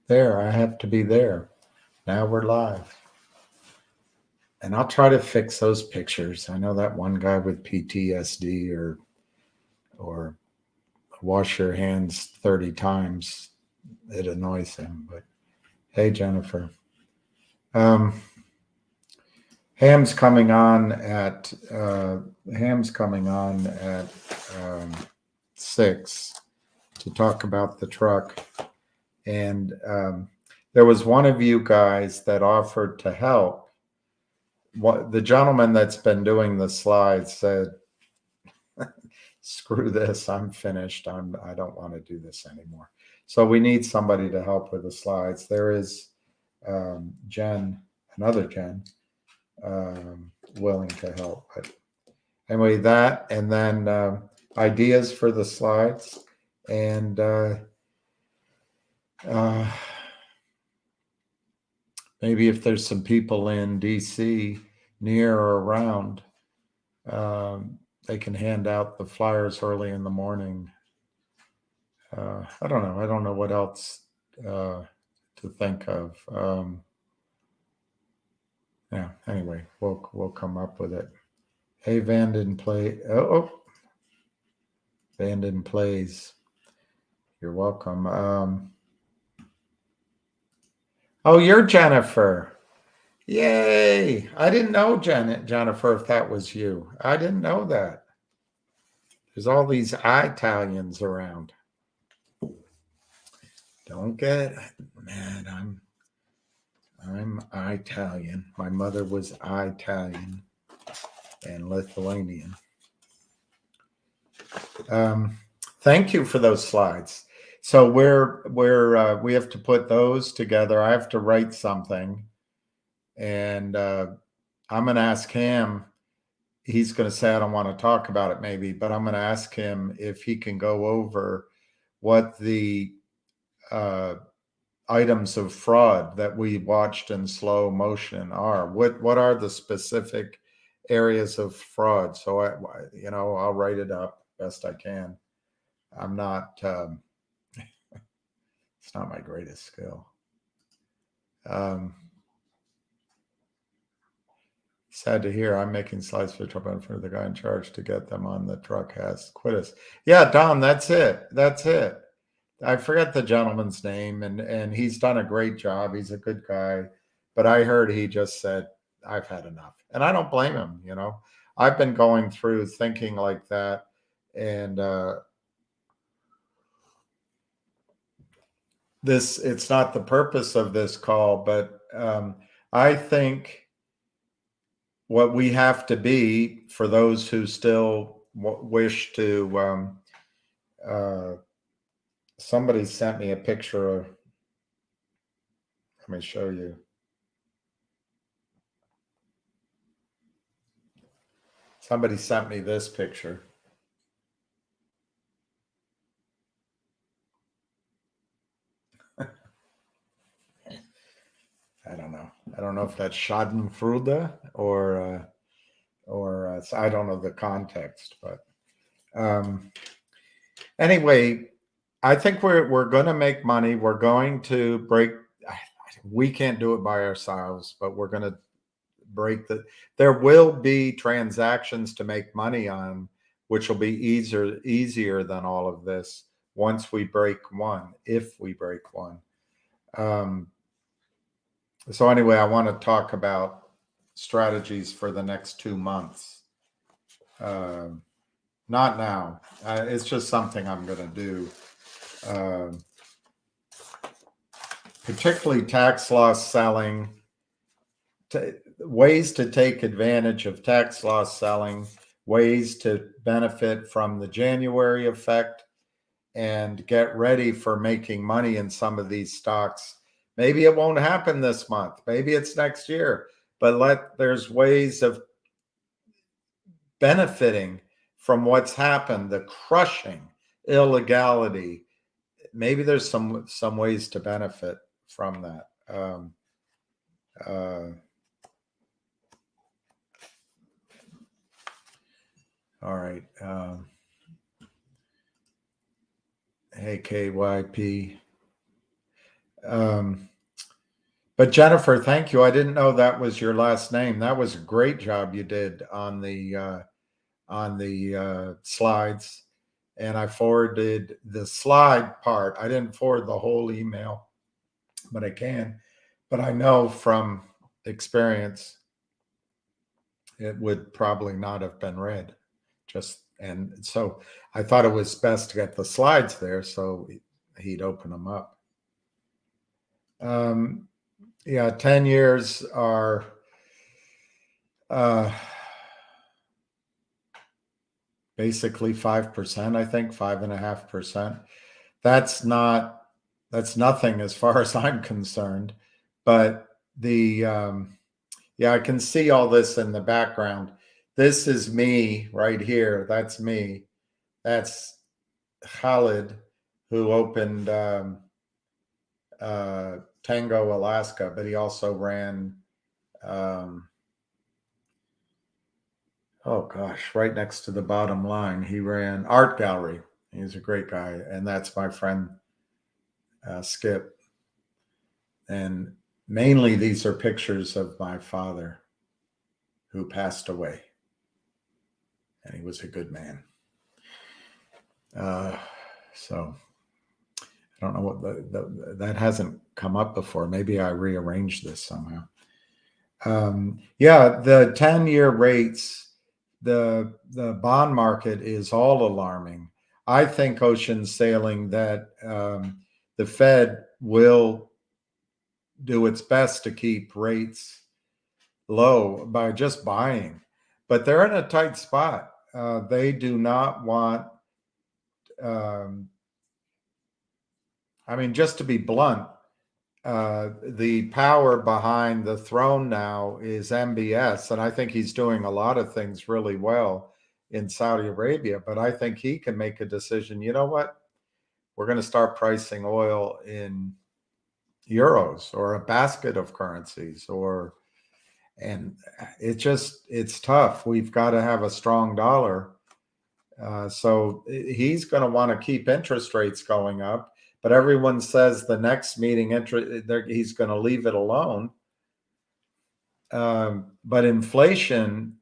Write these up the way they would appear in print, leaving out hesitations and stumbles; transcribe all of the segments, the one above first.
There, I have to be there. Now we're live. And I'll try to fix those pictures. I know that one guy with PTSD or wash your hands 30 times, it annoys him. But hey, Jennifer. Um, Ham's coming on at Ham's coming on at 6 to talk about the truck. And there was one of you guys that offered to help. What the gentleman that's been doing the slides said, "Screw this! I'm finished. I don't want to do this anymore." So we need somebody to help with the slides. There is Jen, another Jen, willing to help. But anyway, that and then ideas for the slides and. Maybe if there's some people in DC near or around, they can hand out the flyers early in the morning. I don't know. I don't know what else to think of. Yeah. Anyway, we'll come up with it. Hey, Vanden play. Vanden plays. You're welcome. Oh, you're Jennifer. Yay. I didn't know, Jennifer, if that was you. I didn't know that. There's all these Italians around. Don't get mad. I'm Italian. My mother was Italian and Lithuanian. Thank you for those slides. So we have to put those together. I have to write something, and I'm going to ask him. He's going to say I don't want to talk about it, maybe, but I'm going to ask him if he can go over what the items of fraud that we watched in slow motion are. What are the specific areas of fraud? So I'll write it up best I can. I'm not. It's not my greatest skill. Sad to hear. I'm making slides for trouble for the guy in charge to get them on the truck has quit us. Yeah, Don, that's it. That's it. I forget the gentleman's name, and he's done a great job. He's a good guy. But I heard he just said, I've had enough. And I don't blame him, I've been going through thinking like that. And it's not the purpose of this call, but I think what we have to be, for those who still wish to, somebody sent me a picture of, let me show you. Somebody sent me this picture. I don't know. I don't know if that's Schadenfreude or I don't know the context, but anyway, I think we're going to make money. We're going to break. We can't do it by ourselves, but we're going to break the. There will be transactions to make money on, which will be easier than all of this once we break one, if we break one. So anyway, I want to talk about strategies for the next 2 months. Not now. It's just something I'm going to do. Particularly tax loss selling, ways to take advantage of tax loss selling, ways to benefit from the January effect, and get ready for making money in some of these stocks. Maybe it won't happen this month. Maybe it's next year. But there's ways of benefiting from what's happened, the crushing illegality. Maybe there's some ways to benefit from that. All right. Hey, KYP. But Jennifer, thank you. I didn't know that was your last name. That was a great job you did on the slides, and I forwarded the slide part. I didn't forward the whole email, but I can. But I know from experience it would probably not have been read. And so I thought it was best to get the slides there so he'd open them up. Yeah, 10 years are basically 5%, I think 5.5%. That's nothing as far as I'm concerned. But yeah, I can see all this in the background. This is me right here. That's me. That's Khalid, who opened Tango, Alaska, but he also ran, oh gosh, right next to the bottom line, he ran Art Gallery. He's a great guy. And that's my friend, Skip. And mainly these are pictures of my father who passed away. And he was a good man. So I don't know what that hasn't come up before. Maybe I rearranged this somehow. Yeah, the 10-year rates, the bond market is all alarming. I think ocean sailing that the Fed will do its best to keep rates low by just buying, but they're in a tight spot. They do not want, I mean, just to be blunt, the power behind the throne now is MBS, and I think he's doing a lot of things really well in Saudi Arabia, but I think he can make a decision. You know what? We're going to start pricing oil in euros or a basket of currencies, and it's tough. We've got to have a strong dollar. So he's going to want to keep interest rates going up, but everyone says the next meeting he's going to leave it alone. But inflation,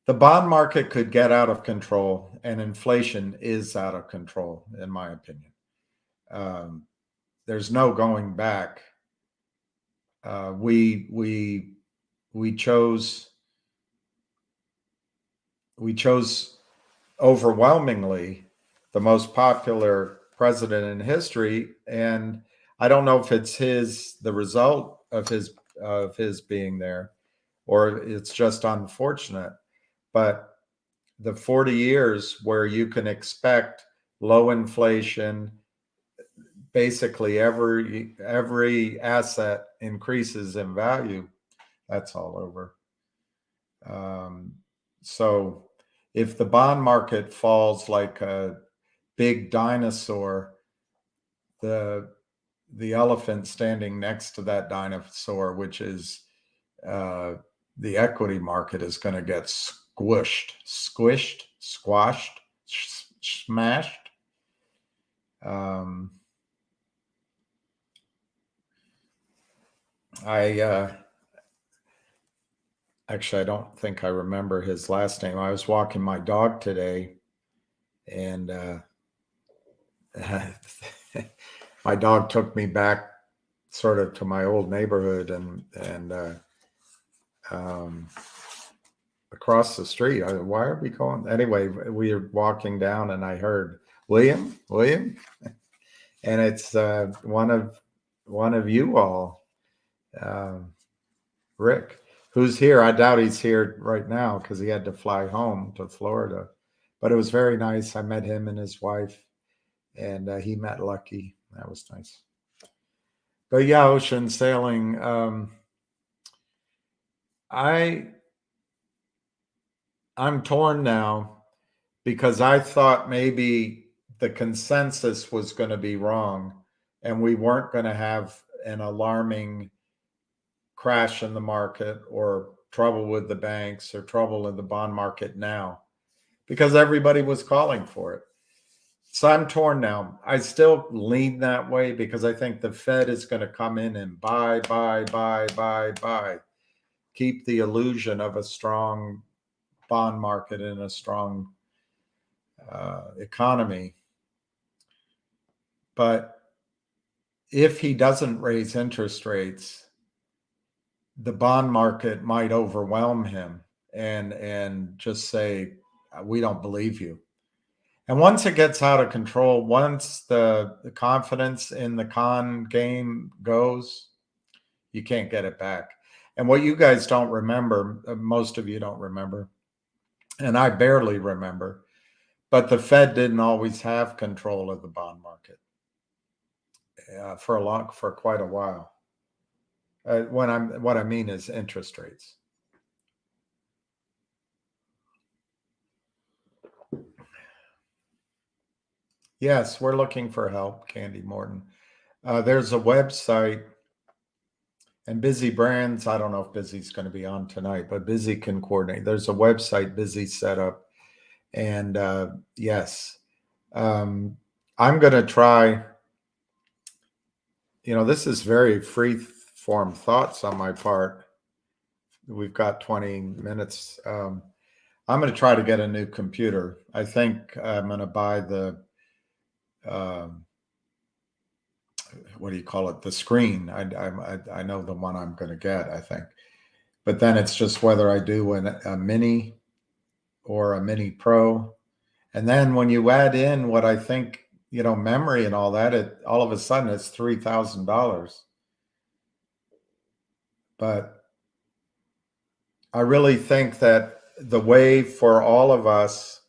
the bond market could get out of control, and inflation is out of control, in my opinion. There's no going back. We chose overwhelmingly the most popular president in history, and I don't know if it's the result of his being there, or it's just unfortunate. But the 40 years where you can expect low inflation, basically every asset increases in value, that's all over. So if the bond market falls like a big dinosaur, the elephant standing next to that dinosaur, which is the equity market, is going to get squished, squashed, smashed. Actually, I don't think I remember his last name. I was walking my dog today, and my dog took me back sort of to my old neighborhood and across the street. Why are we going? Anyway, we were walking down and I heard William, and it's one of you all, Rick, who's here. I doubt he's here right now because he had to fly home to Florida, but it was very nice. I met him and his wife, and he met Lucky. That was nice. But yeah, ocean sailing. I'm torn now because I thought maybe the consensus was going to be wrong and we weren't going to have an alarming crash in the market or trouble with the banks or trouble in the bond market now, because everybody was calling for it. So I'm torn now. I still lean that way because I think the Fed is going to come in and buy, keep the illusion of a strong bond market and a strong economy. But if he doesn't raise interest rates, the bond market might overwhelm him and just say, we don't believe you. And once it gets out of control, once the confidence in the con game goes, you can't get it back. And what you guys don't remember, most of you don't remember, and I barely remember, but the Fed didn't always have control of the bond market for quite a while. What I mean is interest rates. Yes, we're looking for help, Candy Morton. There's a website, and Busy Brands, I don't know if Busy's going to be on tonight, but Busy can coordinate. There's a website Busy set up. And yes, I'm going to try, this is very free form thoughts on my part. We've got 20 minutes. I'm going to try to get a new computer. I think I'm going to buy the, what do you call it? The screen. I know the one I'm going to get, I think. But then it's just whether I do a mini or a mini pro. And then when you add in what I think, memory and all that, all of a sudden it's $3,000. But I really think that the way for all of us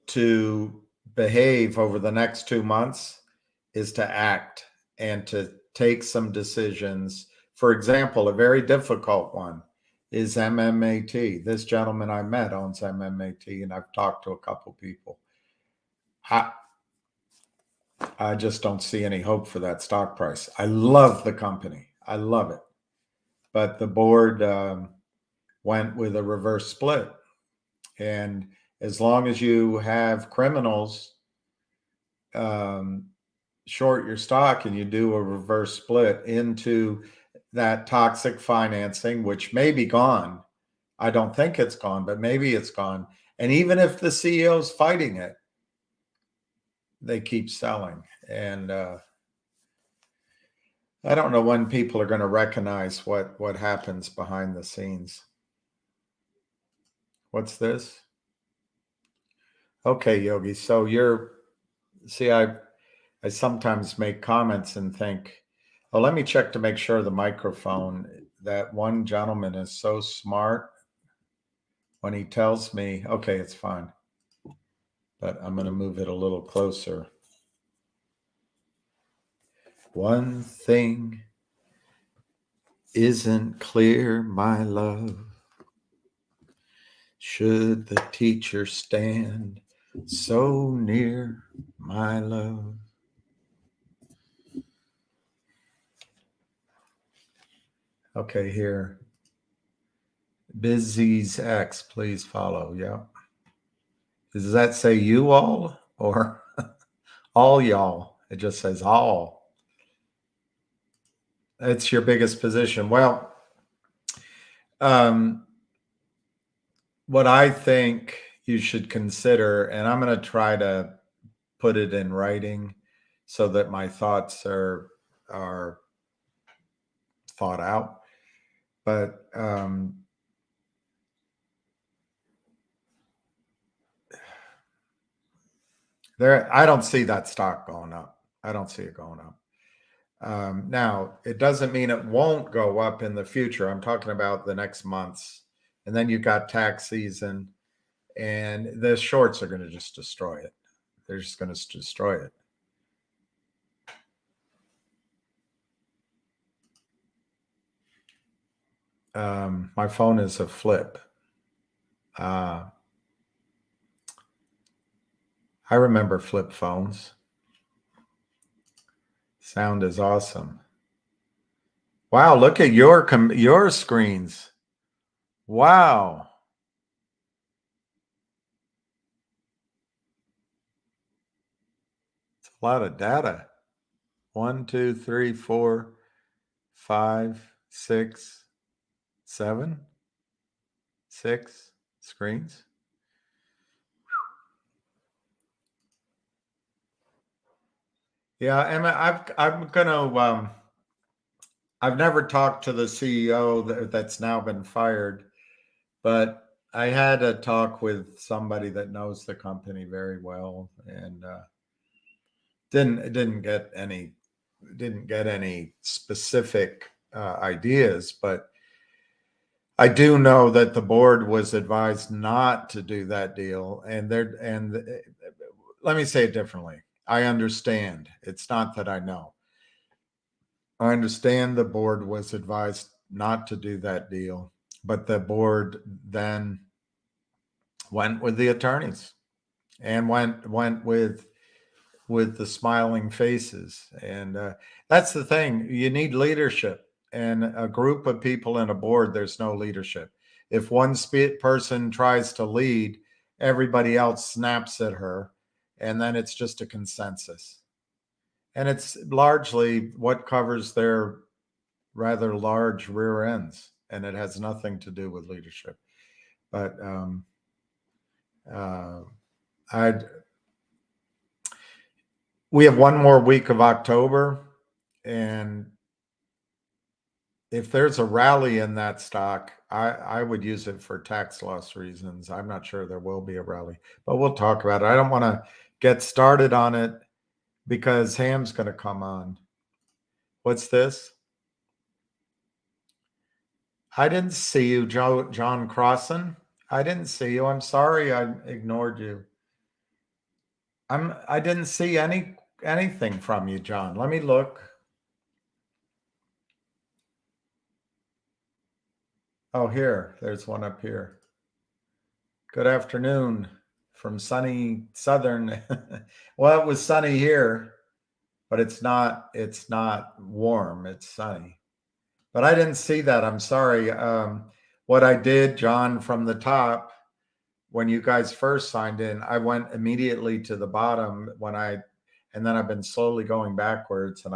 to behave over the next 2 months is to act and to take some decisions. For example, a very difficult one is MMAT. This gentleman I met owns MMAT, and I've talked to a couple people. I just don't see any hope for that stock price. I love the company. I love it. But the board went with a reverse split. And as long as you have criminals short your stock and you do a reverse split into that toxic financing, which may be gone. I don't think it's gone, but maybe it's gone. And even if the CEO's fighting it, they keep selling. And I don't know when people are going to recognize what happens behind the scenes. What's this? Okay, Yogi. So I sometimes make comments and think, oh, let me check to make sure the microphone, that one gentleman is so smart when he tells me, okay, it's fine. But I'm going to move it a little closer. One thing isn't clear, my love. Should the teacher stand so near, my love? Okay, here. Busy's X, please follow. Yeah. Does that say you all or all y'all? It just says all. It's your biggest position. Well, what I think you should consider, and I'm going to try to put it in writing so that my thoughts are thought out. But I don't see that stock going up. I don't see it going up. Now, it doesn't mean it won't go up in the future. I'm talking about the next months. And then you've got tax season, and the shorts are going to just destroy it. They're just going to destroy it. My phone is a flip. I remember flip phones. Sound is awesome. Wow, look at your screens. Wow. A lot of data. 1, 2, 3, 4, 5, 6, 7, 6 screens. Yeah, and I'm gonna. I've never talked to the CEO that's now been fired, but I had a talk with somebody that knows the company very well, and didn't get any specific ideas, but I do know that the board was advised not to do that deal, let me say it differently. I understand. It's not that I know. I understand the board was advised not to do that deal, but the board then went with the attorneys and went with the smiling faces. And that's the thing. You need leadership. And a group of people in a board, there's no leadership. If one person tries to lead, everybody else snaps at her, and then it's just a consensus. And it's largely what covers their rather large rear ends, and it has nothing to do with leadership. But uh, I'd we have one more week of October, and if there's a rally in that stock, I would use it for tax loss reasons. I'm not sure there will be a rally, but we'll talk about it. I don't want to get started on it because Ham's going to come on. What's this? I didn't see you, John Crossan. I didn't see you. I'm sorry I ignored you. I didn't see anything from you, John. Let me look. Oh, here. There's one up here. Good afternoon from sunny southern. Well, it was sunny here, but it's not warm. It's sunny. But I didn't see that. I'm sorry. What I did, John, from the top, when you guys first signed in, I went immediately to the bottom and then I've been slowly going backwards, and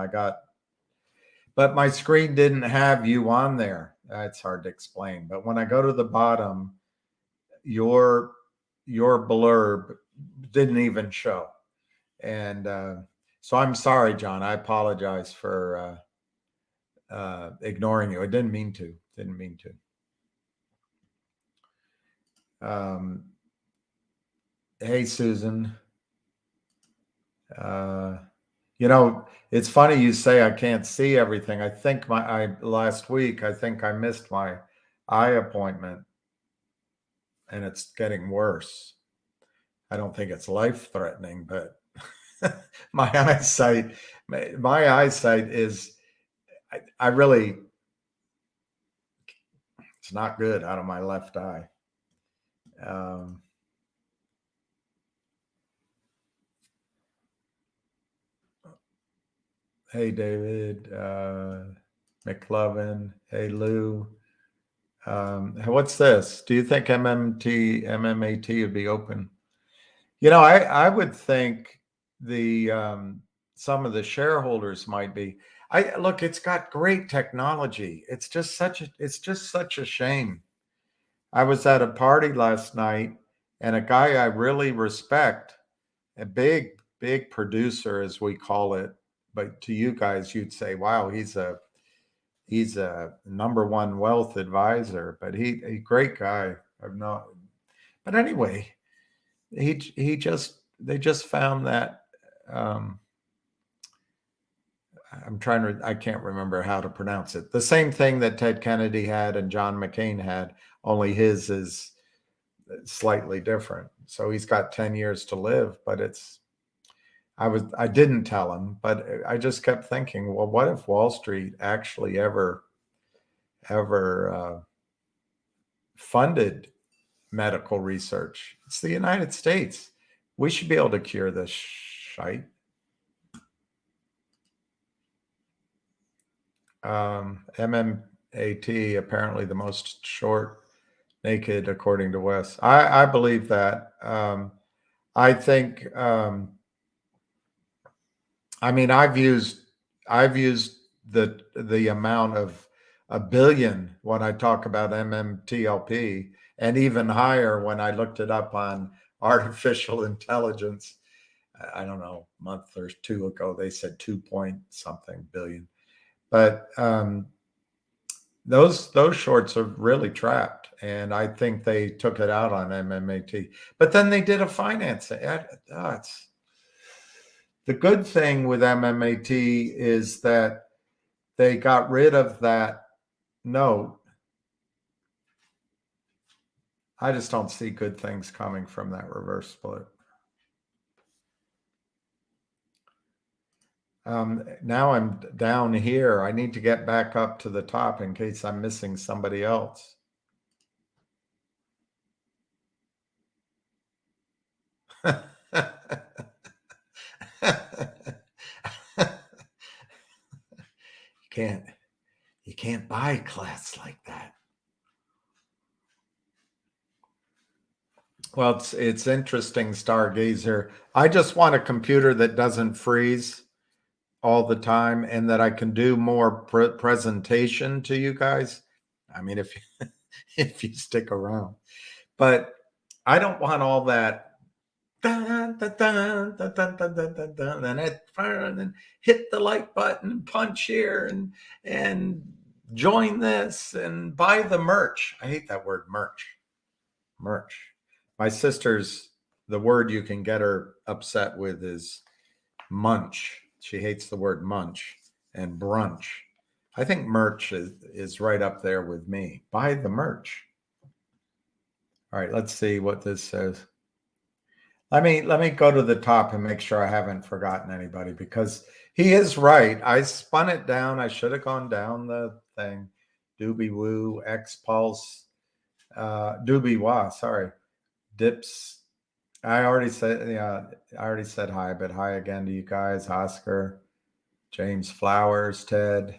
but my screen didn't have you on there. It's hard to explain. But when I go to the bottom, your blurb didn't even show. And so I'm sorry, John. I apologize for ignoring you. I didn't mean to. Didn't mean to. Hey, Susan. It's funny you say I can't see everything. I think last week I think I missed my eye appointment, and it's getting worse. I don't think it's life threatening, but my eyesight is I really it's not good out of my left eye. Hey, David, McLovin. Hey, Lou. What's this? Do you think MMAT would be open? I would think some of the shareholders might be. Look, it's got great technology. It's just such a shame. I was at a party last night, and a guy I really respect, a big producer, as we call it, but to you guys, you'd say, "Wow, he's a number one wealth advisor." But a great guy. I've not. But anyway, they just found that. I can't remember how to pronounce it. The same thing that Ted Kennedy had and John McCain had, only his is slightly different. So he's got 10 years to live, but I didn't tell him, but I just kept thinking, well, what if Wall Street actually ever funded medical research? It's the United States. We should be able to cure this shite. MMAT, apparently the most short naked, according to Wes. I believe that. I think I mean, I've used the amount of a billion when I talk about MMTLP, and even higher when I looked it up on artificial intelligence. I don't know, a month or two ago, they said 2 point something billion. But those shorts are really trapped, and I think they took it out on MMAT. But then they did a finance. It's the good thing with MMAT is that they got rid of that note. I just don't see good things coming from that reverse split. Now I'm down here. I need to get back up to the top in case I'm missing somebody else. you can't you can't buy class like that. Well, it's interesting, Stargazer. I just want a computer that doesn't freeze all the time and that I can do more presentation to you guys. I mean, if if you stick around, but I don't want all that. Dun, dun, dun, dun, dun, dun, dun, dun, dun, and hit the like button and punch here and join this and buy the merch. I hate that word merch. Merch. My sister's the word you can get her upset with is munch. She hates the word munch and brunch. I think merch is right up there with me. Buy the merch. All right, let's see what this says. Let me go to the top and make sure I haven't forgotten anybody because he is right. I spun it down. I should have gone down the thing. Doobie Woo, X Pulse, Doobie Wah, sorry. Dips. I already said, yeah, I already said hi, but hi again to you guys. Oscar, James Flowers, Ted.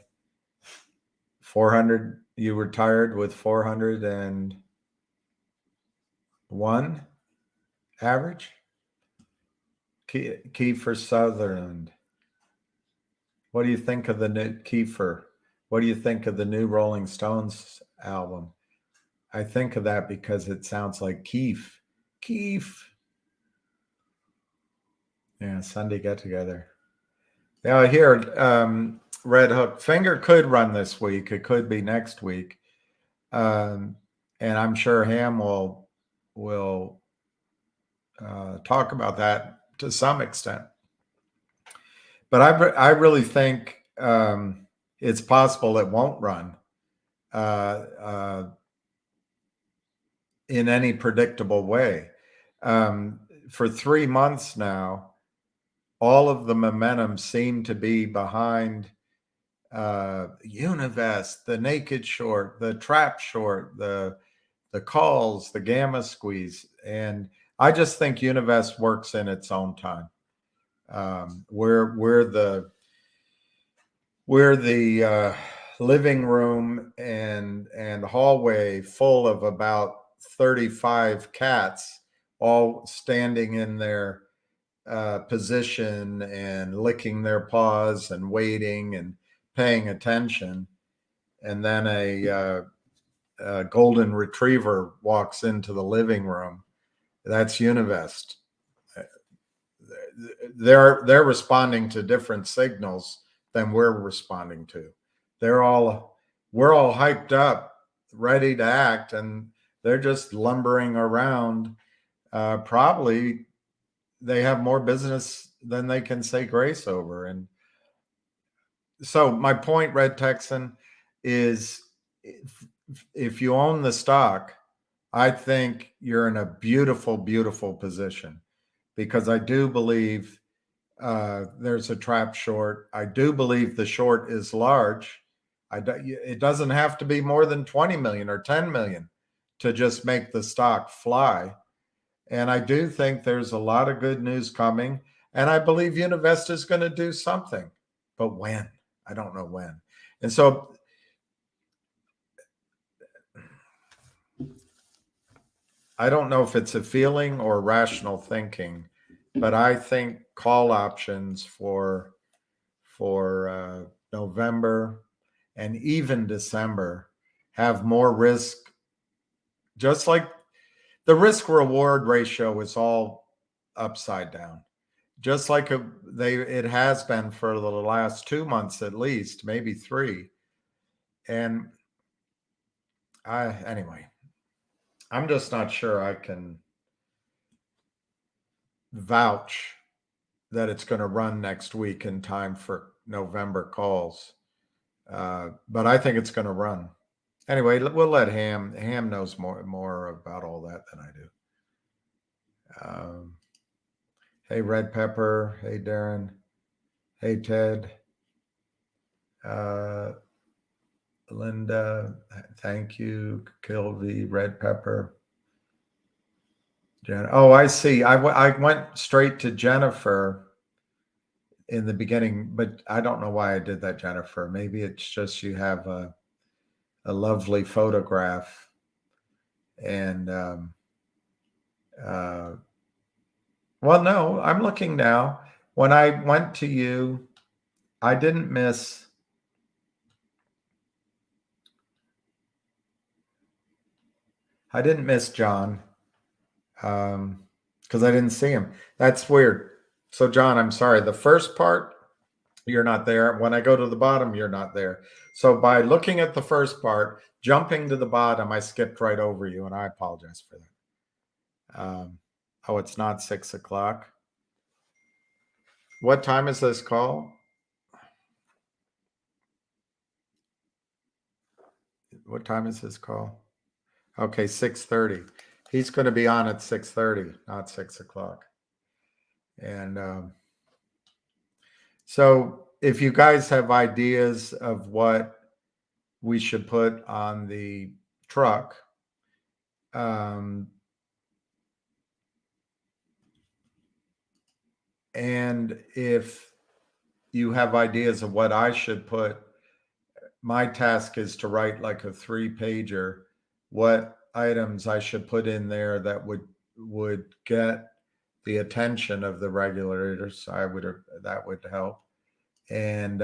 400. You retired with 401 average. Kiefer Sutherland. What do you think of the new Kiefer? What do you think of the new Rolling Stones album? I think of that because it sounds like Keef. Keef. Yeah, Sunday get together. Yeah, here, Red Hook. Finger could run this week. It could be next week. And I'm sure Ham will talk about that to some extent. But I really think it's possible it won't run in any predictable way. For 3 months now, all of the momentum seemed to be behind Univest, the naked short, the trap short, the calls, the gamma squeeze, and I just think Univest works in its own time. We're the living room and hallway full of about 35 cats, all standing in their position and licking their paws and waiting and paying attention. And then a golden retriever walks into the living room. That's Univest. They're responding to different signals than we're responding to. We're all hyped up, ready to act, and they're just lumbering around. Probably they have more business than they can say grace over. And so my point, Red Texan, is if you own the stock, I think you're in a beautiful, beautiful position because I do believe there's a trap short. I do believe the short is large. It doesn't have to be more than 20 million or 10 million to just make the stock fly. And I do think there's a lot of good news coming. And I believe Univest is going to do something. But when? I don't know when. And so I don't know if it's a feeling or rational thinking, but I think call options for for November and even December have more risk, just like the risk reward ratio is all upside down, just like it has been for the last 2 months at least, maybe 3. And anyway, I'm just not sure I can vouch that it's going to run next week in time for November calls. But I think it's going to run. Anyway, we'll let Ham. Ham knows more about all that than I do. Hey, Red Pepper. Hey, Darren. Hey, Ted. Linda. Thank you. Kilby, Red Pepper. Jen. Oh, I see. I went straight to Jennifer in the beginning, but I don't know why I did that, Jennifer. Maybe it's just you have a lovely photograph. And well, no, I'm looking now. When I went to you, I didn't miss. John because I didn't see him. That's weird. So, John, I'm sorry. The first part, you're not there. When I go to the bottom, you're not there. So by looking at the first part, jumping to the bottom, I skipped right over you, and I apologize for that. Oh, it's not 6 o'clock. What time is this call? What time is this call? Okay, 6:30. He's going to be on at 6:30, not 6 o'clock. And so if you guys have ideas of what we should put on the truck, and if you have ideas of what I should put, my task is to write like a 3-pager, what items I should put in there that would get the attention of the regulators. That would help. And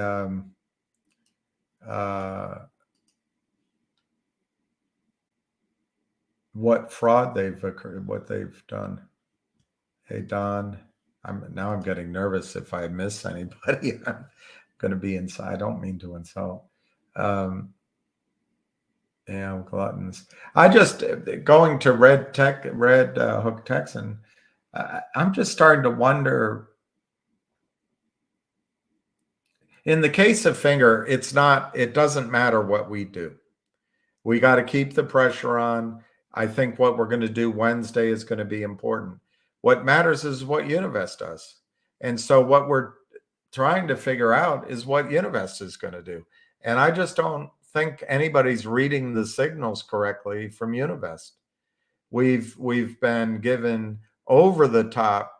what fraud what they've done. Hey, Don, I'm getting nervous if I miss anybody. I'm going to be inside. I don't mean to insult. Yeah, gluttons. I just going to Red Hook Texan. I'm just starting to wonder. In the case of Finger, it doesn't matter what we do. We got to keep the pressure on. I think what we're going to do Wednesday is going to be important. What matters is what Univest does. And so what we're trying to figure out is what Univest is going to do. And I just don't think anybody's reading the signals correctly from Univest. We've been given over the top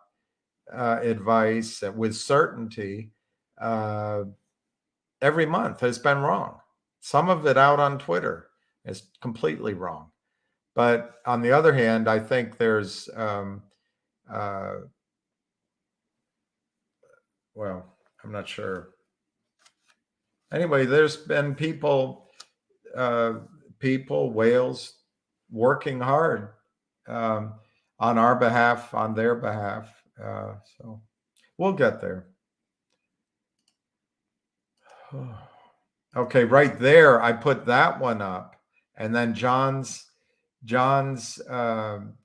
advice with certainty every month has been wrong. Some of it out on Twitter is completely wrong. But on the other hand, I think there's well, I'm not sure. Anyway, there's been people, whales, working hard on our behalf, on their behalf. So we'll get there. Okay, right there, I put that one up, and then John's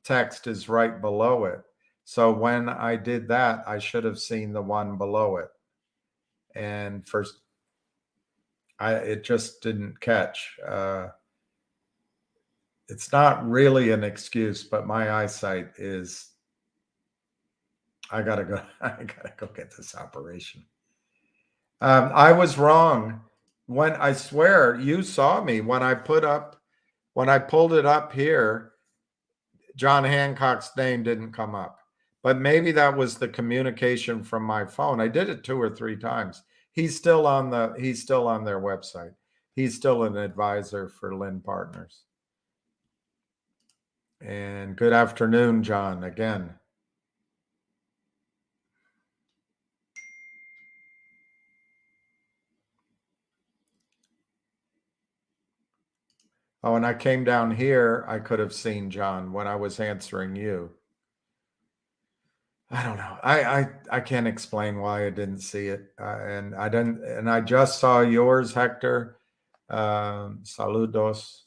text is right below it. So when I did that, I should have seen the one below it. And first, it just didn't catch. It's not really an excuse, but my eyesight is. I gotta go. I gotta go get this operation. I was wrong. When I swear you saw me when I pulled it up here, John Hancock's name didn't come up. But maybe that was the communication from my phone. I did it 2 or 3 times. He's still on their website. He's still an advisor for Lynn Partners. And good afternoon, John, again. Oh, and I came down here. I could have seen John when I was answering you. I don't know. I can't explain why I didn't see it, and I didn't. And I just saw yours, Hector. Saludos,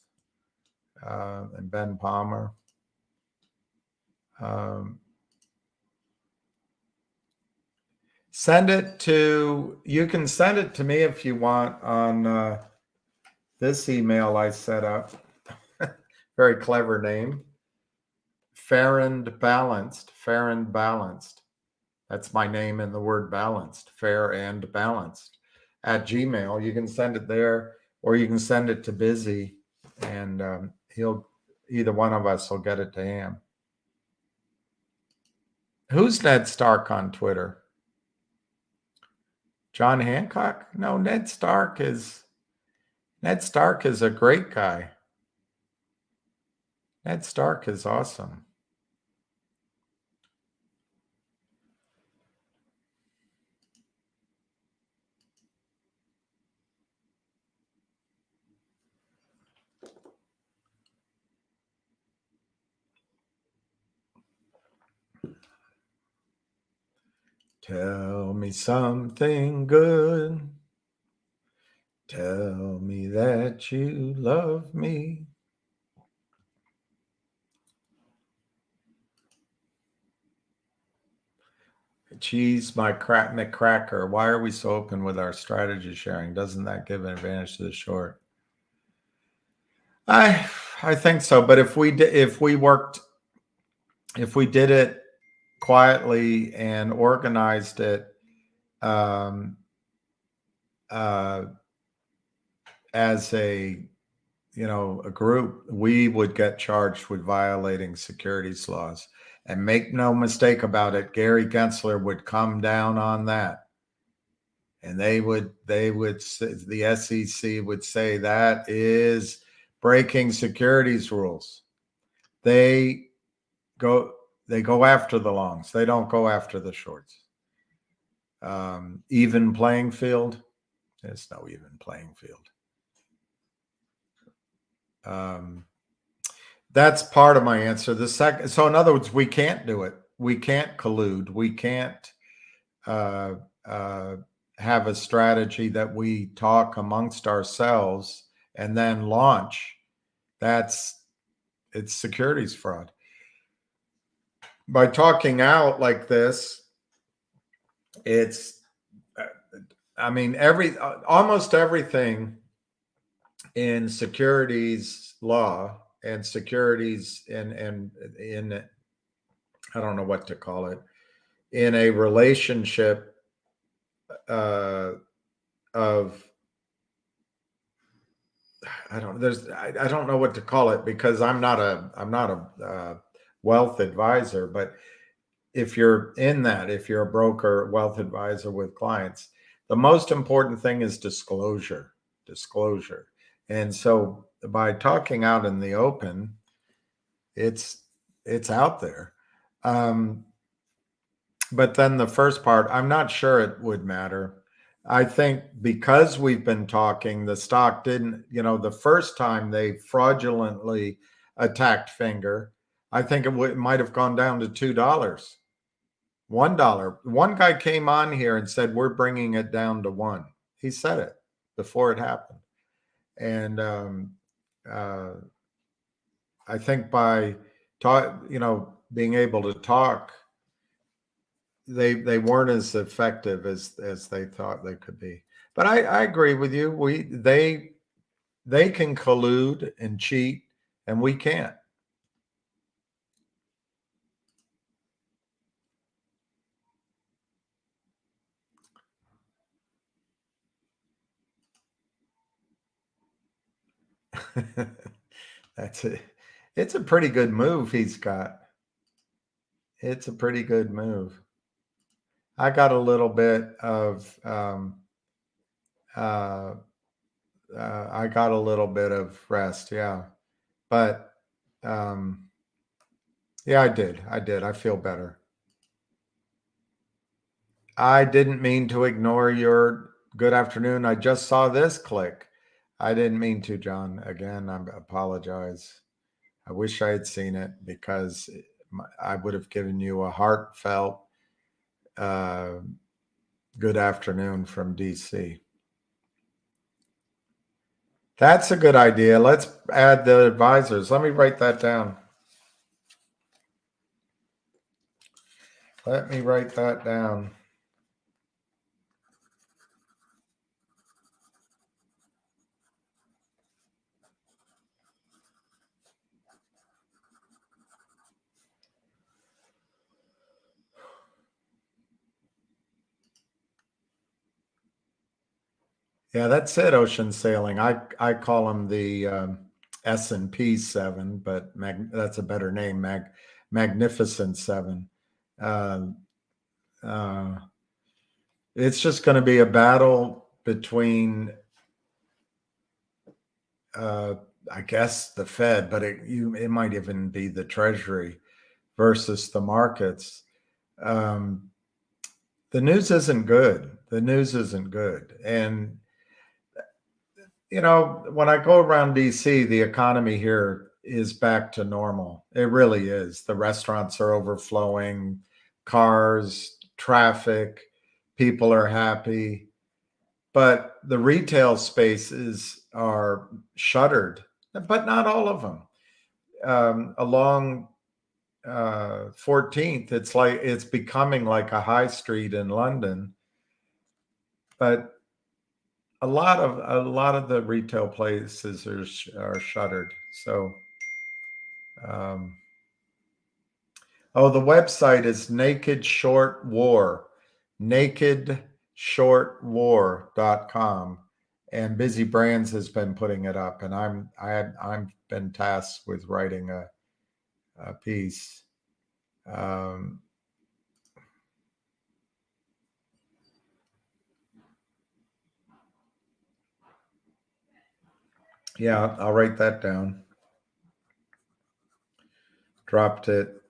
and Ben Palmer. Um, Send it to. You can send it to me if you want on this email I set up. Very clever name. Fair and balanced. Fair and balanced. That's my name in the word balanced, fair and balanced at Gmail. You can send it there or you can send it to Busy and either one of us will get it to him. Who's Ned Stark on Twitter? John Hancock? No, Ned Stark is a great guy. Ned Stark is awesome. Tell me something good. Tell me that you love me. Cheese, my McCracker. Why are we so open with our strategy sharing? Doesn't that give an advantage to the short? I think so. But if we did it quietly and organized it um, as a group, we would get charged with violating securities laws. And make no mistake about it, Gary Gensler would come down on that. And the SEC would say that is breaking securities rules. They go after the longs. They don't go after the shorts. Even playing field. There's no even playing field. That's part of my answer. So in other words, we can't do it. We can't collude. We can't have a strategy that we talk amongst ourselves and then launch. It's securities fraud. By talking out like this, almost everything in securities law and securities in I don't know what to call it, in a relationship of I don't know what to call it because I'm not a wealth advisor, but if you're a broker, wealth advisor with clients, the most important thing is disclosure. And so by talking out in the open, it's out there. But then the first part, I'm not sure it would matter. I think because we've been talking, the stock didn't, the first time they fraudulently attacked Finger, I think it might have gone down to $2, $1. One guy came on here and said, we're bringing it down to $1. He said it before it happened. And I think by being able to talk, they weren't as effective as they thought they could be. But I agree with you. They can collude and cheat, and we can't. That's it. It's a pretty good move he's got. It's a pretty good move. I got a little bit of I got a little bit of rest, yeah. But yeah, I did. I feel better. I didn't mean to ignore your good afternoon. I just saw this click. I didn't mean to, John. Again, I apologize. I wish I had seen it because I would have given you a heartfelt uh, good afternoon from DC. That's a good idea. Let's add the advisors. Let me write that down. Let me write that down. Yeah, that's it. Ocean sailing. I call them the S&P 7, but that's a better name. Magnificent 7. Uh, uh, it's just going to be a battle between, uh, I guess, the Fed, but it might even be the Treasury versus the markets. Um, the news isn't good. The news isn't good, and when I go around DC, the economy here is back to normal. It really is. The restaurants are overflowing, cars, traffic, people are happy, but the retail spaces are shuttered, but not all of them. Along 14th, it's becoming like a high street in London, but a lot of the retail places are shuttered. So, um, the website is Naked Short War, nakedshortwar.com, and Busy Brands has been putting it up, and I've been tasked with writing a piece. Um, yeah, I'll write that down. Dropped it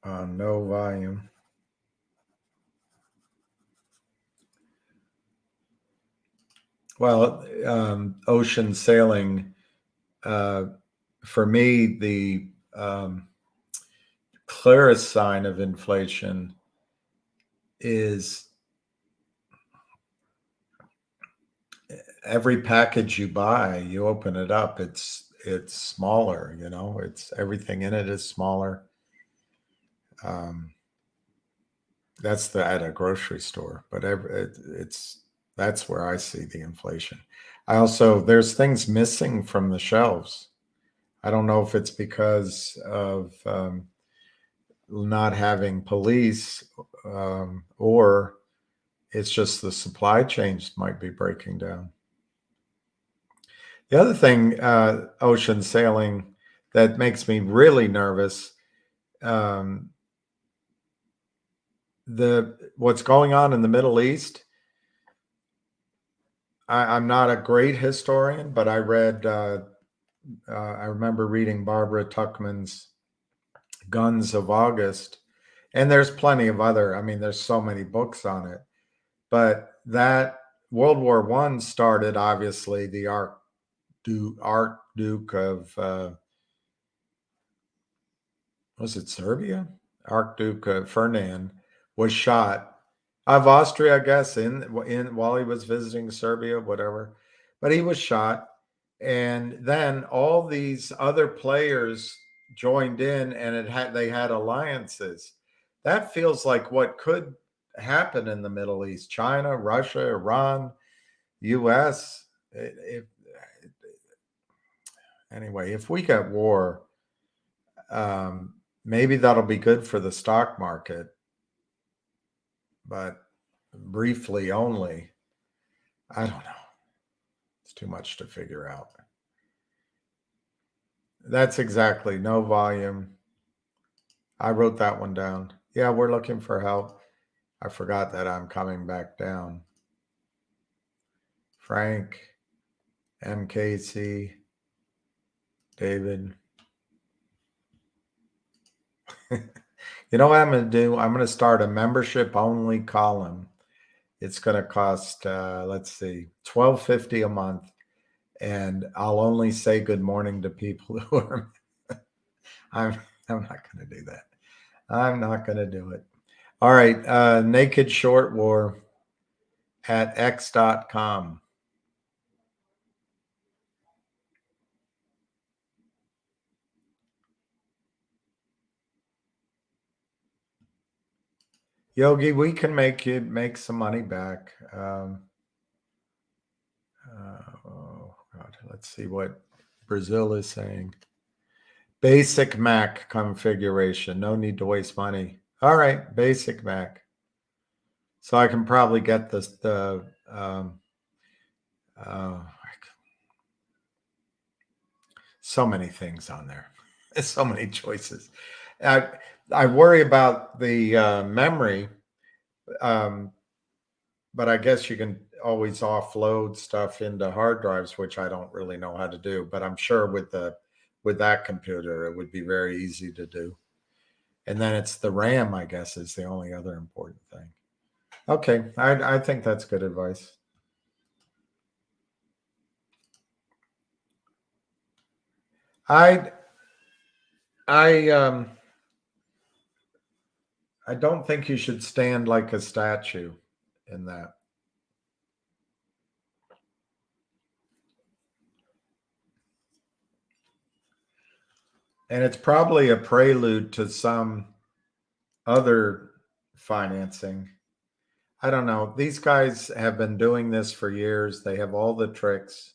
on no volume. Well, ocean sailing, uh, for me, the clearest sign of inflation is every package you buy, you open it up, it's smaller, it's everything in it is smaller. Um, that's at a grocery store, but that's where I see the inflation. There's things missing from the shelves. I don't know if it's because of not having police, or it's just the supply chains might be breaking down. The other thing, ocean sailing, that makes me really nervous, um, what's going on in the Middle East. I'm not a great historian, but I remember reading Barbara Tuchman's Guns of August, and there's plenty of other. I mean, there's so many books on it, but that World War One started, obviously, the Archduke of was it Serbia? Archduke Ferdinand was shot of Austria, I guess, in while he was visiting Serbia, whatever. But he was shot, and then all these other players joined in, and they had alliances. That feels like what could happen in the Middle East: China, Russia, Iran, U.S. Anyway, if we get war, maybe that'll be good for the stock market, but briefly only. I don't know. It's too much to figure out. That's exactly no volume. I wrote that one down. Yeah, we're looking for help. I forgot that I'm coming back down. Frank, MKC, David. You know what I'm going to do? I'm going to start a membership only column. it's going to cost, let's see, $12.50 a month. And I'll only say good morning to people who are, I'm, I'm not going to do that. I'm not going to do it. All right. Naked Short War at x.com. Yogi, we can make some money back. Oh God, let's see what Brazil is saying. Basic Mac configuration. No need to waste money. All right, basic Mac. So I can probably get the uh, so many things on there. So many choices. I worry about the memory, um, but I guess you can always offload stuff into hard drives, which I don't really know how to do. But I'm sure with that computer, it would be very easy to do. And then it's the RAM, I guess, is the only other important thing. Okay, I think that's good advice. I I I don't think you should stand like a statue in that. And it's probably a prelude to some other financing. I don't know. These guys have been doing this for years. They have all the tricks.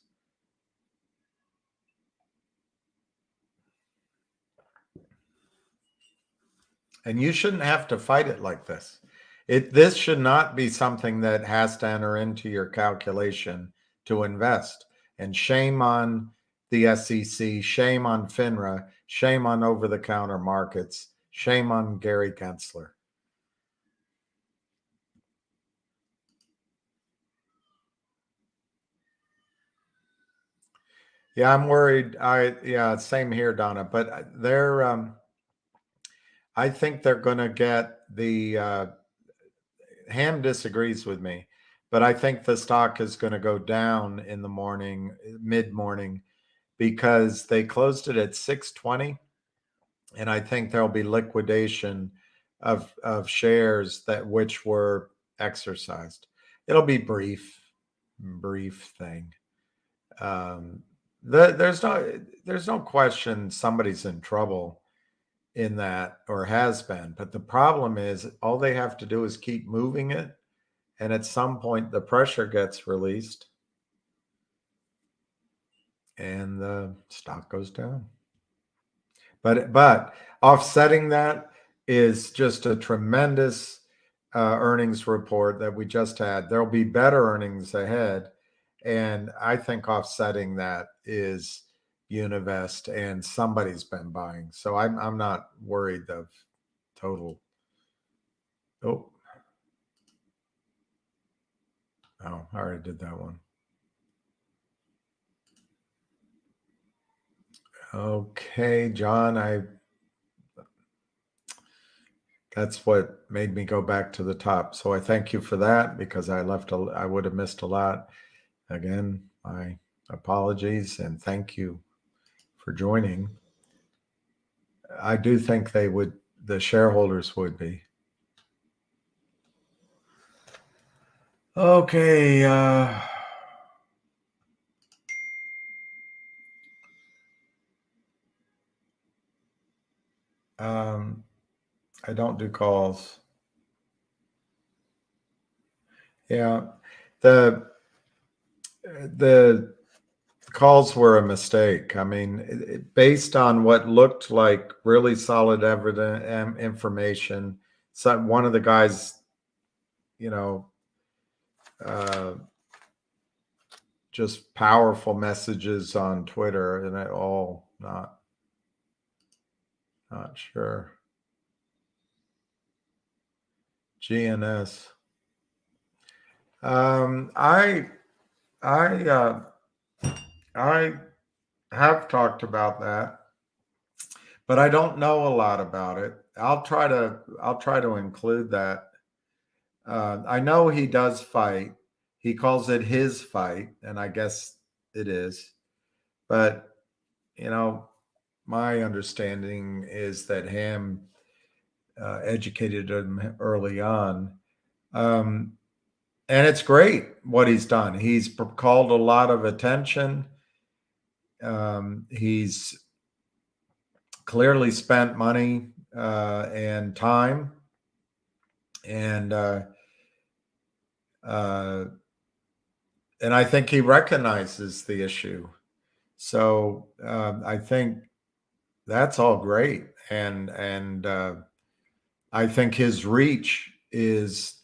And you shouldn't have to fight it like this. This should not be something that has to enter into your calculation to invest. And shame on the SEC, shame on FINRA, shame on over-the-counter markets, shame on Gary Gensler. Yeah, I'm worried. Same here, Donna. But I think they're going to get the. Ham disagrees with me, but I think the stock is going to go down in the morning, mid morning, because they closed it at 620, and I think there'll be liquidation of shares that which were exercised. It'll be brief thing. Um, there's no question somebody's in trouble in that or has been, but the problem is all they have to do is keep moving it, and at some point the pressure gets released and the stock goes down. But offsetting that is just a tremendous earnings report that we just had. There'll be better earnings ahead, and I think offsetting that is Univest, and somebody's been buying. So I'm not worried of total. Oh, I already did that one. Okay, John, that's what made me go back to the top. So I thank you for that because I would have missed a lot. Again, my apologies and thank you for joining. I do think the shareholders would be. Okay. I don't do calls. Yeah. The calls were a mistake. I mean, based on what looked like really solid evidence information. So one of the guys, you know, uh, just powerful messages on Twitter, and it all not sure. GNS. I I I have talked about that, but I don't know a lot about it. I'll try to include that. I know he does fight. He calls it his fight, and I guess it is. But, you know, my understanding is that Ham educated him early on. Um, and it's great what he's done. He's called a lot of attention. He's clearly spent money and time, and uh, and I think he recognizes the issue. So I think that's all great, and I think his reach is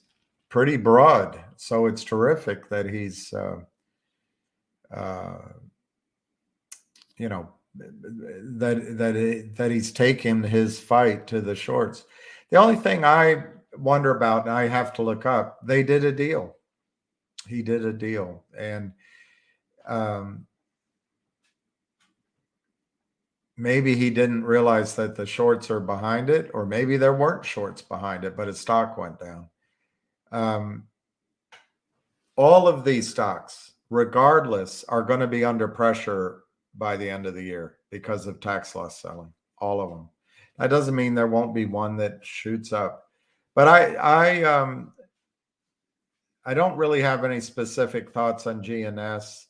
pretty broad. So it's terrific that he's uh, you know that he's taken his fight to the shorts. The only thing I wonder about, and I have to look up, they did a deal. He did a deal, and um, maybe he didn't realize that the shorts are behind it, or maybe there weren't shorts behind it, but his stock went down. Um, all of these stocks, regardless, are going to be under pressure by the end of the year because of tax loss selling. All of them. That doesn't mean there won't be one that shoots up, but I don't really have any specific thoughts on GNS,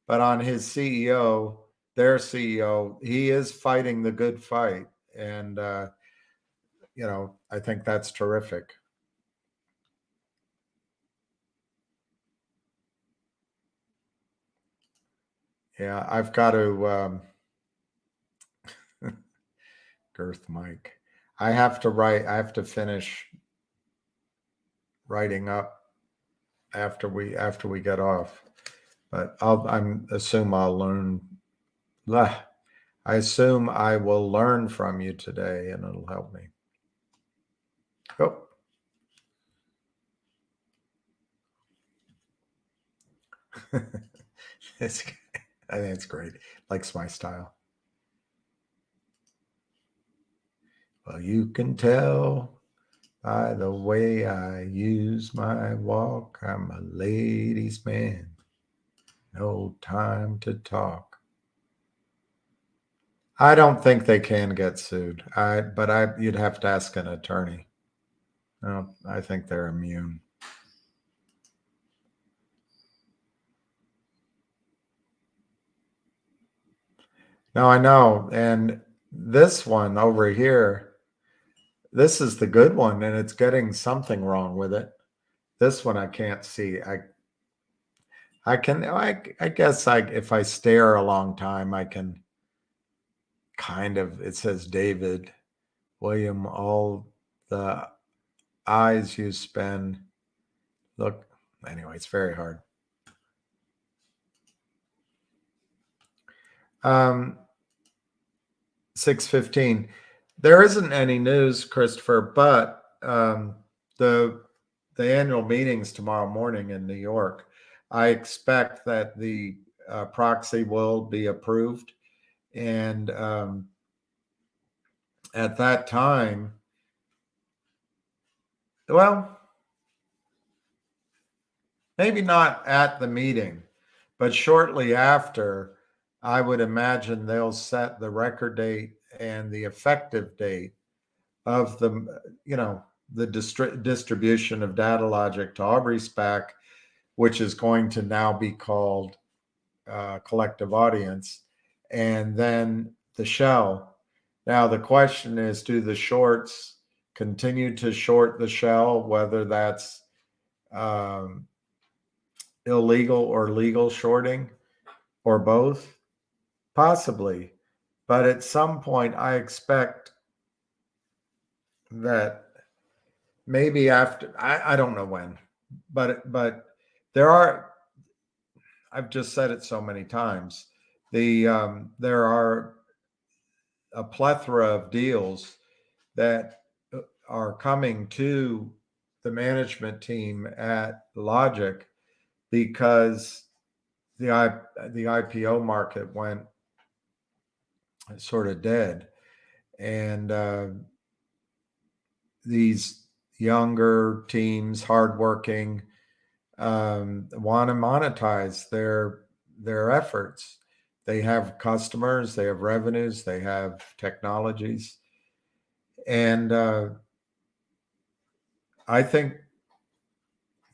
but on his CEO, their CEO, he is fighting the good fight, and I think that's terrific. Yeah, I've got to Girth Mike. I have to write. I have to finish writing up after we get off. But I'm assume I'll learn. I assume I will learn from you today, and it'll help me. Oh, it's, I think it's great. Likes my style. Well, you can tell by the way I use my walk, I'm a ladies' man. No time to talk. I don't think they can get sued. You'd have to ask an attorney. No, I think they're immune. No, I know. And this one over here, this is the good one, and it's getting something wrong with it. This one I can't see. I guess if I stare a long time, I can kind of, it says David William, all the eyes you spend. Look, anyway, it's very hard. 6:15. There isn't any news, Christopher, but the annual meeting's tomorrow morning in New York. I expect that the proxy will be approved, and at that time, well, maybe not at the meeting, but shortly after, I would imagine they'll set the record date and the effective date of the distribution of data logic to Aubrey SPAC, which is going to now be called collective audience, and then the shell. Now the question is, do the shorts continue to short the shell, whether that's um, illegal or legal shorting, or both? Possibly. But at some point, I expect that maybe after, I don't know when, but there are, I've just said it so many times, there are a plethora of deals that are coming to the management team at Logic because the IPO market went sort of dead, and these younger teams, hardworking, want to monetize their efforts. They have customers, they have revenues, they have technologies, and I think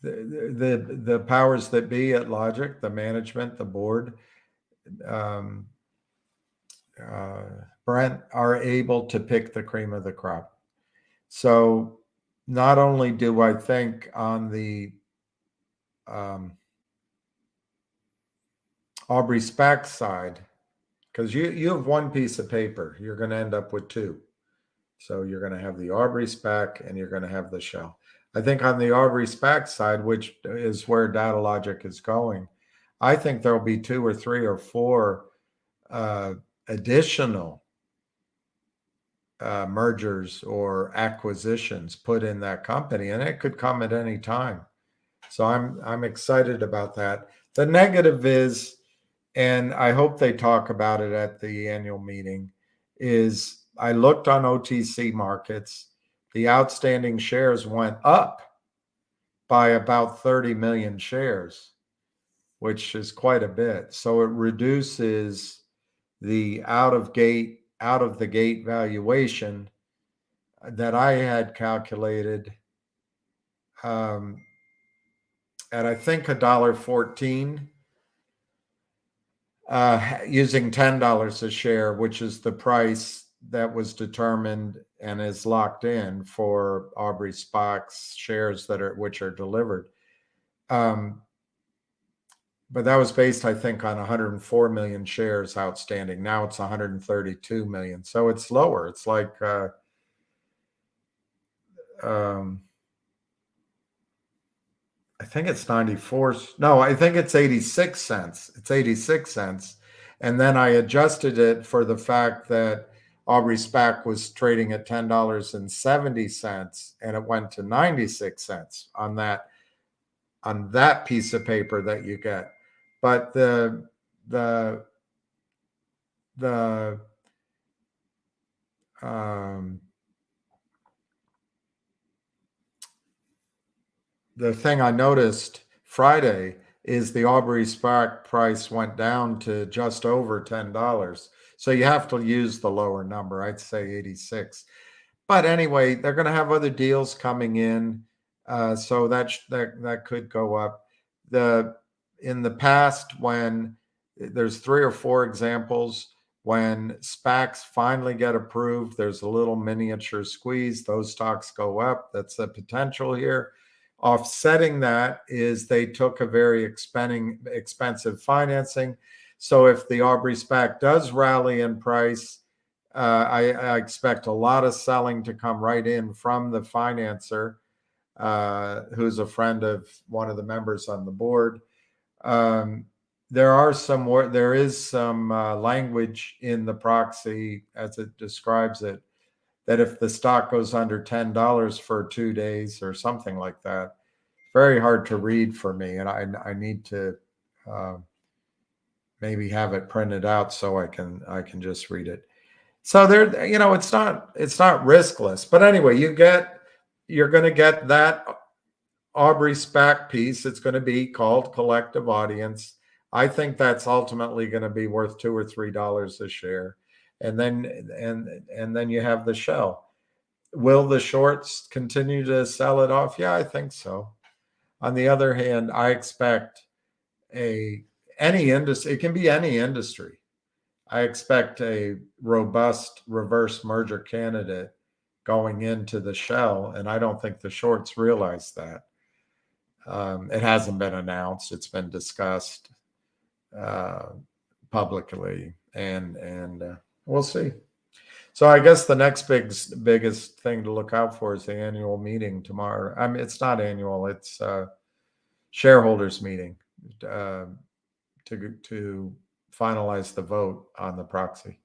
the powers that be at Logic, the management, the board, um, uh, Brent, are able to pick the cream of the crop. So not only do I think on the um, Aubrey SPAC side, because you have one piece of paper, you're going to end up with two. So you're going to have the Aubrey SPAC and you're going to have the shell. I think on the Aubrey SPAC side, which is where Data Logic is going, I think there'll be 2 or 3 or 4 additional mergers or acquisitions put in that company, and it could come at any time. So I'm excited about that. The negative is, and I hope they talk about it at the annual meeting, is I looked on OTC markets, the outstanding shares went up by about 30 million shares, which is quite a bit. So it reduces the out of the gate valuation that I had calculated at I think $1.14, using $10 a share, which is the price that was determined and is locked in for Aubrey SPAC's shares which are delivered. But that was based, I think, on 104 million shares outstanding. Now it's 132 million. So it's lower. It's like I think it's 94. No, I think it's 86 cents. It's 86 cents. And then I adjusted it for the fact that Aubrey SPAC was trading at $10.70 and it went to 96 cents on that piece of paper that you get. But the thing I noticed Friday is the Aubrey SPAC price went down to just over $10. So you have to use the lower number. I'd say 86. But anyway, they're going to have other deals coming in, so that could go up. In the past, when there's 3 or 4 examples when SPACs finally get approved, there's a little miniature squeeze. Those stocks go up. That's the potential here. Offsetting that is they took a very expensive financing. So if the Aubrey SPAC does rally in price, I expect a lot of selling to come right in from the financer, who's a friend of one of the members on the board. There is some language in the proxy as it describes it, that if the stock goes under $10 for 2 days or something like that, very hard to read for me, and I need to maybe have it printed out so I can just read it. So there, it's not riskless. But anyway, you're going to get that Aubrey SPAC piece. It's going to be called Collective Audience. I think that's ultimately going to be worth $2 or $3 a share. And then you have the shell. Will the shorts continue to sell it off? Yeah, I think so. On the other hand, I expect any industry, it can be any industry. I expect a robust reverse merger candidate going into the shell, and I don't think the shorts realize that. It hasn't been announced; it's been discussed publicly, and we'll see. So I guess the next biggest thing to look out for is the annual meeting tomorrow. I mean, it's not annual; it's shareholders meeting to finalize the vote on the proxy.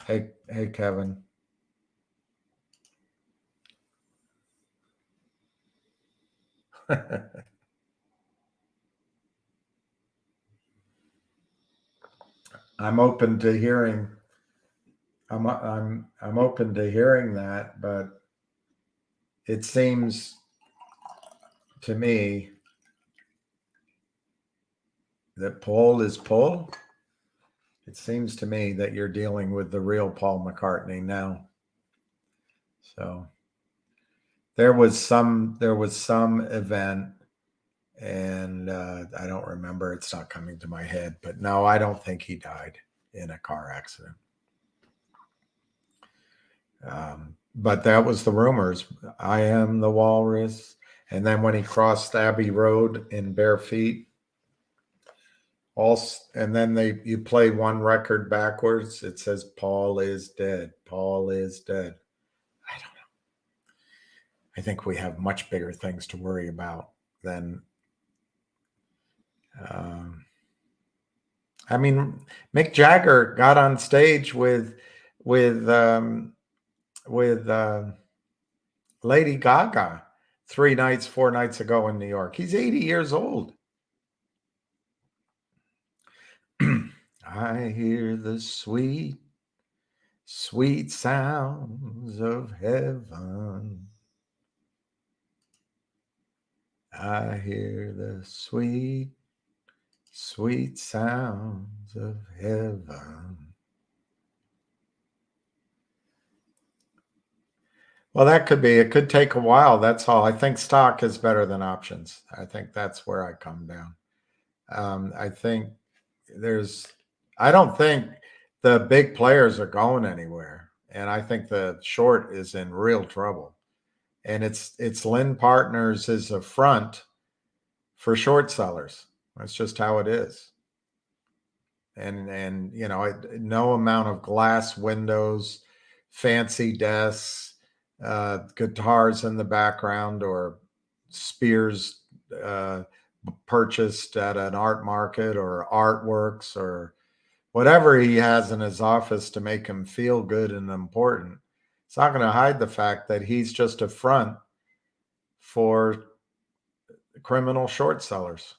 Hey, Kevin. I'm open to hearing. I'm open to hearing that, but it seems to me that Paul is Paul. It seems to me that you're dealing with the real Paul McCartney now. So there was some event, and I don't remember. It's not coming to my head, but no, I don't think he died in a car accident. But that was the rumors. I am the walrus. And then when he crossed Abbey Road in bare feet, and then you play one record backwards. It says Paul is dead. Paul is dead. I don't know. I think we have much bigger things to worry about than. I mean, Mick Jagger got on stage with Lady Gaga 4 nights ago in New York. He's 80 years old. I hear the sweet, sweet sounds of heaven. I hear the sweet, sweet sounds of heaven. Well, that could be. It could take a while. That's all. I think stock is better than options. I think that's where I come down. I think I don't think the big players are going anywhere. And I think the short is in real trouble. And it's Lynn Partners is a front for short sellers. That's just how it is. And no amount of glass windows, fancy desks, guitars in the background, or spears purchased at an art market, or artworks, or whatever he has in his office to make him feel good and important. It's not going to hide the fact that he's just a front for criminal short sellers.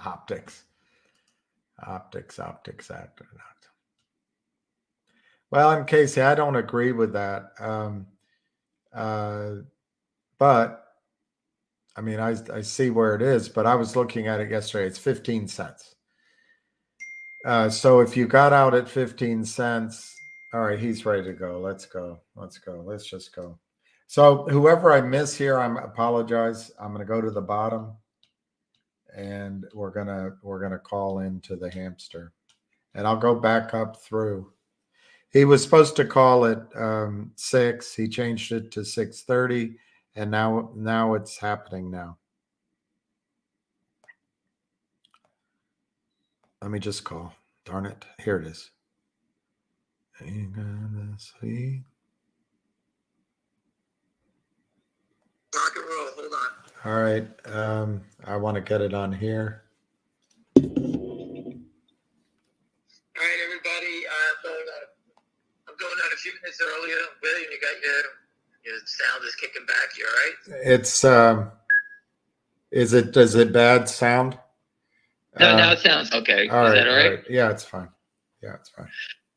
Optics. Well, in Casey, I don't agree with that. But I mean, I see where it is, but I was looking at it yesterday. It's 15 cents. So if you got out at 15 cents, all right, he's ready to go. Let's go. Let's just go. So whoever I miss here, I apologize. I'm going to go to the bottom, and we're gonna call into the hamster, and I'll go back up through. He was supposed to call at 6. He changed it to 6:30, and now it's happening now. Let me just call. Darn it. Here it is. Ain't gonna sleep. Rock and roll. Hold on. All right. I want to get it on here. All right, everybody. I'm going out a few minutes earlier. William, you got your sound is kicking back. You all right? It's does it bad sound? No, now it sounds okay. Is that all right? Yeah, it's fine. All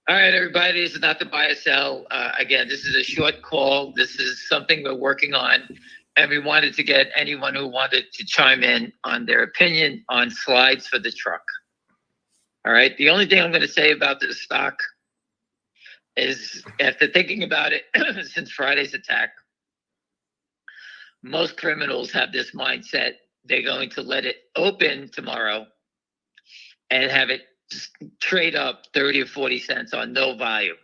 right, everybody. This is not to buy or sell. Again, this is a short call. This is something we're working on. And we wanted to get anyone who wanted to chime in on their opinion on slides for the truck. All right. The only thing I'm going to say about this stock is, after thinking about it since Friday's attack, most criminals have this mindset. They're going to let it open tomorrow and have it trade up 30 or 40 cents on no volume.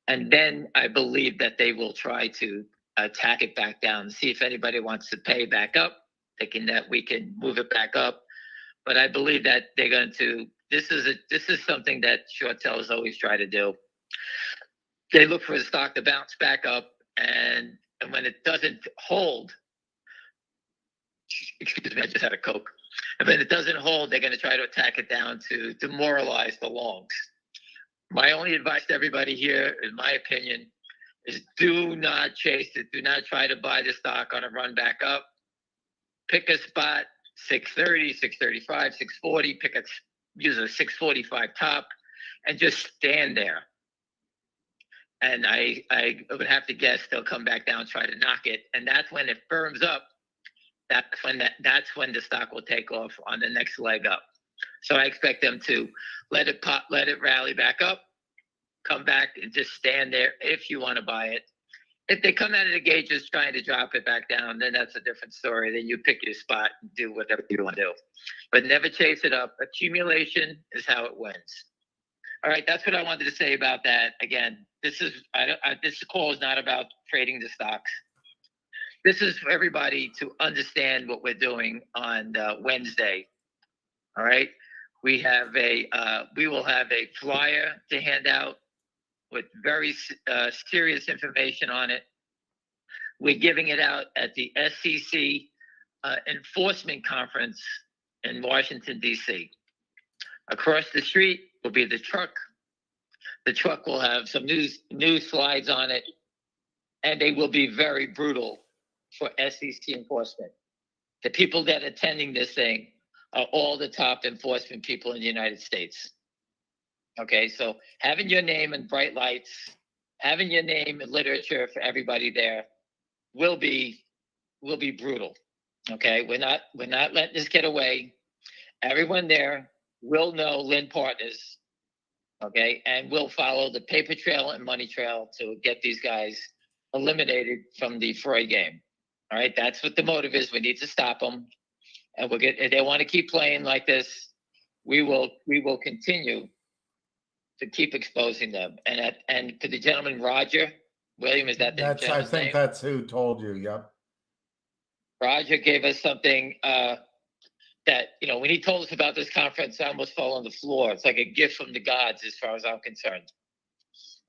And then I believe that they will try to attack it back down, see if anybody wants to pay back up, thinking that we can move it back up. But I believe that they're going to, this is something that short sellers always try to do. They look for the stock to bounce back up, and when it doesn't hold, excuse me, I just had a Coke. And when it doesn't hold, they're going to try to attack it down to demoralize the longs. My only advice to everybody here, in my opinion, is do not chase it. Do not try to buy the stock on a run back up. Pick a spot, 630, 635, 640. Use a 645 top. and just stand there. And I would have to guess they'll come back down and try to knock it. And that's when it firms up. That's when the stock will take off on the next leg up. So I expect them to let it pop, let it rally back up, come back and just stand there if you want to buy it. If they come out of the gate just trying to drop it back down, then that's a different story. Then you pick your spot and do whatever you want to do. But never chase it up. Accumulation is how it wins. All right, that's what I wanted to say about that. Again, this call is not about trading the stocks. This is for everybody to understand what we're doing on Wednesday. All right, we will have a flyer to hand out with very serious information on it. We're giving it out at the SEC enforcement conference in Washington, D.C. Across the street will be the truck. The truck will have some news slides on it, and they will be very brutal for SEC enforcement. The people that are attending this thing are all the top enforcement people in the United States. Okay, so having your name in bright lights, having your name in literature for everybody there will be brutal. Okay, we're not letting this get away. Everyone there will know Lynn Partners. Okay, and we'll follow the paper trail and money trail to get these guys eliminated from the Freud game. All right, that's what the motive is. We need to stop them, and if they want to keep playing like this, we will continue to keep exposing them. And to the gentleman Roger William, is that the I gentleman's think name? that's who told you. Yep. Roger gave us something that, when he told us about this conference, I almost fell on the floor. It's like a gift from the gods, as far as I'm concerned.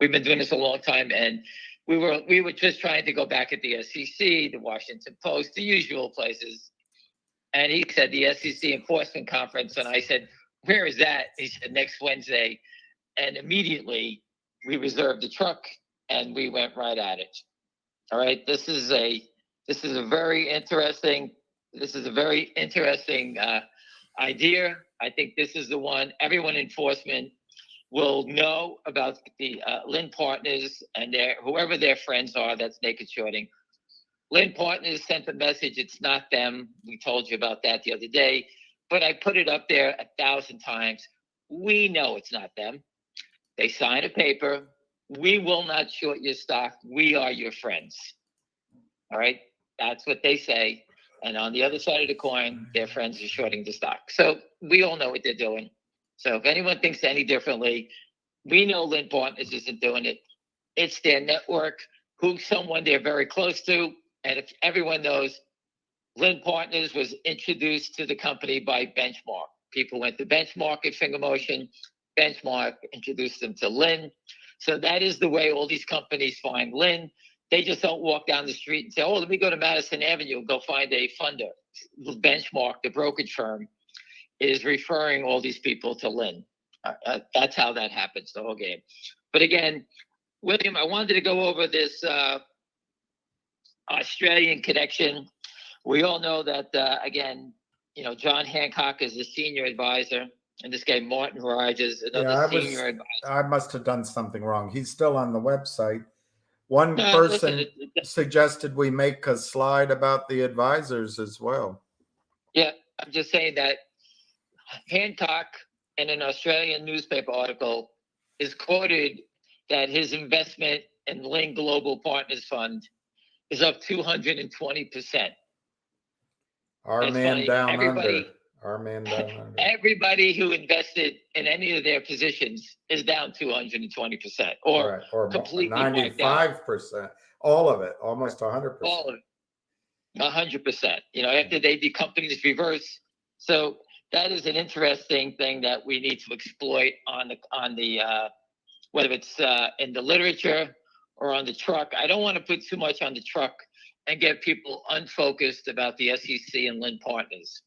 We've been doing this a long time, and we were just trying to go back at the SEC, the Washington Post, the usual places. And he said the SEC enforcement conference, and I said, "Where is that?" He said, "Next Wednesday." And immediately we reserved the truck and we went right at it. All right, this is a very interesting. This is a very interesting idea. I think this is the one everyone in enforcement will know about, the Lynn Partners and whoever their friends are that's naked shorting. Lynn Partners sent the message, it's not them. We told you about that the other day, but I put it up there 1,000 times. We know it's not them. They sign a paper. We will not short your stock. We are your friends. All right, that's what they say. And on the other side of the coin, their friends are shorting the stock. So we all know what they're doing. So if anyone thinks any differently, we know Lynn Partners isn't doing it. It's their network, someone they're very close to. And if everyone knows, Lynn Partners was introduced to the company by Benchmark. People went to Benchmark at Finger Motion. Benchmark introduced them to Lynn. So that is the way all these companies find Lynn. They just don't walk down the street and say, "Oh, let me go to Madison Avenue and go find a funder." Benchmark, the brokerage firm, is referring all these people to Lynn. That's how that happens, the whole game. But again, William, I wanted to go over this Australian connection. We all know that, again, John Hancock is the senior advisor, and this guy Martin Rogers, another senior advisor. I must have done something wrong. He's still on the website. One person suggested we make a slide about the advisors as well. Yeah, I'm just saying that Hancock, in an Australian newspaper article, is quoted that his investment in Lynn Global Partners Fund is up 220%. Our man down under. Everybody who invested in any of their positions is down 220%, or completely 95%. All of it, almost 100%. All of it, 100%. After the companies reverse. So that is an interesting thing that we need to exploit on the whether it's in the literature or on the truck. I don't want to put too much on the truck and get people unfocused about the SEC and Lynn Partners.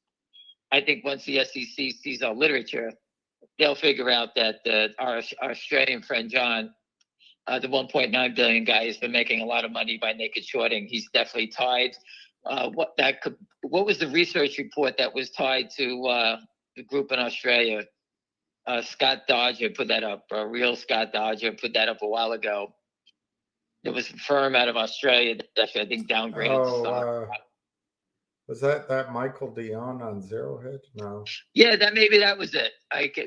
I think once the SEC sees our literature, they'll figure out that our Australian friend John, the 1.9 billion guy, has been making a lot of money by naked shorting. He's definitely tied. What was the research report that was tied to the group in Australia? Scott Dodger put that up. Real Scott Dodger put that up a while ago. There was a firm out of Australia that actually, I think, downgraded the stock. Was that Michael Dion on Zero Hedge? No. Yeah, maybe that was it.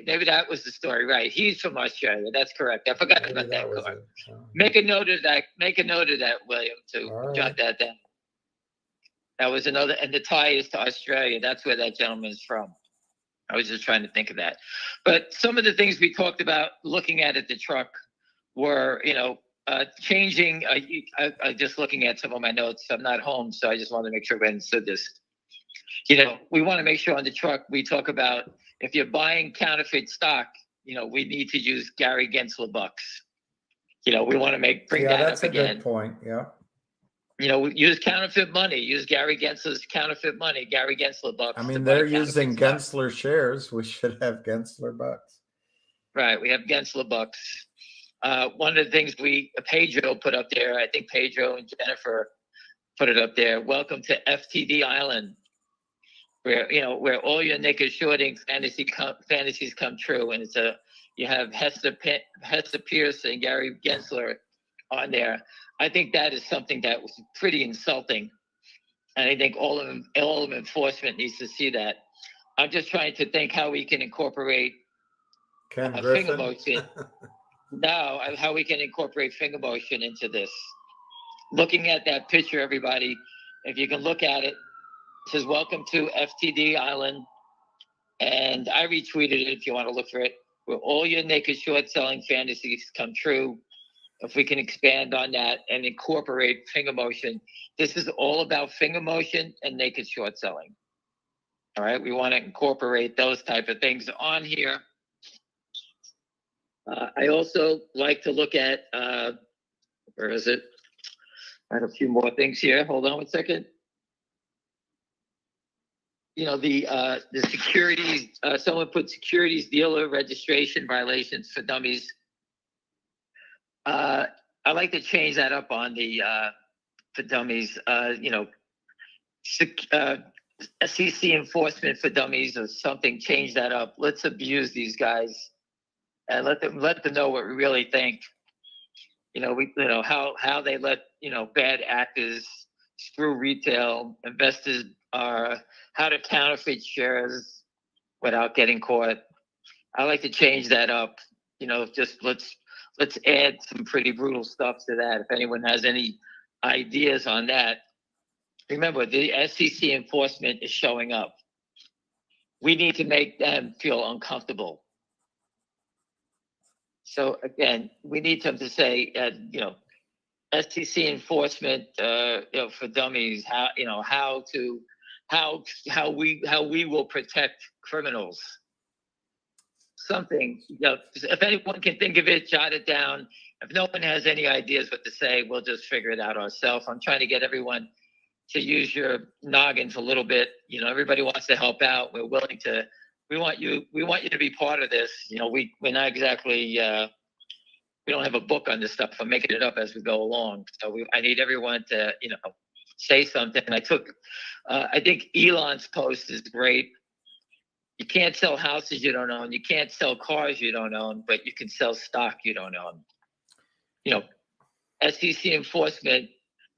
Maybe that was the story, right? He's from Australia. That's correct. I forgot about that. Was it. Oh. Make a note of that. Make a note of that, William, to jot that down. That was another, and the tie is to Australia. That's where that gentleman is from. I was just trying to think of that. But some of the things we talked about looking at the truck were, changing. I just looking at some of my notes. I'm not home, so I just wanted to make sure we understood this. We want to make sure on the truck we talk about if you're buying counterfeit stock, we need to use Gary Gensler bucks. We want to bring that up again. That's a good point. Yeah. Use counterfeit money. Use Gary Gensler's counterfeit money. Gary Gensler bucks. I mean, they're using Gensler shares. We should have Gensler bucks. Right. We have Gensler bucks. One of the things Pedro put up there, I think Pedro and Jennifer put it up there. Welcome to FTD Island, where all your naked shorting fantasies come true. And you have Hester Pierce and Gary Gensler on there. I think that is something that was pretty insulting. And I think all of enforcement needs to see that. I'm just trying to think how we can incorporate finger motion. No, how we can incorporate finger motion into this. Looking at that picture, everybody, if you can look at it, it says, welcome to FTD Island. And I retweeted it if you want to look for it, where all your naked short selling fantasies come true. If we can expand on that and incorporate finger motion. This is all about finger motion and naked short selling. All right, we want to incorporate those type of things on here. I also like to look at, where is it? I have a few more things here. Hold on one second. The securities, someone put securities dealer registration violations for dummies. I like to change that up on the for dummies. SEC enforcement for dummies or something. Change that up. Let's abuse these guys and let them know what we really think. How they let bad actors screw retail investors. How to counterfeit shares without getting caught. I like to change that up. Just let's add some pretty brutal stuff to that. If anyone has any ideas on that, remember the SEC enforcement is showing up. We need to make them feel uncomfortable. So again, we need them to say, SEC enforcement, for dummies. How we will protect criminals. Something, if anyone can think of it, jot it down. If no one has any ideas what to say, we'll just figure it out ourselves. I'm trying to get everyone to use your noggins a little bit. Everybody wants to help out. We're willing to. We want you to be part of this. We're not exactly. We don't have a book on this stuff. I'm making it up as we go along. So I need everyone to say something. I think Elon's post is great. You can't sell houses you don't own. You can't sell cars you don't own, but you can sell stock you don't own. SEC enforcement,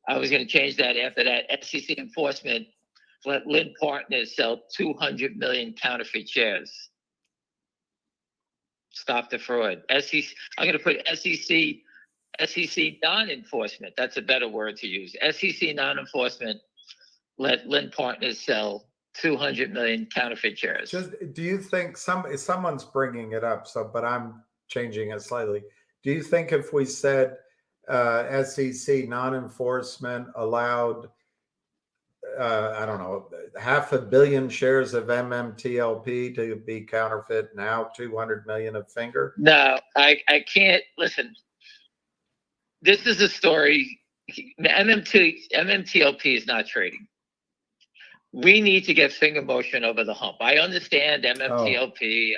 I was going to change that after that. SEC enforcement, let Lynn Partners sell 200 million counterfeit shares. Stop the fraud. SEC, I'm going to put SEC non-enforcement. That's a better word to use. SEC non-enforcement, let Lynn Partners sell 200 million counterfeit shares. Do you think someone's bringing it up? But I'm changing it slightly. Do you think if we said SEC non-enforcement allowed, I don't know, 500 million shares of MMTLP to be counterfeit, now 200 million of finger? No, I can't. Listen, this is a story. MMTLP is not trading. We need to get finger motion over the hump. I understand MMTLP.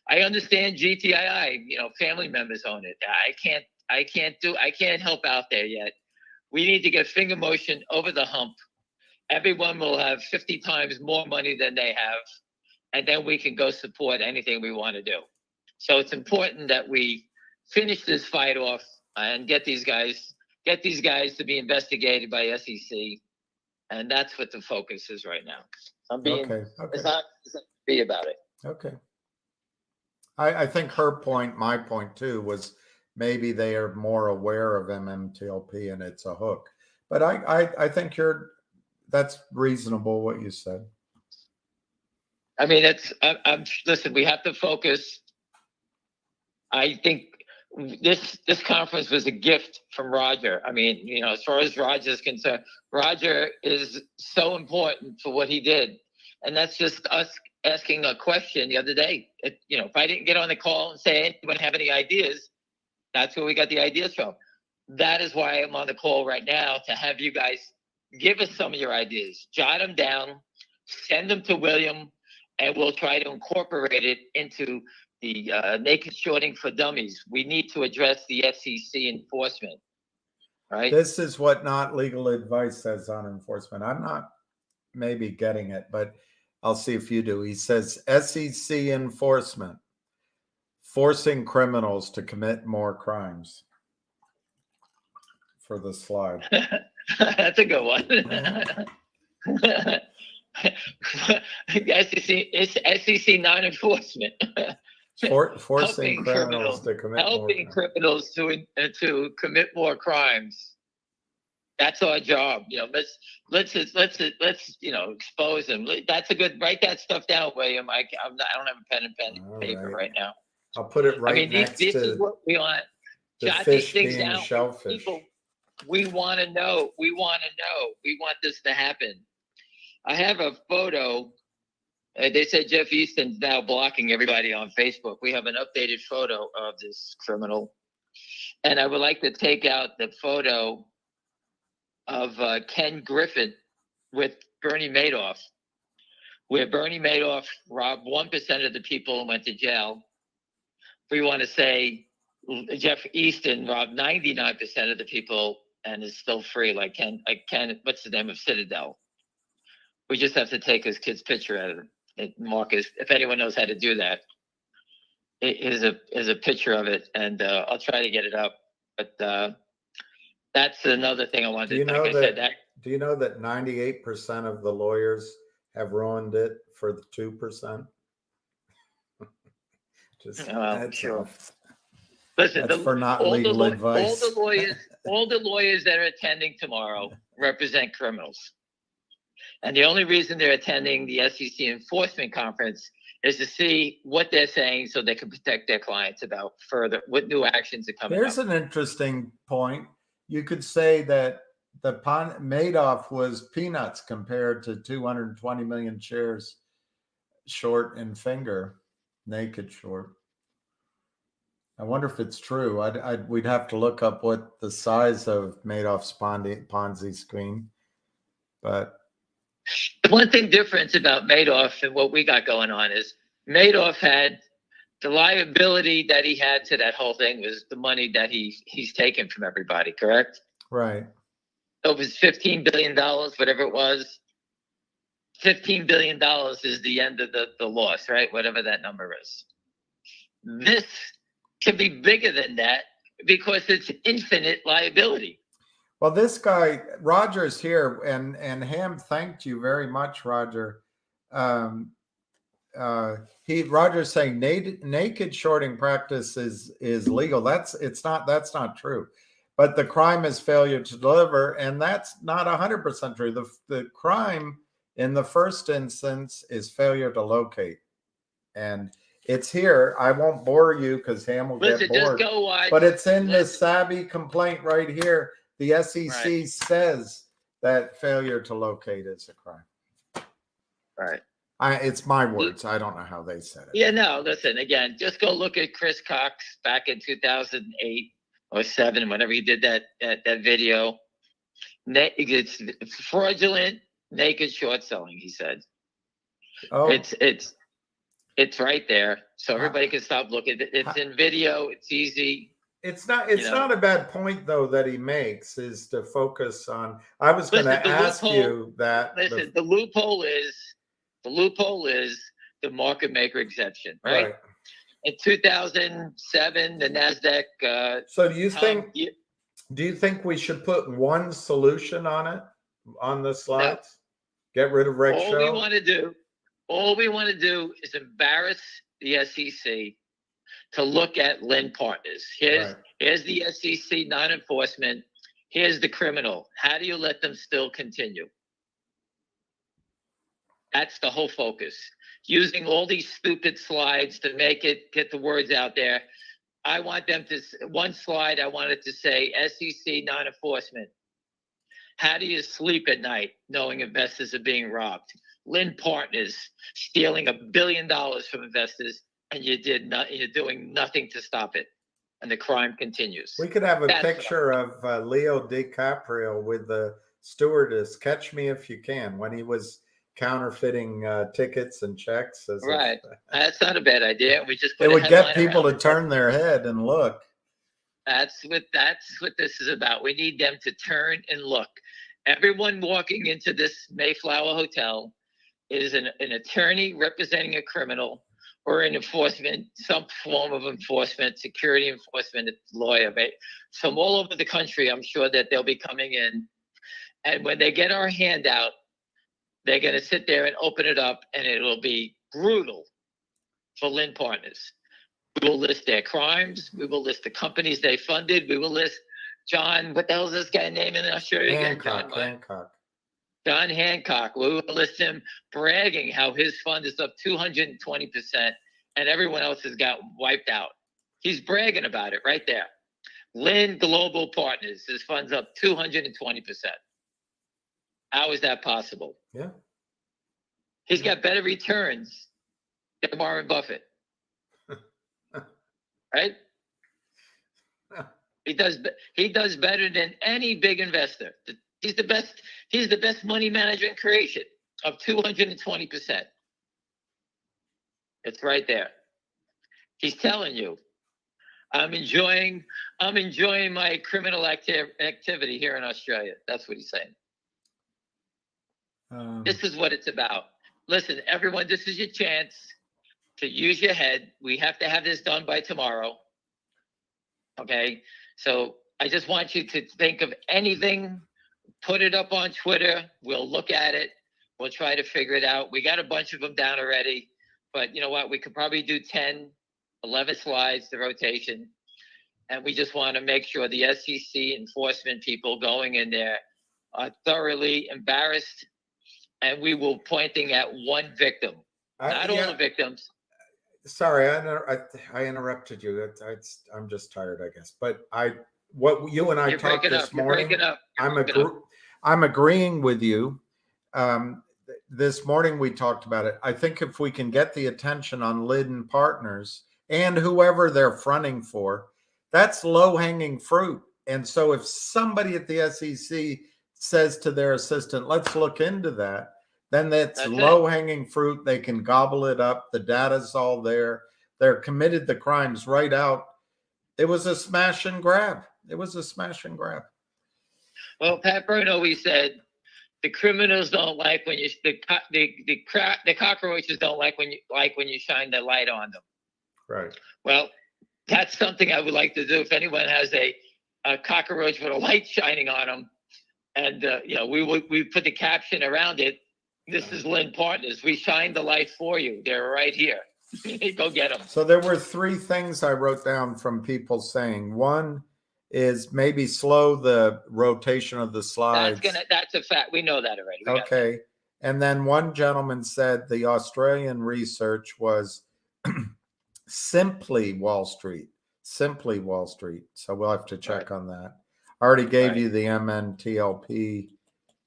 I understand GTII. Family members own it. I can't help out there yet. We need to get finger motion over the hump. Everyone will have 50 times more money than they have, and then we can go support anything we want to do. So it's important that we finish this fight off and get these guys to be investigated by SEC, and that's what the focus is right now. I'm being it's not be about it. Okay. I think her point, my point too, was maybe they are more aware of MMTLP and it's a hook. But I think that's reasonable what you said. I mean, listen, we have to focus. I think this conference was a gift from Roger. I mean, you know, as far as Roger is concerned, Roger is so important for what he did. And that's just us asking a question the other day. If I didn't get on the call and say, anyone have any ideas, that's where we got the ideas from. That is why I'm on the call right now, to have you guys give us some of your ideas, jot them down, send them to William, and we'll try to incorporate it into the naked shorting for dummies. We need to address the SEC enforcement, right? This is what Not Legal Advice says on enforcement. I'm not maybe getting it, but I'll see if you do. He says SEC enforcement, forcing criminals to commit more crimes. For the slide. That's a good one. SEC non-enforcement. Forcing criminals to commit criminals to commit more crimes. That's our job. Let's expose them. That's a good. Write that stuff down, William. I don't have a pen and paper right now. I'll put it right next to. This is what we want. The fish being shellfish. People, we want to know. We want this to happen. I have a photo. They said Jeff Easton's now blocking everybody on Facebook. We have an updated photo of this criminal. And I would like to take out the photo of Ken Griffin with Bernie Madoff, where Bernie Madoff robbed 1% of the people and went to jail. We want to say Jeff Easton robbed 99% of the people and is still free, like Ken, what's the name of Citadel? We just have to take his kid's picture out of it. Marcus, if anyone knows how to do that, it is a picture of it, and I'll try to get it up. But that's another thing I wanted to. Do you know that 98% of the lawyers have ruined it for the 2%? Sure. Listen, for not legal advice. All the lawyers that are attending tomorrow represent criminals. And the only reason they're attending the SEC enforcement conference is to see what they're saying so they can protect their clients about further what new actions are coming up. Here's an interesting point. You could say that the Madoff was peanuts compared to 220 million shares short in finger, naked short. I wonder if it's true. We'd have to look up what the size of Madoff's Ponzi scheme. But the one thing difference about Madoff and what we got going on is Madoff had the liability that he had to that whole thing was the money that he's taken from everybody, correct? Right. So it was $15 billion, whatever it was. $15 billion is the end of the loss, right? Whatever that number is. This can be bigger than that because it's infinite liability. Well, this guy, Roger's here, and Ham thanked you very much, Roger. Roger's saying naked shorting practice is legal. That's not true. But the crime is failure to deliver, and that's not 100% true. The crime in the first instance is failure to locate. And it's here. I won't bore you because Ham will get bored. Just go watch. But it's in the Savvy complaint right here. The SEC says that failure to locate is a crime. Right. It's my words. I don't know how they said it. Yeah, no, listen, again, just go look at Chris Cox back in 2008 or 7, whenever he did that video. It's fraudulent naked short selling, he said. Oh. It's right there. So everybody can stop looking. It's in video. It's easy. It's not a bad point though that he makes is to focus on. I was going to ask you that. Listen, the loophole is the market maker exception, right? in 2007, the NASDAQ. So do you Tom, think we should put one solution on it, on the no. slides? Get rid of Reg All we Show? want to do is embarrass the SEC to look at Lynn Partners. Here's the SEC non-enforcement. Here's the criminal. How do you let them still continue? That's the whole focus. Using all these stupid slides to get the words out there. I want them to, one slide, I wanted to say SEC non-enforcement. How do you sleep at night knowing investors are being robbed? Lynn Partners stealing $1 billion from investors, and you're doing nothing to stop it. And the crime continues. We could have a picture of Leo DiCaprio with the stewardess, Catch Me If You Can, when he was counterfeiting tickets and checks. Right. That's not a bad idea. We just put it would get people to turn their head and look. That's what this is about. We need them to turn and look. Everyone walking into this Mayflower Hotel is an attorney representing a criminal or an enforcement, some form of enforcement, security enforcement lawyer. From all over the country, I'm sure that they'll be coming in. And when they get our handout, they're going to sit there and open it up, and it'll be brutal for Lynn Partners. We will list their crimes. We will list the companies they funded. We will list John, what the hell is this guy name? And I'll show you again. John Hancock. We will list him bragging how his fund is up 220% and everyone else has got wiped out. He's bragging about it right there. Lynn Global Partners, his fund's up 220%. How is that possible? Yeah. He's got better returns than Warren Buffett. Right? He does better than any big investor. He's the best money management creation of 220%. It's right there. He's telling you, I'm enjoying my criminal activity here in Australia. That's what he's saying. This is what it's about. Listen, everyone, this is your chance to use your head. We have to have this done by tomorrow. Okay? So I just want you to think of anything, put it up on Twitter. We'll look at it. We'll try to figure it out. We got a bunch of them down already. But you know what? We could probably do 10, 11 slides, the rotation. And we just want to make sure the SEC enforcement people going in there are thoroughly embarrassed. And we will pointing at one victim, not all the victims. Sorry, I interrupted you. I'm just tired, I guess. But what you and I talked this morning, I'm agreeing with you. This morning we talked about it. I think if we can get the attention on Lynn Partners and whoever they're fronting for, that's low-hanging fruit. And so if somebody at the SEC says to their assistant, let's look into that, then that's low-hanging fruit. They can gobble it up. The data's all there. They're committed the crimes right out. It was a smash and grab. Well, Pat Byrne always said, the criminals don't like when you the cockroaches don't like when you shine the light on them. Right. Well, that's something I would like to do if anyone has a cockroach with a light shining on them, and we put the caption around it. This is Lynn Partners. We shine the light for you. They're right here. Go get them. So there were 3 things I wrote down from people saying. One is maybe slow the rotation of the slides. That's a fact. We know that already. Okay. And then one gentleman said the Australian research was simply Wall Street. So we'll have to check on that. I already gave you the MNTLP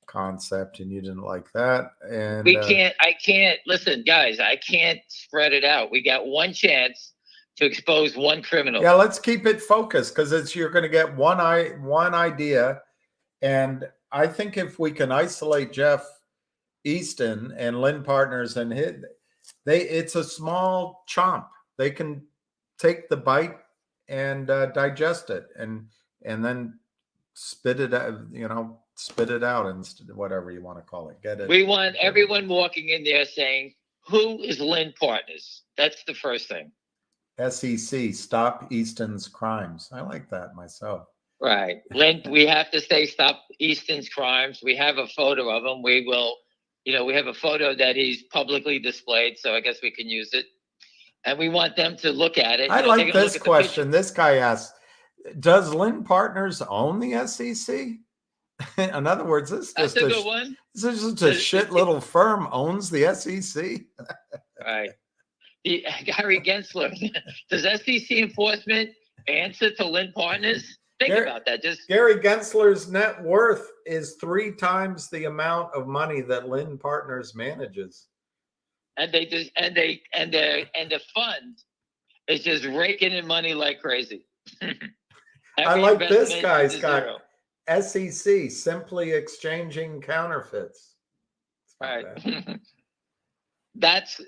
concept and you didn't like that. And I can't listen, guys, I can't spread it out. We got one chance to expose one criminal. Yeah, let's keep it focused because you're going to get one idea. And I think if we can isolate Jeff Easton and Lynn Partners and it's a small chomp. They can take the bite and digest it and then spit it out instead of whatever you want to call it. Get it? We want everyone walking in there saying, who is Lynn Partners? That's the first thing. SEC, Stop Easton's Crimes. I like that myself. Right. Lynn, we have to say stop Easton's crimes. We have a photo of him. We will, we have a photo that he's publicly displayed, so I guess we can use it. And we want them to look at it. I Take like a this look at question. This guy asks, does Lynn Partners own the SEC? In other words, That's a good one. This is just a shit little firm owns the SEC. Right. Gary Gensler. Does SEC enforcement answer to Lynn Partners? Think about that. Just Gary Gensler's net worth is 3 times the amount of money that Lynn Partners manages. And the fund is just raking in money like crazy. I like this guy's got SEC, simply exchanging counterfeits. Right.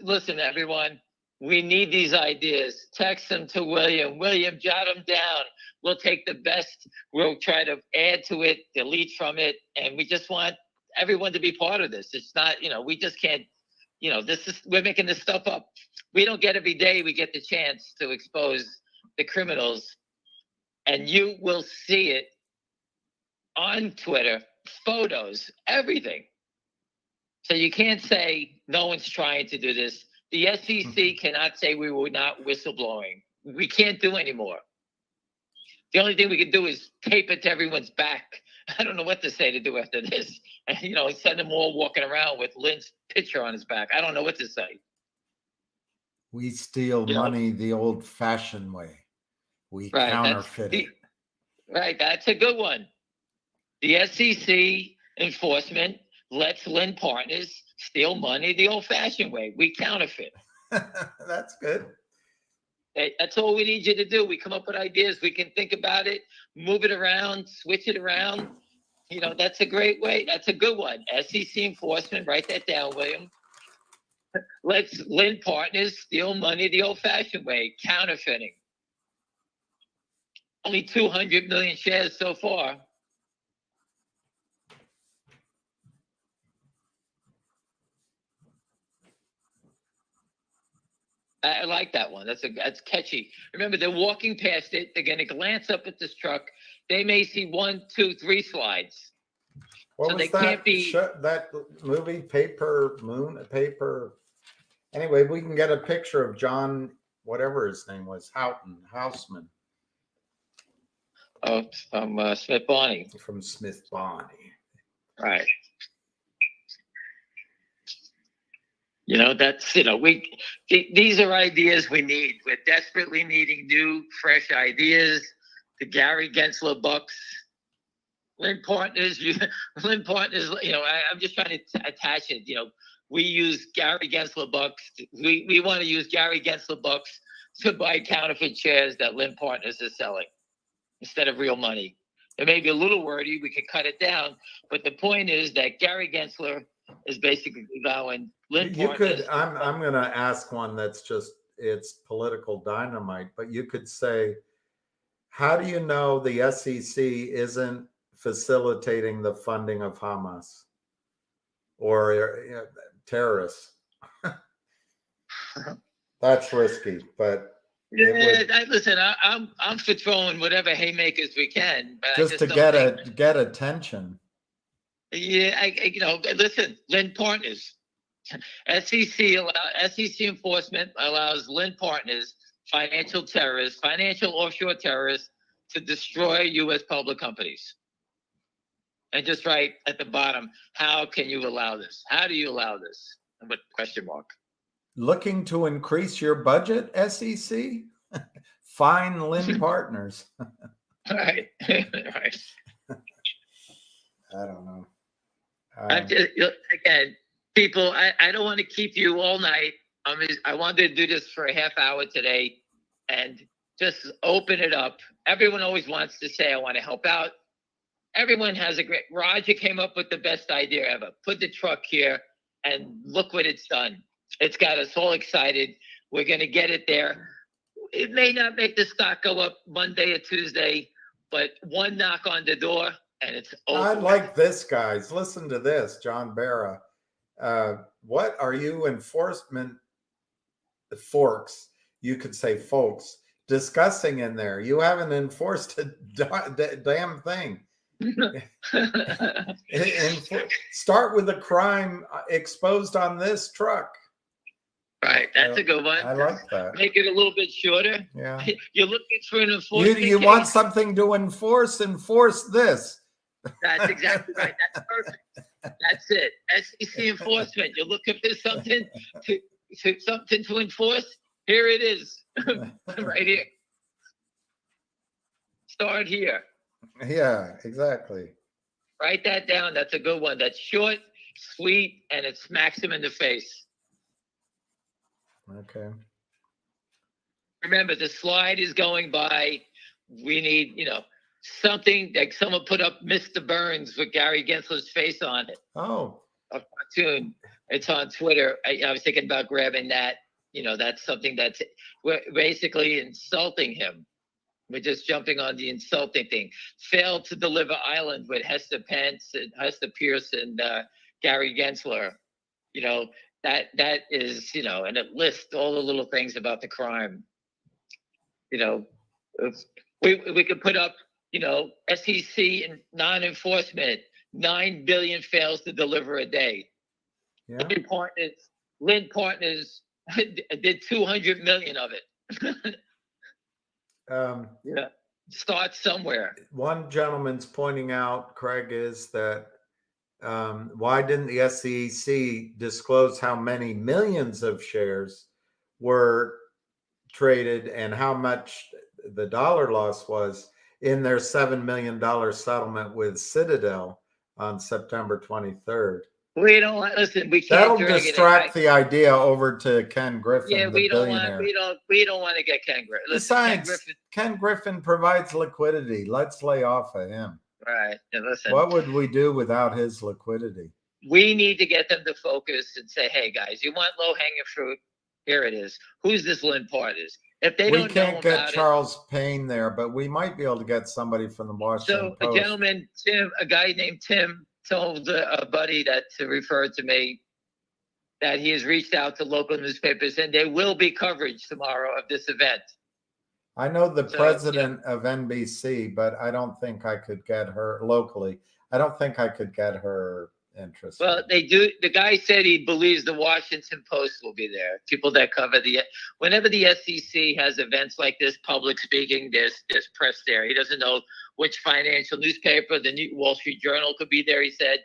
Listen, everyone, we need these ideas. Text them to William. William, jot them down. We'll take the best. We'll try to add to it, delete from it. And we just want everyone to be part of this. It's not, we just can't, we're making this stuff up. We don't get every day we get the chance to expose the criminals. And you will see it on Twitter, photos, everything. So you can't say no one's trying to do this. The SEC cannot say we were not whistleblowing. We can't do anymore. The only thing we can do is tape it to everyone's back. I don't know what to say to do after this. Send them all walking around with Lynn's picture on his back. I don't know what to say. We steal money the old-fashioned way. We counterfeit it. Right, that's a good one. The SEC enforcement lets Lynn Partners steal money the old-fashioned way. We counterfeit. That's good. That's all we need you to do. We come up with ideas. We can think about it, move it around, switch it around. That's a great way. That's a good one. SEC enforcement, write that down, William. Let's Lynn Partners steal money the old-fashioned way, counterfeiting. Only 200 million shares so far. I like that one. That's catchy. Remember, they're walking past it. They're going to glance up at this truck. They may see 1, 2, 3 slides. What was that? Can't be that movie, Paper Moon, Paper. Anyway, we can get a picture of John, whatever his name was, Houseman. Oh, from Smith Barney. From Smith Barney. Right. These are ideas we need. We're desperately needing new, fresh ideas. The Gary Gensler bucks, Lynn Partners. I'm just trying to attach it. We use Gary Gensler bucks. We want to use Gary Gensler bucks to buy counterfeit shares that Lynn Partners is selling instead of real money. It may be a little wordy. We could cut it down, but the point is that Gary Gensler is basically allowing Lynn Partners. I'm going to ask one that's it's political dynamite, but you could say, how do you know the SEC isn't facilitating the funding of Hamas or terrorists? That's risky, but listen, I'm for throwing whatever haymakers we can, but just to get attention. Yeah, listen, Lynn Partners, SEC enforcement allows Lynn Partners, financial offshore terrorists, to destroy U.S. public companies. And just write at the bottom, how can you allow this? How do you allow this? And with question mark. Looking to increase your budget, SEC? Fine Lynn Partners. Right. Right. I don't know. Again, people, I don't want to keep you all night. I wanted to do this for a half hour today and just open it up. Everyone always wants to say, I want to help out. Everyone has Roger came up with the best idea ever. Put the truck here and look what it's done. It's got us all excited. We're going to get it there. It may not make the stock go up Monday or Tuesday, but one knock on the door and it's over. I like this, guys. Listen to this, John Barra. What are you enforcement forks you could say, folks, discussing in there. You haven't enforced a damn thing. Start with the crime exposed on this truck. Right, that's a good one. I like that. Make it a little bit shorter. Yeah. You're looking for an enforcement You case. want something to enforce this. That's exactly right. That's perfect. That's it. SEC enforcement. You're looking for something to enforce. Here it is, right here. Start here. Yeah, exactly. Write that down. That's a good one. That's short, sweet, and it smacks him in the face. Okay. Remember, the slide is going by. We need, something like someone put up Mr. Burns with Gary Gensler's face on it. Oh. A cartoon. It's on Twitter. I was thinking about grabbing that. That's something we're basically insulting him. We're just jumping on the insulting thing. Failed to deliver Island with Hester Pence and Hester Pierce and Gary Gensler. That is, and it lists all the little things about the crime. We could put up, SEC and non-enforcement, 9 billion fails to deliver a day. Yeah. Lynn Partners did 200 million of it. Yeah. Start somewhere. One gentleman's pointing out, Craig, is that why didn't the SEC disclose how many millions of shares were traded and how much the dollar loss was in their $7 million settlement with Citadel on September 23rd? We don't want. Listen, we That'll can't. distract the idea over to Ken Griffin, yeah, the billionaire. We don't want to get Ken Griffin. Besides, Ken Griffin provides liquidity. Let's lay off of him. Right. And listen, what would we do without his liquidity? We need to get them to focus and say, "Hey, guys, you want low-hanging fruit? Here it is. Who's this Lynn Partners?" If they don't, we can't get Charles Payne there, but we might be able to get somebody from the Washington Post. A gentleman, a guy named Tim, told a buddy that referred to me that he has reached out to local newspapers and there will be coverage tomorrow of this event. I know the president of NBC, but I don't think I could get her locally. I don't think I could get her interested. Well, they do. The guy said he believes the Washington Post will be there. People that cover whenever the SEC has events like this, public speaking, there's press there. He doesn't know which financial newspaper, the New Wall Street Journal could be there, he said.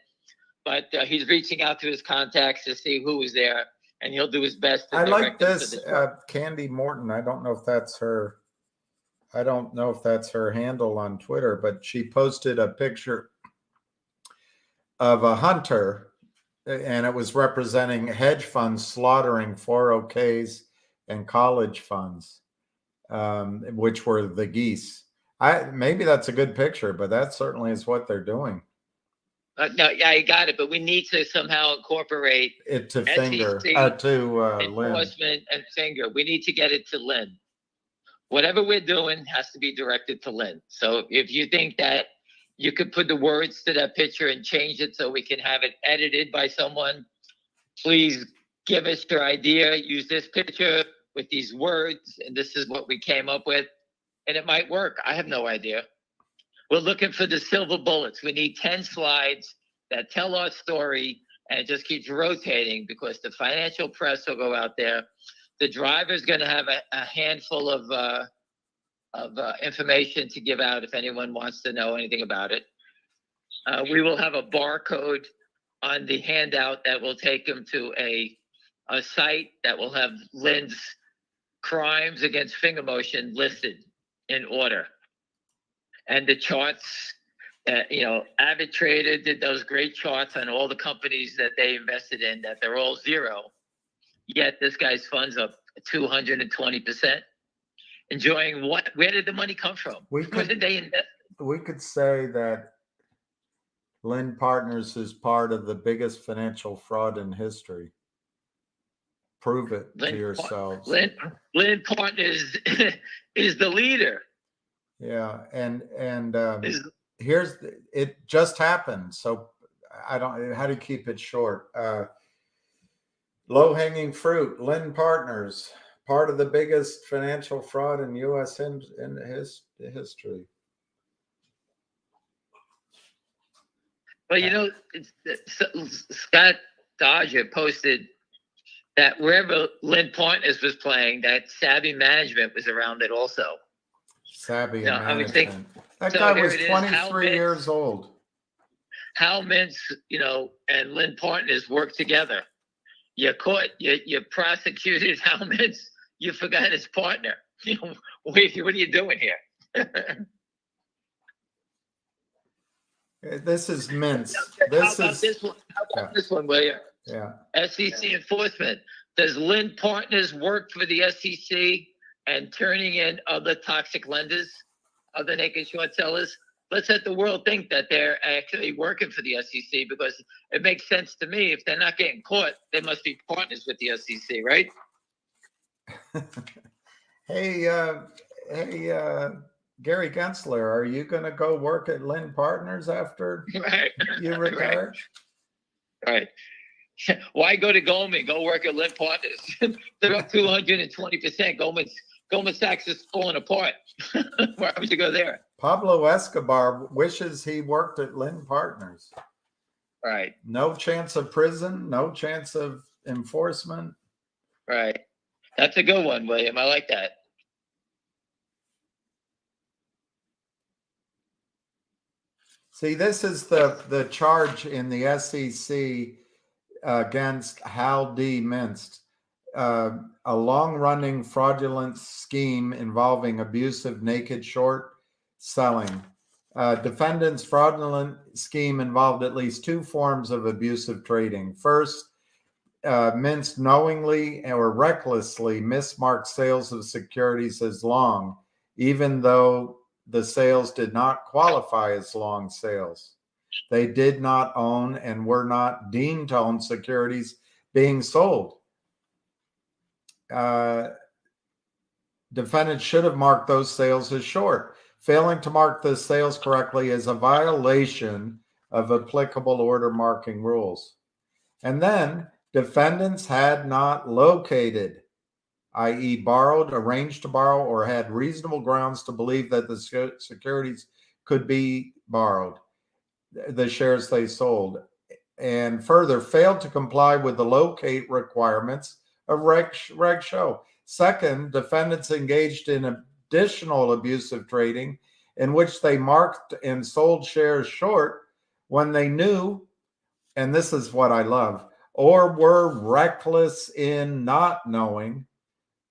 But he's reaching out to his contacts to see who is there, and he'll do his best. I like this Candy Morton. I don't know if that's her. I don't know if that's her handle on Twitter, but she posted a picture of a hunter, and it was representing hedge funds slaughtering 401ks and college funds, which were the geese. Maybe that's a good picture, but that certainly is what they're doing. No, yeah, you got it. But we need to somehow incorporate it to Finger, to enforcement and Finger. We need to get it to Lynn. Whatever we're doing has to be directed to Lynn. So if you think that you could put the words to that picture and change it so we can have it edited by someone, please give us your idea. Use this picture with these words, and this is what we came up with, and it might work. I have no idea. We're looking for the silver bullets. We need 10 slides that tell our story, and it just keeps rotating because the financial press will go out there. The driver's going to have a handful of information to give out if anyone wants to know anything about it. We will have a barcode on the handout that will take them to a site that will have Lynn's crimes against finger motion listed in order. And the charts, Avid Trader did those great charts on all the companies that they invested in, that they're all zero. Yet this guy's funds up 220%. Enjoying what? Where did the money come from? Where did they invest? We could say that Lynn Partners is part of the biggest financial fraud in history. Prove it to yourselves. Lynn Partners is the leader. Yeah, and here's it just happened. So I don't. How do you keep it short? Low hanging fruit. Lynn Partners, part of the biggest financial fraud in U.S. in history. Well, you know, Scott Dodger posted that wherever Lynn Partners was playing, that Savvy Management was around it also. Savvy Now, I would think Management. That so. guy Here was it is. 23 years old. Hal Mintz, you know, and Lynn Partners worked together. You caught, you prosecuted Hal Mintz. You forgot his partner. You know, wait, what are you doing here? This is Mintz. How about this one? How about this one, William? Yeah. SEC enforcement. Does Lynn Partners work for the SEC and turning in other toxic lenders, other naked short sellers? Let's let the world think that they're actually working for the SEC, because it makes sense to me. If they're not getting caught, they must be partners with the SEC, right? Hey, Gary Gensler, are you going to go work at Lynn Partners after you retire? Right. Why go to Goldman? Go work at Lynn Partners. They're up 220%. Goldman Sachs is falling apart. Why would you go there? Pablo Escobar wishes he worked at Lynn Partners. Right. No chance of prison, no chance of enforcement. Right. That's a good one, William. I like that. See, this is the charge in the SEC against Hal D. Mintz, a long-running fraudulent scheme involving abusive naked short selling. Defendant's fraudulent scheme involved at least two forms of abusive trading. First, Mintz knowingly or recklessly mismarked sales of securities as long, even though the sales did not qualify as long sales. They did not own and were not deemed to own securities being sold. Defendant should have marked those sales as short. Failing to mark the sales correctly is a violation of applicable order marking rules. And then defendants had not located, i.e. borrowed, arranged to borrow, or had reasonable grounds to believe that the securities could be borrowed, the shares they sold, and further failed to comply with the locate requirements of Reg Show. Second, defendants engaged in additional abusive trading in which they marked and sold shares short when they knew, and this is what I love, or were reckless in not knowing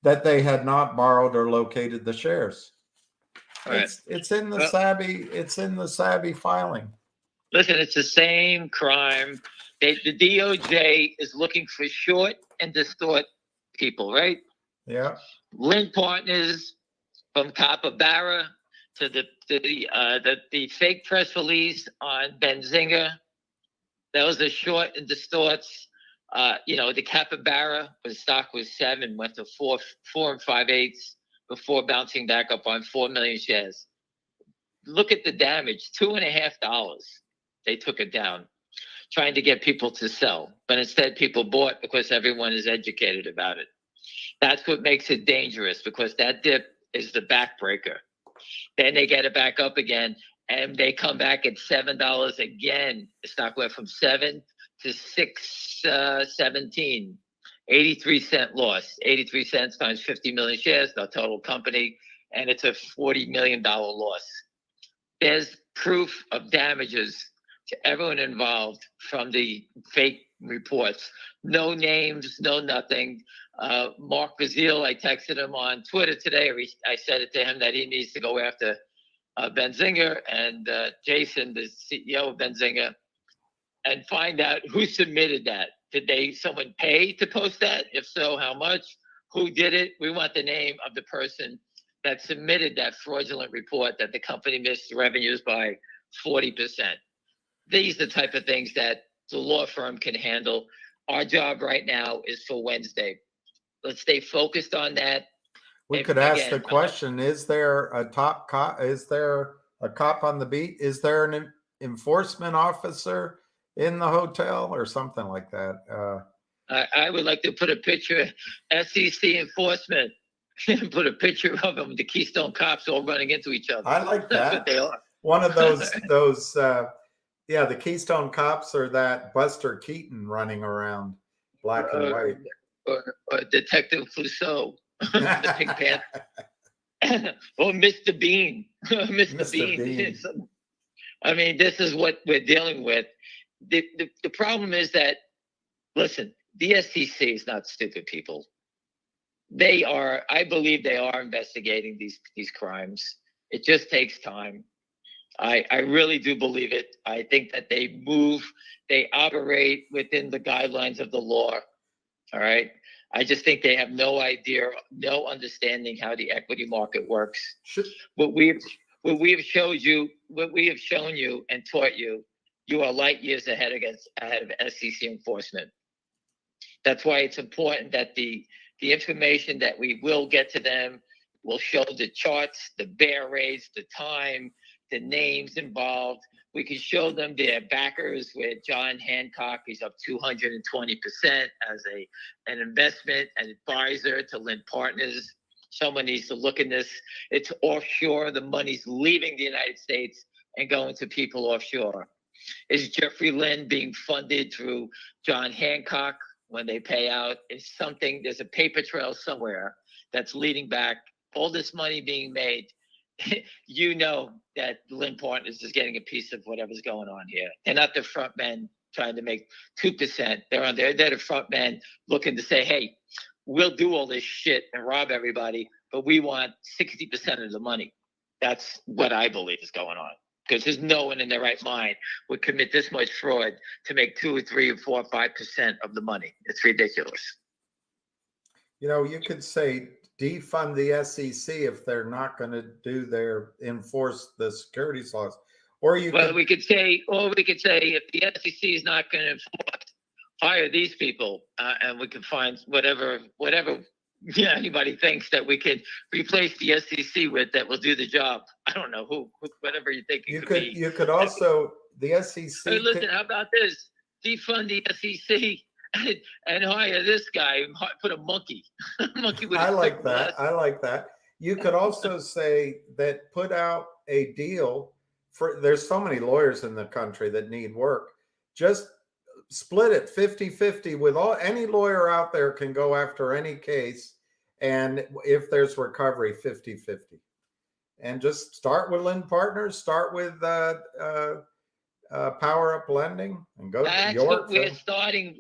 that they had not borrowed or located the shares. Right. It's in the Savvy filing. Listen, it's the same crime. The DOJ is looking for short and distort people, right? Yeah. Lynn Partners, from Capybara to the fake press release on Benzinga, those are short and distorts. The Capybara, the stock was 7, went to 4 5/8 before bouncing back up on 4 million shares. Look at the damage, $2.50. They took it down, trying to get people to sell. But instead, people bought because everyone is educated about it. That's what makes it dangerous, because that dip is the backbreaker. Then they get it back up again, and they come back at $7 again. The stock went from 7 to 6.17, 83-cent loss. 83 cents times 50 million shares, the total company, and it's a $40 million loss. There's proof of damages to everyone involved from the fake reports. No names, no nothing. Mark Bazile, I texted him on Twitter today. I said it to him that he needs to go after Benzinga and Jason, the CEO of Benzinga, and find out who submitted that. Did someone pay to post that? If so, how much? Who did it? We want the name of the person that submitted that fraudulent report that the company missed revenues by 40%. These are the type of things that the law firm can handle. Our job right now is for Wednesday. Let's stay focused on that. We could ask the question, is there a top cop? Is there a cop on the beat? Is there an enforcement officer in the hotel or something like that? I would like to put a picture of SEC enforcement and put a picture of them, the Keystone Cops all running into each other. I like That's that. what they are. One of those yeah, the Keystone Cops or that Buster Keaton running around black and white. Or Detective Clouseau, the Pink Panther. Or Mr. Bean. Mr. Bean. I mean, this is what we're dealing with. The problem is that, listen, the SEC is not stupid people. They are, I believe they are investigating these crimes. It just takes time. I really do believe it. I think that they operate within the guidelines of the law. All right. I just think they have no idea, no understanding how the equity market works. What we have shown you and taught you, you are light years ahead of SEC enforcement. That's why it's important that the information that we will get to them will show the charts, the bear rates, the time, the names involved. We can show them their backers with John Hancock. He's up 220% as an investment and advisor to Lind Partners. Someone needs to look in this. It's offshore. The money's leaving the United States and going to people offshore. Is Jeffrey Lind being funded through John Hancock when they pay out? Is something, there's a paper trail somewhere that's leading back all this money being made. You know that Lind Partners is getting a piece of whatever's going on here. They're not the front men trying to make 2%. They're the front men looking to say, hey, we'll do all this shit and rob everybody, but we want 60% of the money. That's what I believe is going on. Because there's no one in their right mind would commit this much fraud to make 2 or 3 or 4 or 5% of the money. It's ridiculous. You know, you could say defund the SEC if they're not going to enforce the securities laws, we could say if the SEC is not going to enforce, hire these people, and we can find whatever anybody thinks that we could replace the SEC with that will do the job. I don't know who whatever you think it could be. You could also, the SEC. Hey, listen, how about this? Defund the SEC. And hire this guy, put a monkey with I like that. I like that. You could also say that put out a deal for, there's so many lawyers in the country that need work. Just split it 50-50 with any lawyer out there can go after any case. And if there's recovery, 50-50. And just start with Lind Partners, start with Power Up Lending, and go to York. We're starting.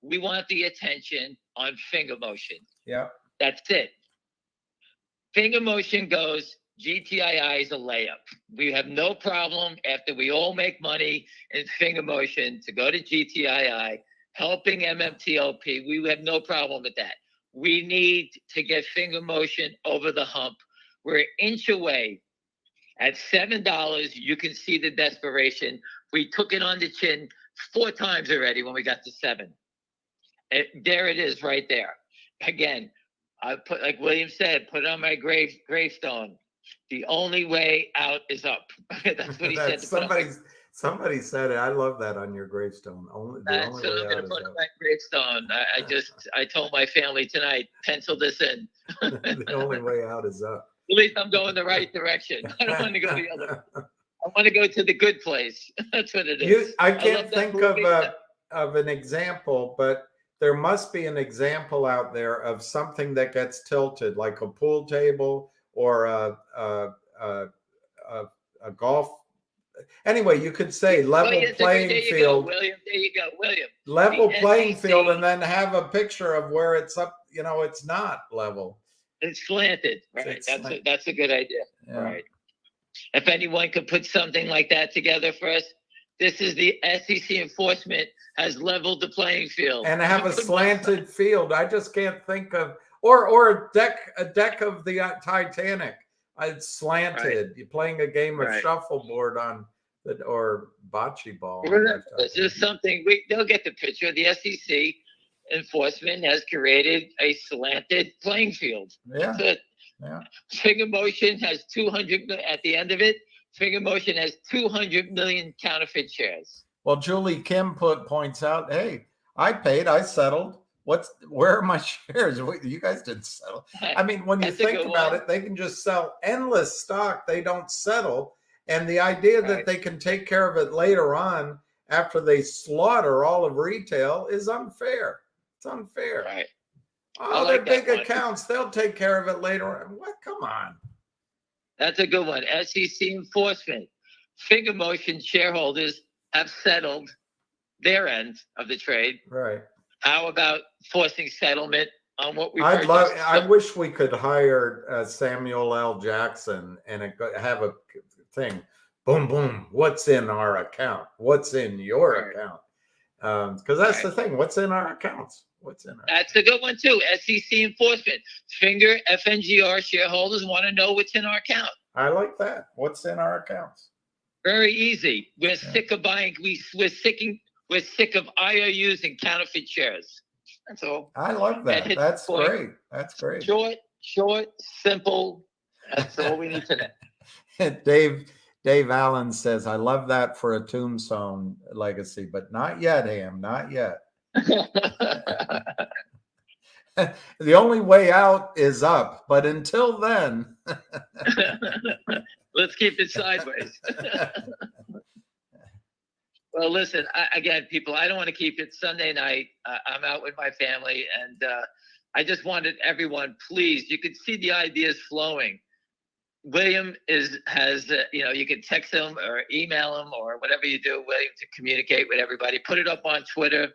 We want the attention on finger motion. Yeah. That's it. Finger motion goes, GTII is a layup. We have no problem after we all make money in finger motion to go to GTII, helping MMTLP. We have no problem with that. We need to get finger motion over the hump. We're an inch away. At $7, you can see the desperation. We took it on the chin 4 times already when we got to 7. There it is right there. Again, I put, like William said, put it on my gravestone. The only way out is up. That's what he said. Somebody said it. I love that on your gravestone. The only way out is up. My gravestone. I told my family tonight, pencil this in. The only way out is up. At least I'm going the right direction. I don't want to go the other. I want to go to the good place. That's what it is. I can't think of an example, but there must be an example out there of something that gets tilted, like a pool table or a golf. Anyway, you could say level playing field. William, there you go, William. Level playing field, and then have a picture of where it's up. You know, it's not level. It's slanted, right? That's a good idea, yeah. Right? If anyone could put something like that together for us, this is the SEC enforcement has leveled the playing field and have a slanted field. I just can't think of or a deck of the Titanic. It's slanted. Right. You're playing a game of shuffleboard on or bocce ball. This is something they'll get the picture. The SEC enforcement has created a slanted playing field. Yeah. That's it. Yeah. Finger motion has 200 at the end of it. Finger motion has 200 million counterfeit shares. Well, Julie Kim points out, hey, I paid. I settled. Where are my shares? You guys didn't settle. I mean, when you That's a think good about one. it, they can just sell endless stock. They don't settle. And the idea that Right. they can take care of it later on after they slaughter all of retail is unfair. It's unfair. Right. I Oh, they're like that big one. accounts. They'll take care of it later on. What? Come on. That's a good one. SEC enforcement. Finger motion shareholders have settled their end of the trade. Right. How about forcing settlement on what we I'd purchased? love. I wish we could hire Samuel L. Jackson and have a thing. Boom, boom. What's in our account? What's in your Right. account? Because that's the Right. thing. What's in our accounts? What's in our? That's a good one too. SEC enforcement. Finger FNGR shareholders want to know what's in our account. I like that. What's in our accounts? Very easy. We're Yeah. sick of buying. We're sick of IOUs and counterfeit shares. That's all. I love that. That's great. That's great. Short, simple. That's all we need to know. Dave Allen says, I love that for a tombstone legacy, but not yet, Ham, not yet. The only way out is up, but until then. Let's keep it sideways. Well, listen, again, people, I don't want to keep it Sunday night. I'm out with my family, and I just wanted everyone, please, you can see the ideas flowing. William has you can text him or email him or whatever you do, William, to communicate with everybody. Put it up on Twitter.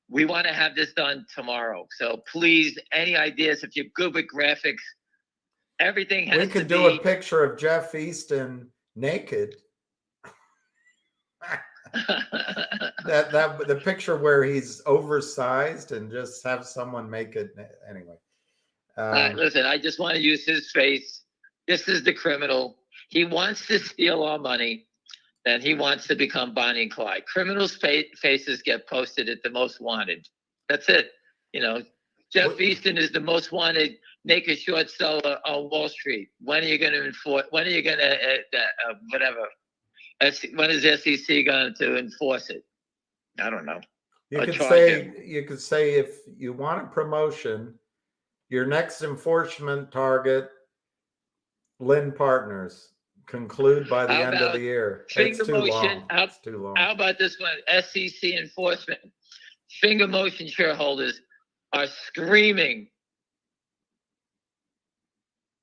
We want to have this done tomorrow. So please, any ideas, if you're good with graphics, everything has to be. We could do a picture of Jeff Easton naked. The picture where he's oversized and just have someone make it anyway. Listen, I just want to use his face. This is the criminal. He wants to steal our money, and he wants to become Bonnie and Clyde. Criminals' faces get posted at the most wanted. That's it. Jeff Easton is the most wanted naked short seller on Wall Street. When are you going to enforce? When are you going to whatever? When is SEC going to enforce it? I don't know. You could say if you want a promotion, your next enforcement target, Lynn Partners, conclude by the end of the year. It's too long. It's too long. How about this one? SEC enforcement. Finger motion shareholders are screaming.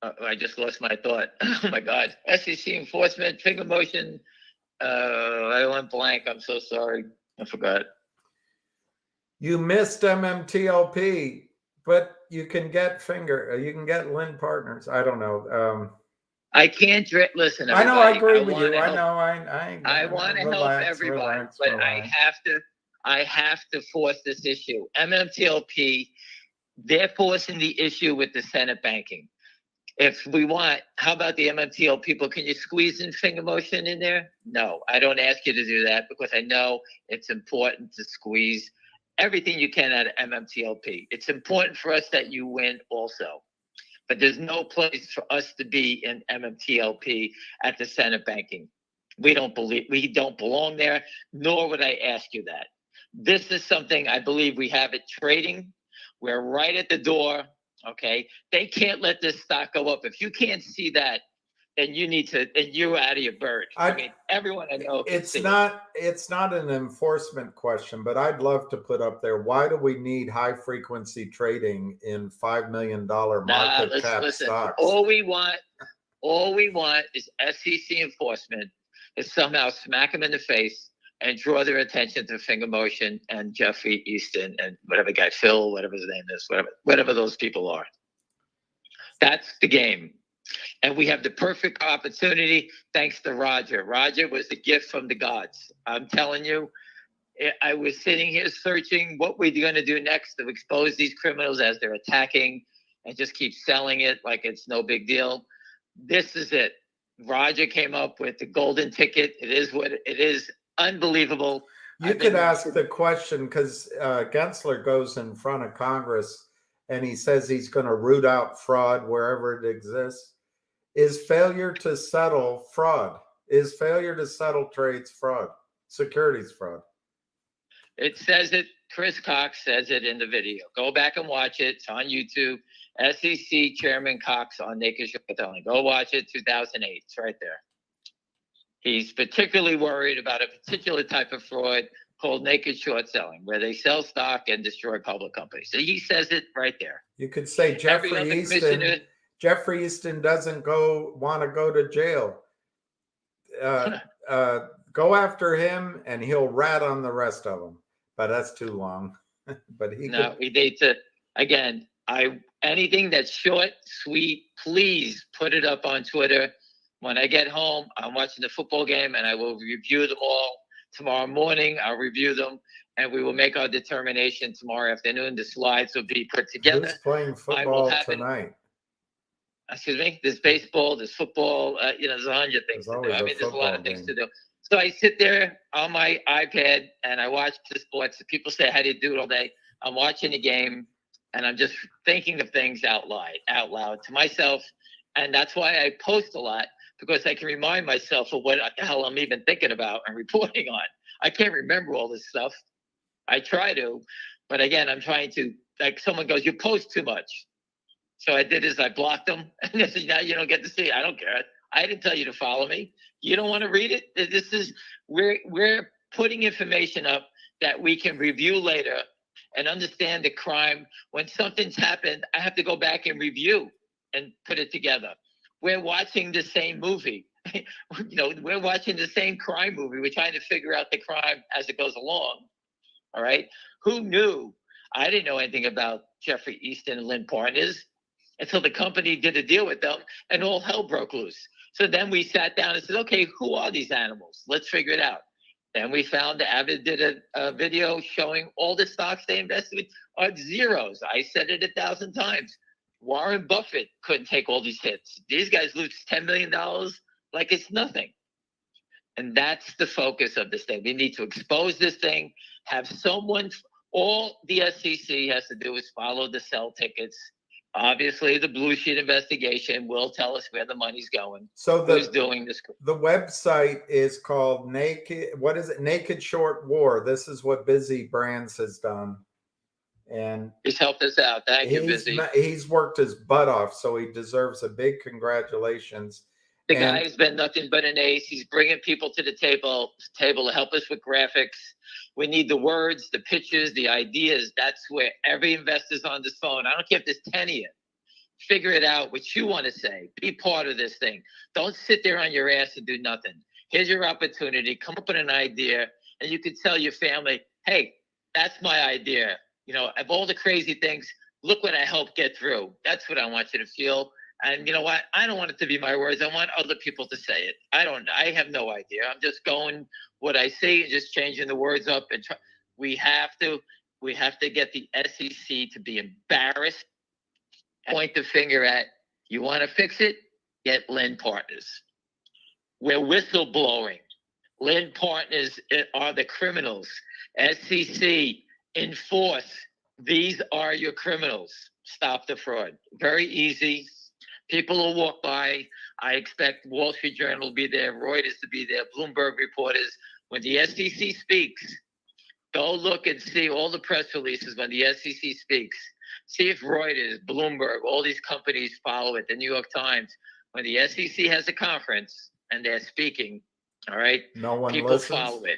I just lost my thought. Oh my God. SEC enforcement, finger motion. I went blank. I'm so sorry. I forgot. You missed MMTLP, but you can get Lynn Partners. I don't know. I can't listen. I know. I agree with you. I know. I want to help everybody, but I have to force this issue. MMTLP, they're forcing the issue with the Senate banking. If we want, how about the MMTL people? Can you squeeze in finger motion in there? No, I don't ask you to do that because I know it's important to squeeze everything you can out of MMTLP. It's important for us that you win also. But there's no place for us to be in MMTLP at the Senate banking. We don't belong there, nor would I ask you that. This is something I believe we have it trading. We're right at the door. Okay, they can't let this stock go up. If you can't see that, then you're out of your bird. I mean, everyone I know. It's not an enforcement question, but I'd love to put up there. Why do we need high frequency trading in $5 million market cap stocks? All we want is SEC enforcement to somehow smack them in the face and draw their attention to finger motion and Jeffrey Easton and whatever guy, Phil, whatever his name is, whatever those people are. That's the game. And we have the perfect opportunity thanks to Roger. Roger was the gift from the gods. I'm telling you, I was sitting here searching what we're going to do next to expose these criminals as they're attacking and just keep selling it like it's no big deal. This is it. Roger came up with the golden ticket. It is what it is. Unbelievable. You could ask the question because Gensler goes in front of Congress and he says he's going to root out fraud wherever it exists. Is failure to settle fraud? Is failure to settle trades fraud? Securities fraud? It says it. Chris Cox says it in the video. Go back and watch it. It's on YouTube. SEC Chairman Cox on Naked Short Selling. Go watch it. 2008. It's right there. He's particularly worried about a particular type of fraud called naked short selling, where they sell stock and destroy public companies. So he says it right there. You could say Jeffrey Easton. Jeffrey Easton doesn't want to go to jail. Go after him, and he'll rat on the rest of them. But that's too long. But we need to again. Anything that's short, sweet, please put it up on Twitter. When I get home, I'm watching the football game, and I will review them all. Tomorrow morning, I'll review them, and we will make our determination tomorrow afternoon. The slides will be put together. Who's playing football tonight? Excuse me? There's baseball, there's football. There's 100 things to do. There's a lot of things to do. So I sit there on my iPad, and I watch the sports. People say, how do you do it all day? I'm watching the game, and I'm just thinking of things out loud to myself. And that's why I post a lot, because I can remind myself of what the hell I'm even thinking about and reporting on. I can't remember all this stuff. I try to, but again, I'm trying to, like someone goes, you post too much. So I did is I blocked them, and they said, now you don't get to see it. I don't care. I didn't tell you to follow me. You don't want to read it? This is, we're putting information up that we can review later and understand the crime. When something's happened, I have to go back and review and put it together. We're watching the same movie. We're watching the same crime movie. We're trying to figure out the crime as it goes along. All right. Who knew? I didn't know anything about Jeffrey Easton and Lynn Partners until the company did a deal with them, and all hell broke loose. So then we sat down and said, okay, who are these animals? Let's figure it out. Then we found Avid did a video showing all the stocks they invested with are zeros. I said it 1,000 times. Warren Buffett couldn't take all these hits. These guys lose $10 million like it's nothing. And that's the focus of this thing. We need to expose this thing, have someone, all the SEC has to do is follow the sell tickets. Obviously, the Blue Sheet investigation will tell us where the money's going. So who's doing this? The website is called Naked Short War. This is what Busy Brands has done. And he's helped us out. Thank you, Busy. He's worked his butt off, so he deserves a big congratulations. The guy's been nothing but an ace. He's bringing people to the table to help us with graphics. We need the words, the pictures, the ideas. That's where every investor's on this phone. I don't care if there's 10 of you. Figure it out what you want to say. Be part of this thing. Don't sit there on your ass and do nothing. Here's your opportunity. Come up with an idea, and you can tell your family, hey, that's my idea. Of all the crazy things, look what I helped get through. That's what I want you to feel. And you know what? I don't want it to be my words. I want other people to say it. I have no idea. I'm just going what I see and just changing the words up. And we have to get the SEC to be embarrassed. Point the finger at, you want to fix it? Get Lynn Partners. We're whistleblowing. Lynn Partners are the criminals. SEC, enforce. These are your criminals. Stop the fraud. Very easy. People will walk by. I expect Wall Street Journal to be there, Reuters to be there, Bloomberg reporters. When the SEC speaks, go look and see all the press releases when the SEC speaks. See if Reuters, Bloomberg, all these companies follow it, the New York Times. When the SEC has a conference and they're speaking, all right, no one people listens. Follow it.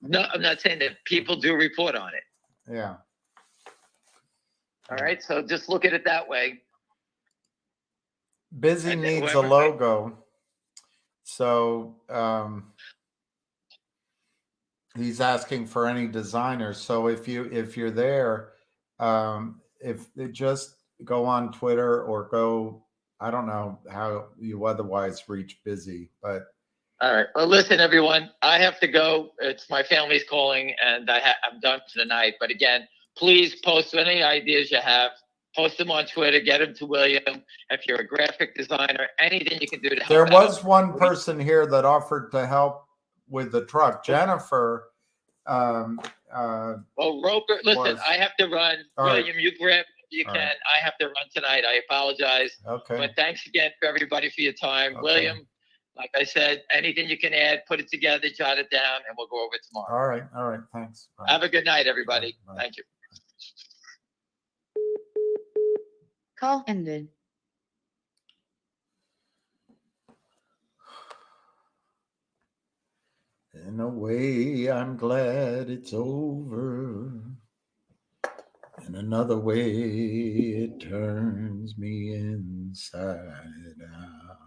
No, I'm not saying that. People do report on it. Yeah. All right, so just look at it that way. Busy needs a logo. So he's asking for any designers. So if you're there, if they just go on Twitter or go, I don't know how you otherwise reach Busy, but all right. Well, listen, everyone, I have to go. It's my family's calling, and I'm done for the night. But again, please post any ideas you have. Post them on Twitter. Get them to William. If you're a graphic designer, anything you can do to help. There was one person here that offered to help with the truck. Jennifer. Well, Roper, listen, I have to run. William, you grab if you can. I have to run tonight. I apologize. Okay. But thanks again for everybody for your time. Okay. William, Like I said, anything you can add, put it together, jot it down, and we'll go over it tomorrow. All right. Thanks. Bye. Have a good night, everybody. Bye. Thank you. Call ended. In a way, I'm glad it's over. In another way, it turns me inside out.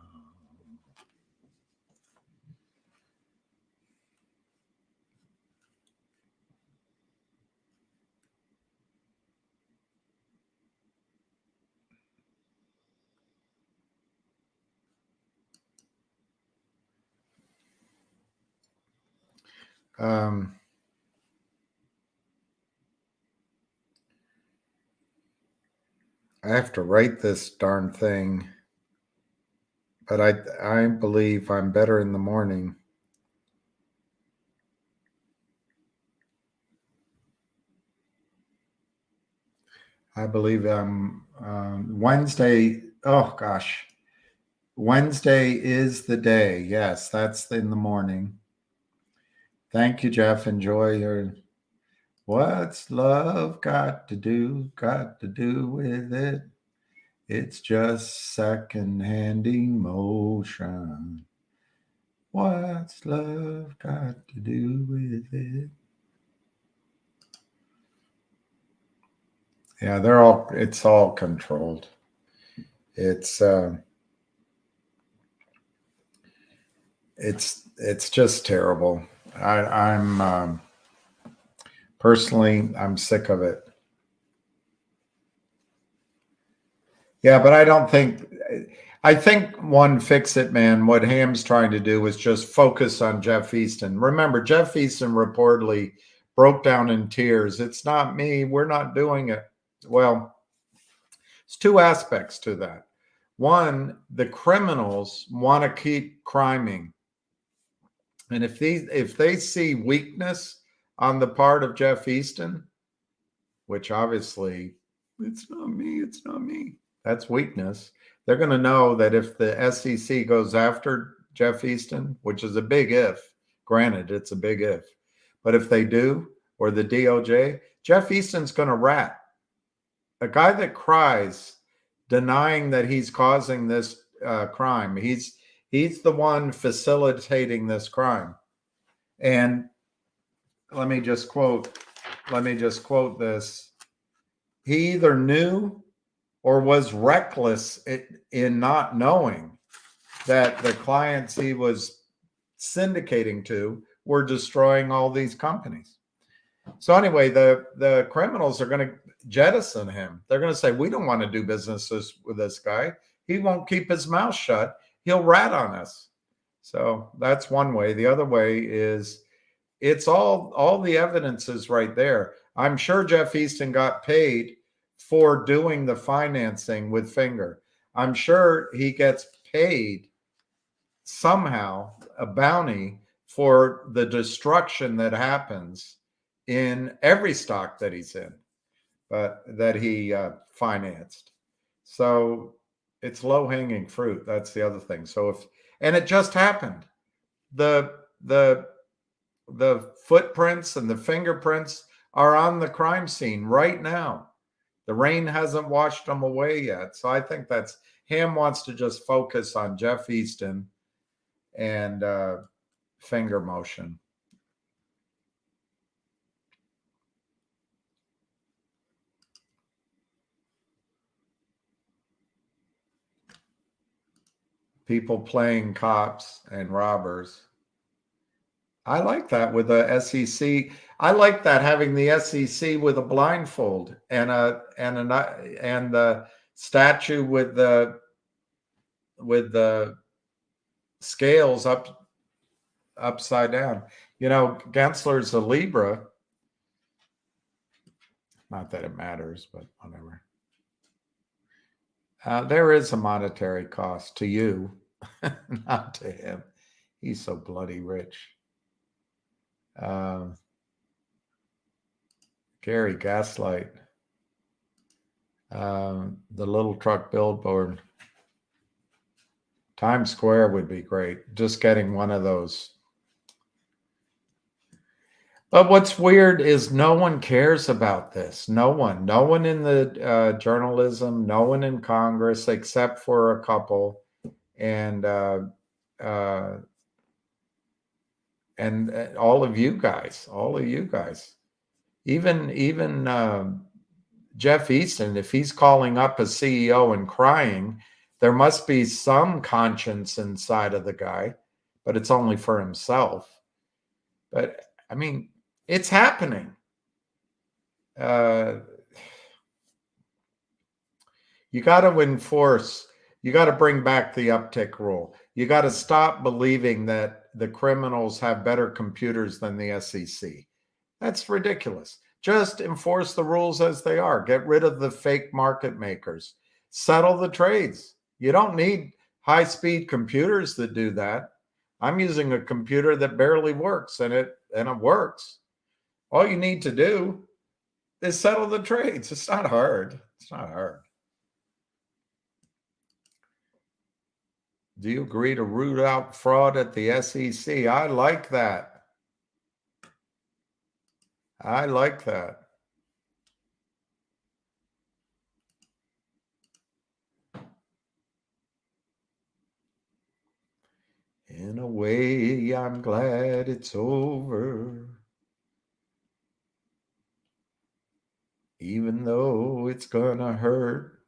I have to write this darn thing, but I believe I'm better in the morning. I believe I'm Wednesday. Oh gosh, Wednesday is the day. Yes, that's in the morning. Thank you, Jeff. Enjoy your. What's love got to do with it? It's just second-hand emotion. What's love got to do with it? Yeah, it's all controlled. It's just terrible. I'm personally, I'm sick of it. Yeah, but I think one fix-it man, what Ham's trying to do is just focus on Jeff Easton. Remember, Jeff Easton reportedly broke down in tears. It's not me. We're not doing it. Well, there's two aspects to that. One, the criminals want to keep criming. And if they see weakness on the part of Jeff Easton, which obviously it's not me. That's weakness. They're going to know that if the SEC goes after Jeff Easton, which is a big if, granted, it's a big if, but if they do, or the DOJ, Jeff Easton's going to rat. A guy that cries denying that he's causing this crime, he's the one facilitating this crime. And let me just quote this. He either knew or was reckless in not knowing that the clients he was syndicating to were destroying all these companies. So anyway, the criminals are going to jettison him. They're going to say, we don't want to do business with this guy. He won't keep his mouth shut. He'll rat on us. So that's one way. The other way is it's all the evidence is right there. I'm sure Jeff Easton got paid for doing the financing with Finger. I'm sure he gets paid somehow, a bounty for the destruction that happens in every stock that he's in, but that he financed. So it's low-hanging fruit. That's the other thing. So and it just happened. The footprints and the fingerprints are on the crime scene right now. The rain hasn't washed them away yet. So I think Ham wants to just focus on Jeff Easton and finger motion. People playing cops and robbers. I like that with the SEC. I like that, having the SEC with a blindfold and the statue with the scales upside down. You know, Gensler's a Libra. Not that it matters, but whatever. There is a monetary cost to you, not to him. He's so bloody rich. Gary Gaslight. The little truck billboard. Times Square would be great. Just getting one of those. But what's weird is no one cares about this. No one in the journalism, no one in Congress, except for a couple, and uh, all of you guys, even Jeff Easton, if he's calling up a CEO and crying, there must be some conscience inside of the guy, but it's only for himself. But I mean, it's happening. You got to enforce, you got to bring back the uptick rule. You got to stop believing that the criminals have better computers than the SEC. That's ridiculous. Just enforce the rules as they are. Get rid of the fake market makers. Settle the trades. You don't need high-speed computers that do that. I'm using a computer that barely works, and it works. All you need to do is settle the trades. It's not hard. It's not hard. Do you agree to root out fraud at the SEC? I like that. I like that. In a way, I'm glad it's over. Even though it's gonna hurt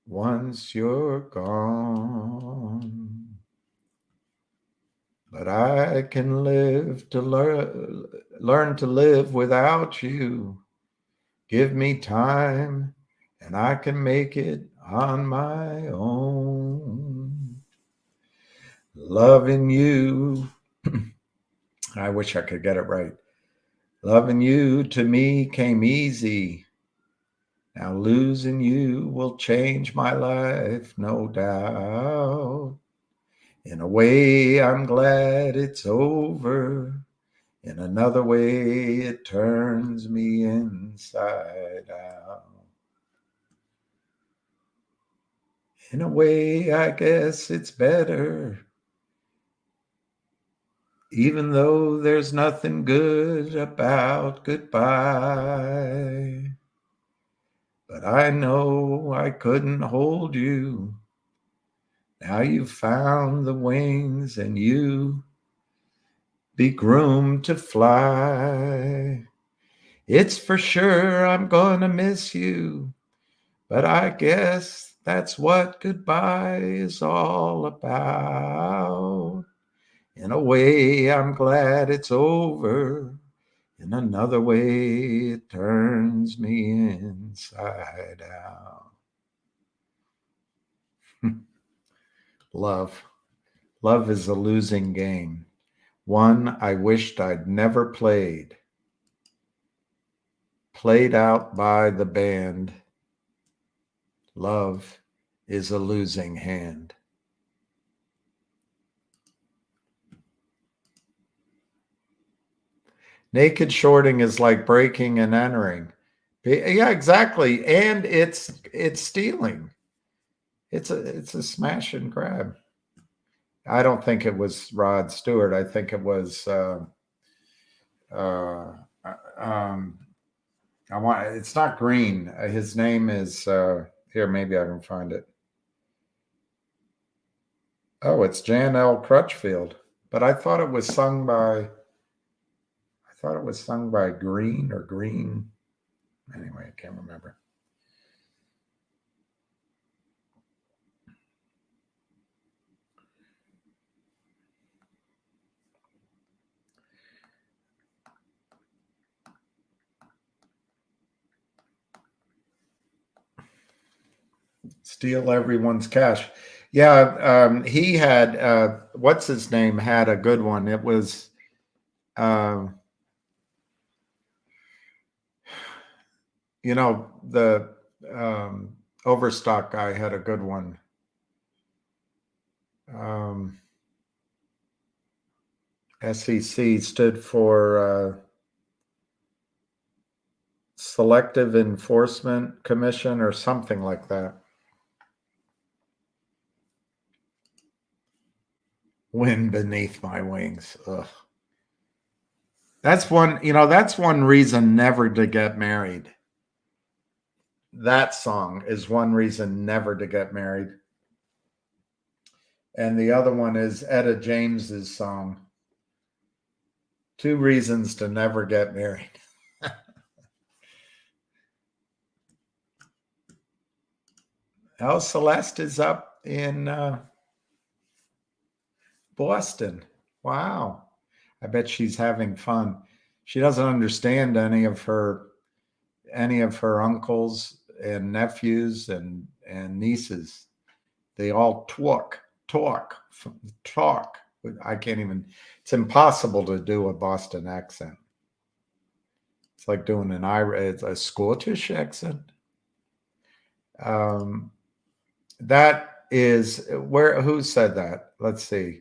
once you're gone. But I can live to learn to live without you. Give me time and I can make it on my own. Loving you. I wish I could get it right. Loving you to me came easy. Now losing you will change my life, no doubt. In a way, I'm glad it's over. In another way, it turns me inside out. In a way, I guess it's better. Even though there's nothing good about goodbye. But I know I couldn't hold you. Now you've found the wings and you be groomed to fly. It's for sure I'm gonna miss you, but I guess that's what goodbye is all about. In a way, I'm glad it's over. In another way, it turns me inside out. Love. Love is a losing game. One I wished I'd never played. Played out by the band. Love is a losing hand. Naked shorting is like breaking and entering. Yeah, exactly. And it's stealing. It's a smash and grab. I don't think it was Rod Stewart. I think it was it's not Green. His name is here, maybe I can find it. Oh, it's Jan L. Crutchfield. But I thought it was sung by Green or Green. Anyway, I can't remember. Steal everyone's cash. Yeah, he had what's his name had a good one. It was the Overstock guy had a good one. SEC stood for Selective Enforcement Commission or something like that. Wind beneath my wings. Ugh. That's one reason never to get married. That song is one reason never to get married. And the other one is Etta James's song, Two Reasons to Never Get Married. Oh, Celeste is up in Boston. Wow. I bet she's having fun. She doesn't understand any of her uncles and nephews and nieces. They all talk. I can't even, it's impossible to do a Boston accent. It's like doing a Scottish accent. That is who said that? Let's see.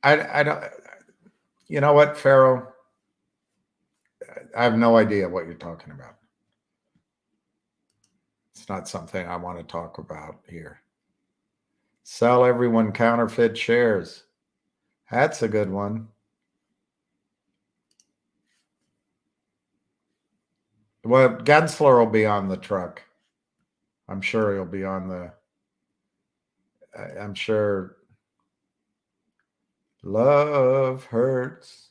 I don't, you know what, Pharaoh? I have no idea what you're talking about. It's not something I want to talk about here. Sell everyone counterfeit shares. That's a good one. Well, Gensler will be on the truck. I'm sure he'll be on the. I'm sure. Love hurts.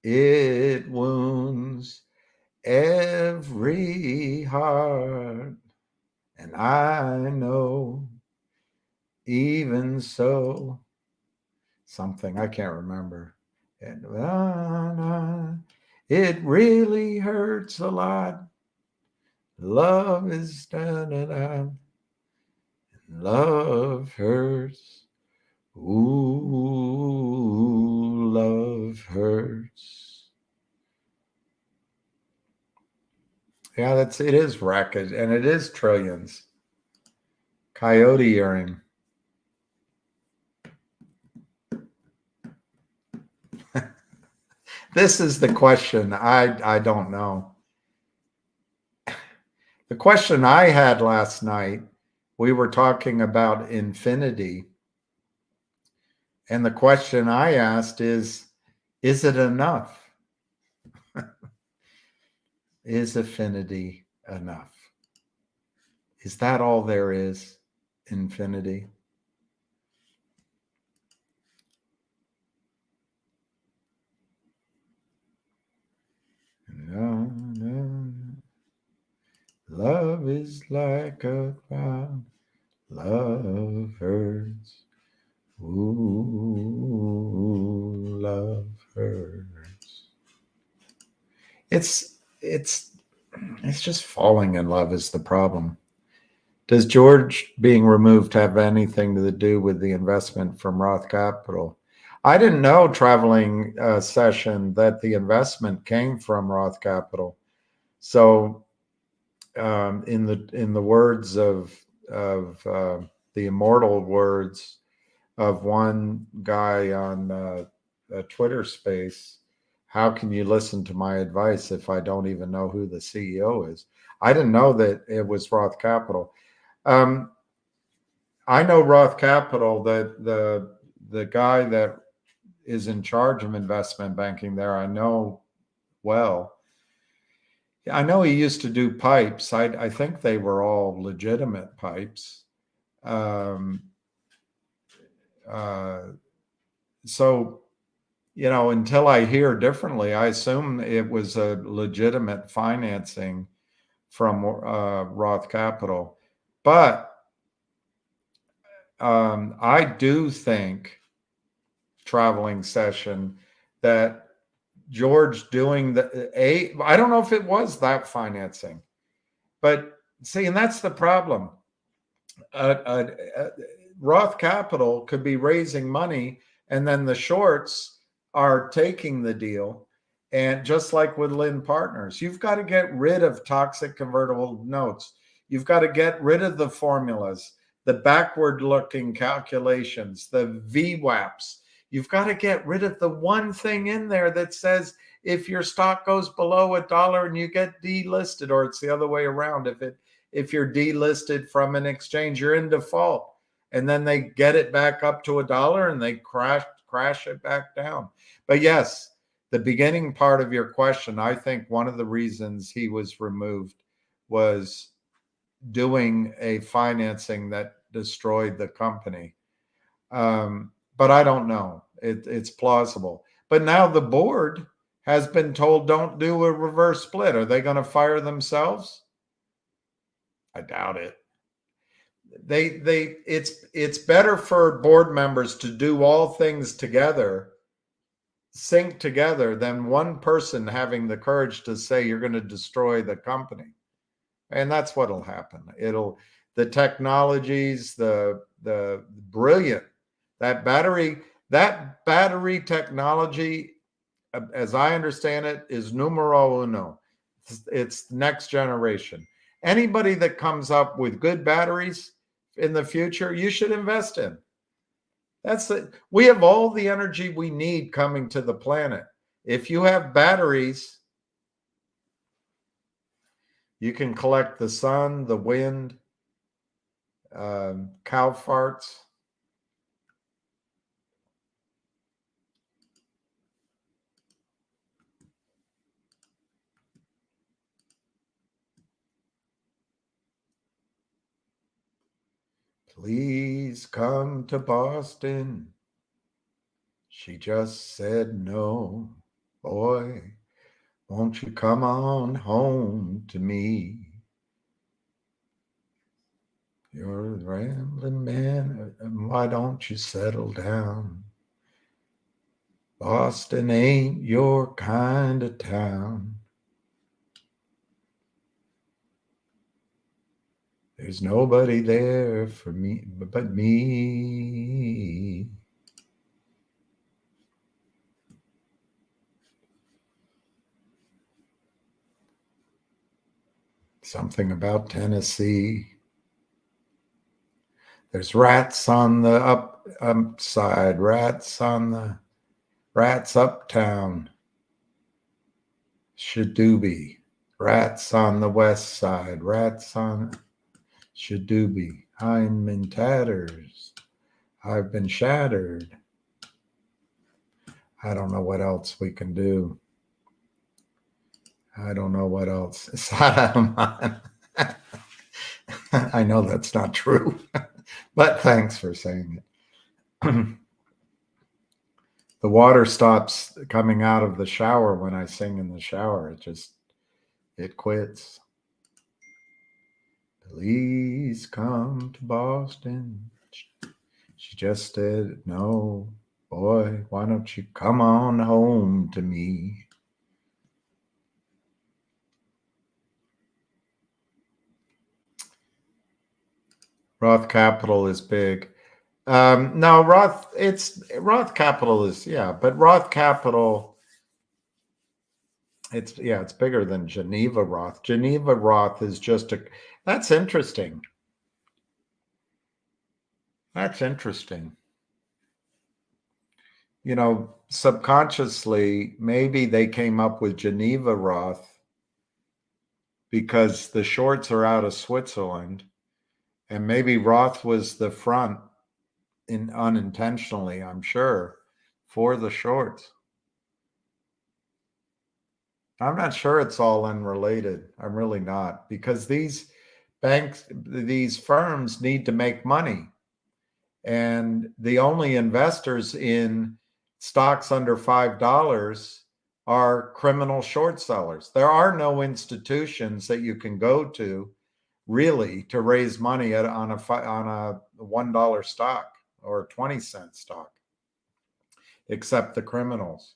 It wounds every heart. And I know, even so, something I can't remember. And it really hurts a lot. Love is da-da-da. Love hurts. Ooh, love hurts. Yeah, it is racket, and it is trillions. Coyote earring. This is the question. I don't know. The question I had last night, we were talking about infinity. And the question I asked is it enough? Is affinity enough? Is that all there is? Infinity? No. Love is like a cloud. Love hurts. Ooh, love hurts. It's just falling in love is the problem. Does George being removed have anything to do with the investment from Roth Capital? I didn't know, traveling session, that the investment came from Roth Capital. So, in the words of the immortal words of one guy on a Twitter space, how can you listen to my advice if I don't even know who the CEO is? I didn't know that it was Roth Capital. I know Roth Capital, that the guy that is in charge of investment banking there, I know well. I know he used to do pipes. I think they were all legitimate pipes. So, until I hear differently, I assume it was a legitimate financing from Roth Capital. But I do think, traveling session, that George doing I don't know if it was that financing, but see, and that's the problem. Roth Capital could be raising money, and then the shorts are taking the deal. And just like with Lynn Partners, you've got to get rid of toxic convertible notes. You've got to get rid of the formulas, the backward looking calculations, the VWAPs. You've got to get rid of the one thing in there that says if your stock goes below $1 and you get delisted, or it's the other way around. If you're delisted from an exchange, you're in default. and then they get it back up to $1 and they crash it back down. But yes, the beginning part of your question, I think one of the reasons he was removed was doing a financing that destroyed the company. But I don't know. It's plausible. But now the board has been told don't do a reverse split. Are they going to fire themselves? I doubt it. It's better for board members to do all things together, sync together, than one person having the courage to say you're going to destroy the company. And that's what'll happen. The technologies, the brilliant, that battery technology, as I understand it, is numero uno. It's next generation. Anybody that comes up with good batteries in the future, you should invest in. We have all the energy we need coming to the planet. If you have batteries, you can collect the sun, the wind, cow farts. Please come to Boston. She just said no. Boy, won't you come on home to me? You're a rambling man, and why don't you settle down? Boston ain't your kind of town. There's nobody there for me but me. Something about Tennessee. There's rats on the upside, rats uptown. Shadooby. Rats on the west side, rats on Shadooby. I'm in tatters. I've been shattered. I don't know what else we can do. I don't know what else. I know that's not true, but thanks for saying it. The water stops coming out of the shower when I sing in the shower. It quits. Please come to Boston. She just said, no, boy, why don't you come on home to me? Roth Capital is big. No, Roth Capital is, but Roth Capital, it's bigger than Geneva Roth. Geneva Roth is that's interesting. That's interesting. Subconsciously, maybe they came up with Geneva Roth because the shorts are out of Switzerland, and maybe Roth was the front unintentionally, I'm sure, for the shorts. I'm not sure it's all unrelated. I'm really not, because these firms need to make money. And the only investors in stocks under $5 are criminal short sellers. There are no institutions that you can go to really to raise money on a $1 stock or a 20-cent stock, except the criminals.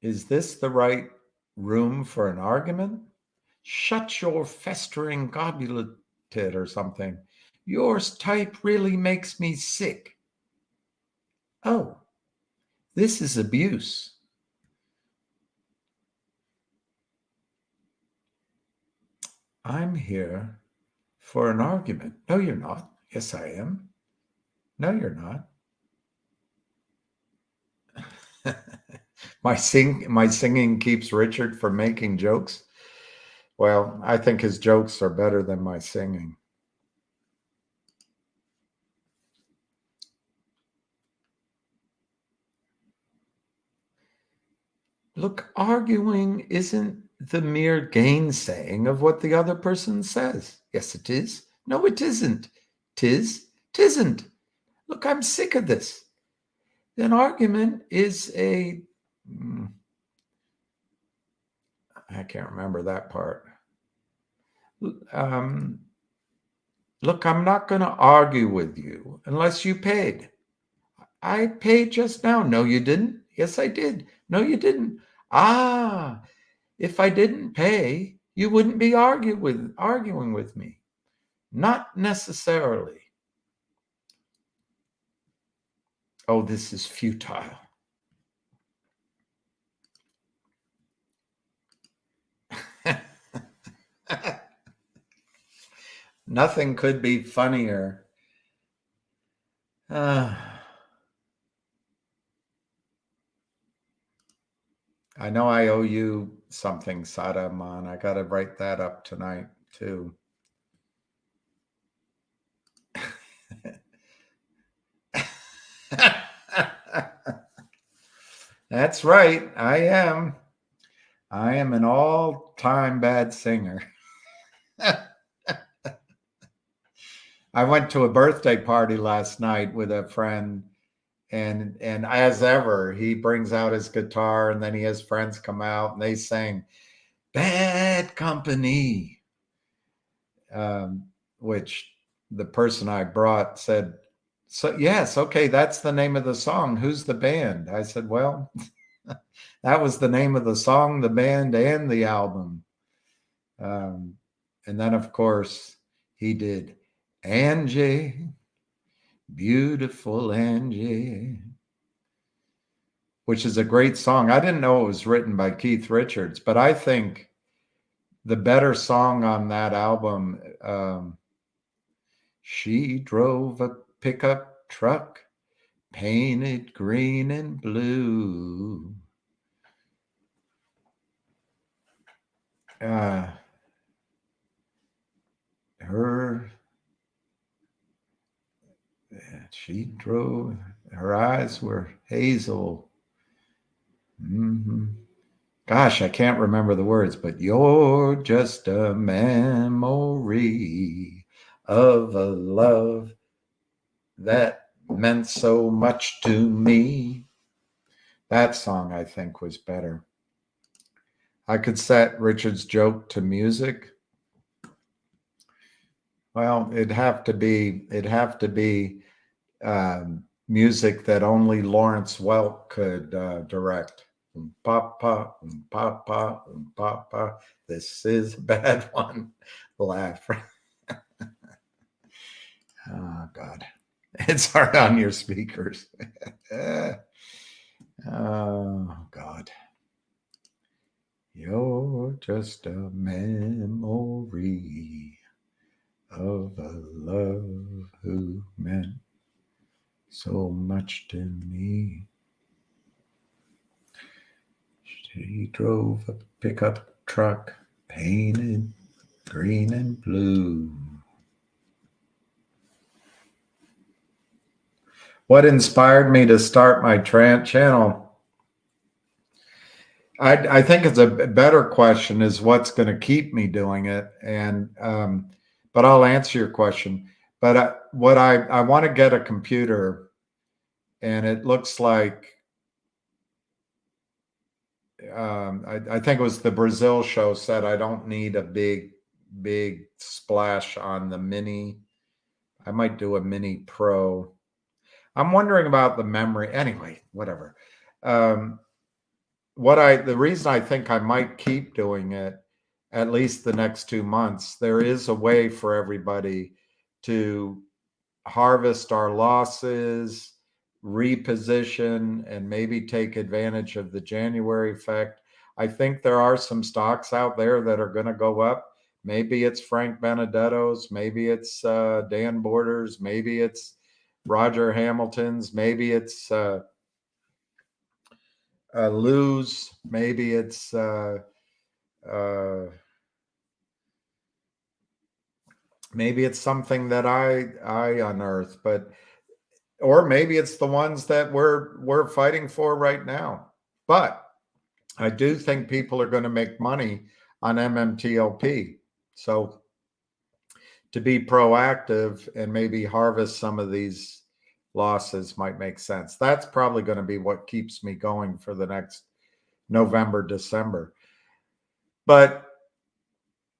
Is this the right room for an argument? Shut your festering goblet or something. Yours type really makes me sick. Oh, this is abuse. I'm here for an argument. No, you're not. Yes, I am. No, you're not. My singing keeps Richard from making jokes. Well, I think his jokes are better than my singing. Look, arguing isn't the mere gainsaying of what the other person says. Yes, it is. No, it isn't. Tisn't. Look, I'm sick of this. An argument is I can't remember that part. Um, Look, I'm not going to argue with you unless you paid. I paid just now. No, you didn't. Yes, I did. No, you didn't. Ah, if I didn't pay, you wouldn't be arguing with me. Not necessarily. Oh, this is futile. Nothing could be funnier. I know I owe you something, Sadaman. I got to write that up tonight, too. That's right. I am an all-time bad singer. I went to a birthday party last night with a friend, and as ever, he brings out his guitar, and then he has friends come out, and they sang "Bad Company," which the person I brought said, "So yes, okay, that's the name of the song. Who's the band?" I said, "Well, that was the name of the song, the band, and the album." And then, of course, he did Angie, Beautiful Angie, which is a great song. I didn't know it was written by Keith Richards, but I think the better song on that album, she drove a pickup truck painted green and blue. She drove, her eyes were hazel. Gosh, I can't remember the words, but you're just a memory of a love that meant so much to me. That song, I think, was better. I could set Richard's joke to music. Well, it'd have to be music that only Lawrence Welk could direct. Papa, papa, papa. This is a bad one. Laugh. Oh God, it's hard on your speakers. Oh God, you're just a memory of a love who meant so much to me. She drove a pickup truck painted green and blue. What inspired me to start my channel? I think it's a better question is what's going to keep me doing it. And but I'll answer your question. But I want to get a computer, and it looks like I think it was the Brazil show said I don't need a big splash on the Mini. I might do a Mini Pro. I'm wondering about the memory. Anyway, whatever. The reason I think I might keep doing it at least the next 2 months, there is a way for everybody to harvest our losses, reposition, and maybe take advantage of the January effect. I think there are some stocks out there that are going to go up. Maybe it's Frank Benedetto's, maybe it's Dan Borders, maybe it's Roger Hamilton's, maybe it's Lou's, maybe it's maybe it's something that I unearth, but or maybe it's the ones that we're fighting for right now. But I do think people are going to make money on MMTLP. So to be proactive and maybe harvest some of these losses might make sense. That's probably going to be what keeps me going for the next November, December. But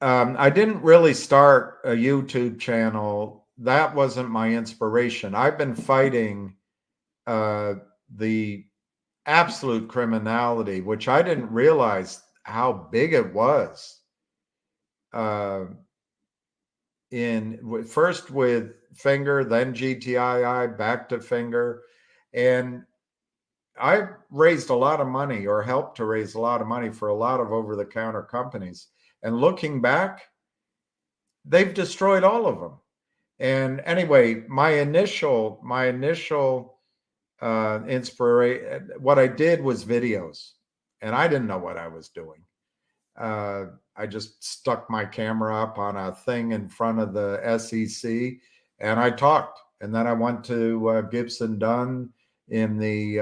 I didn't really start a YouTube channel. That wasn't my inspiration. I've been fighting the absolute criminality, which I didn't realize how big it was. First with Finger, then GTII, back to Finger, and I raised a lot of money, or helped to raise a lot of money for a lot of over-the-counter companies. And looking back, they've destroyed all of them. And anyway, my initial inspiration, what I did was videos, and I didn't know what I was doing. I just stuck my camera up on a thing in front of the SEC, and I talked. And then I went to Gibson Dunn in the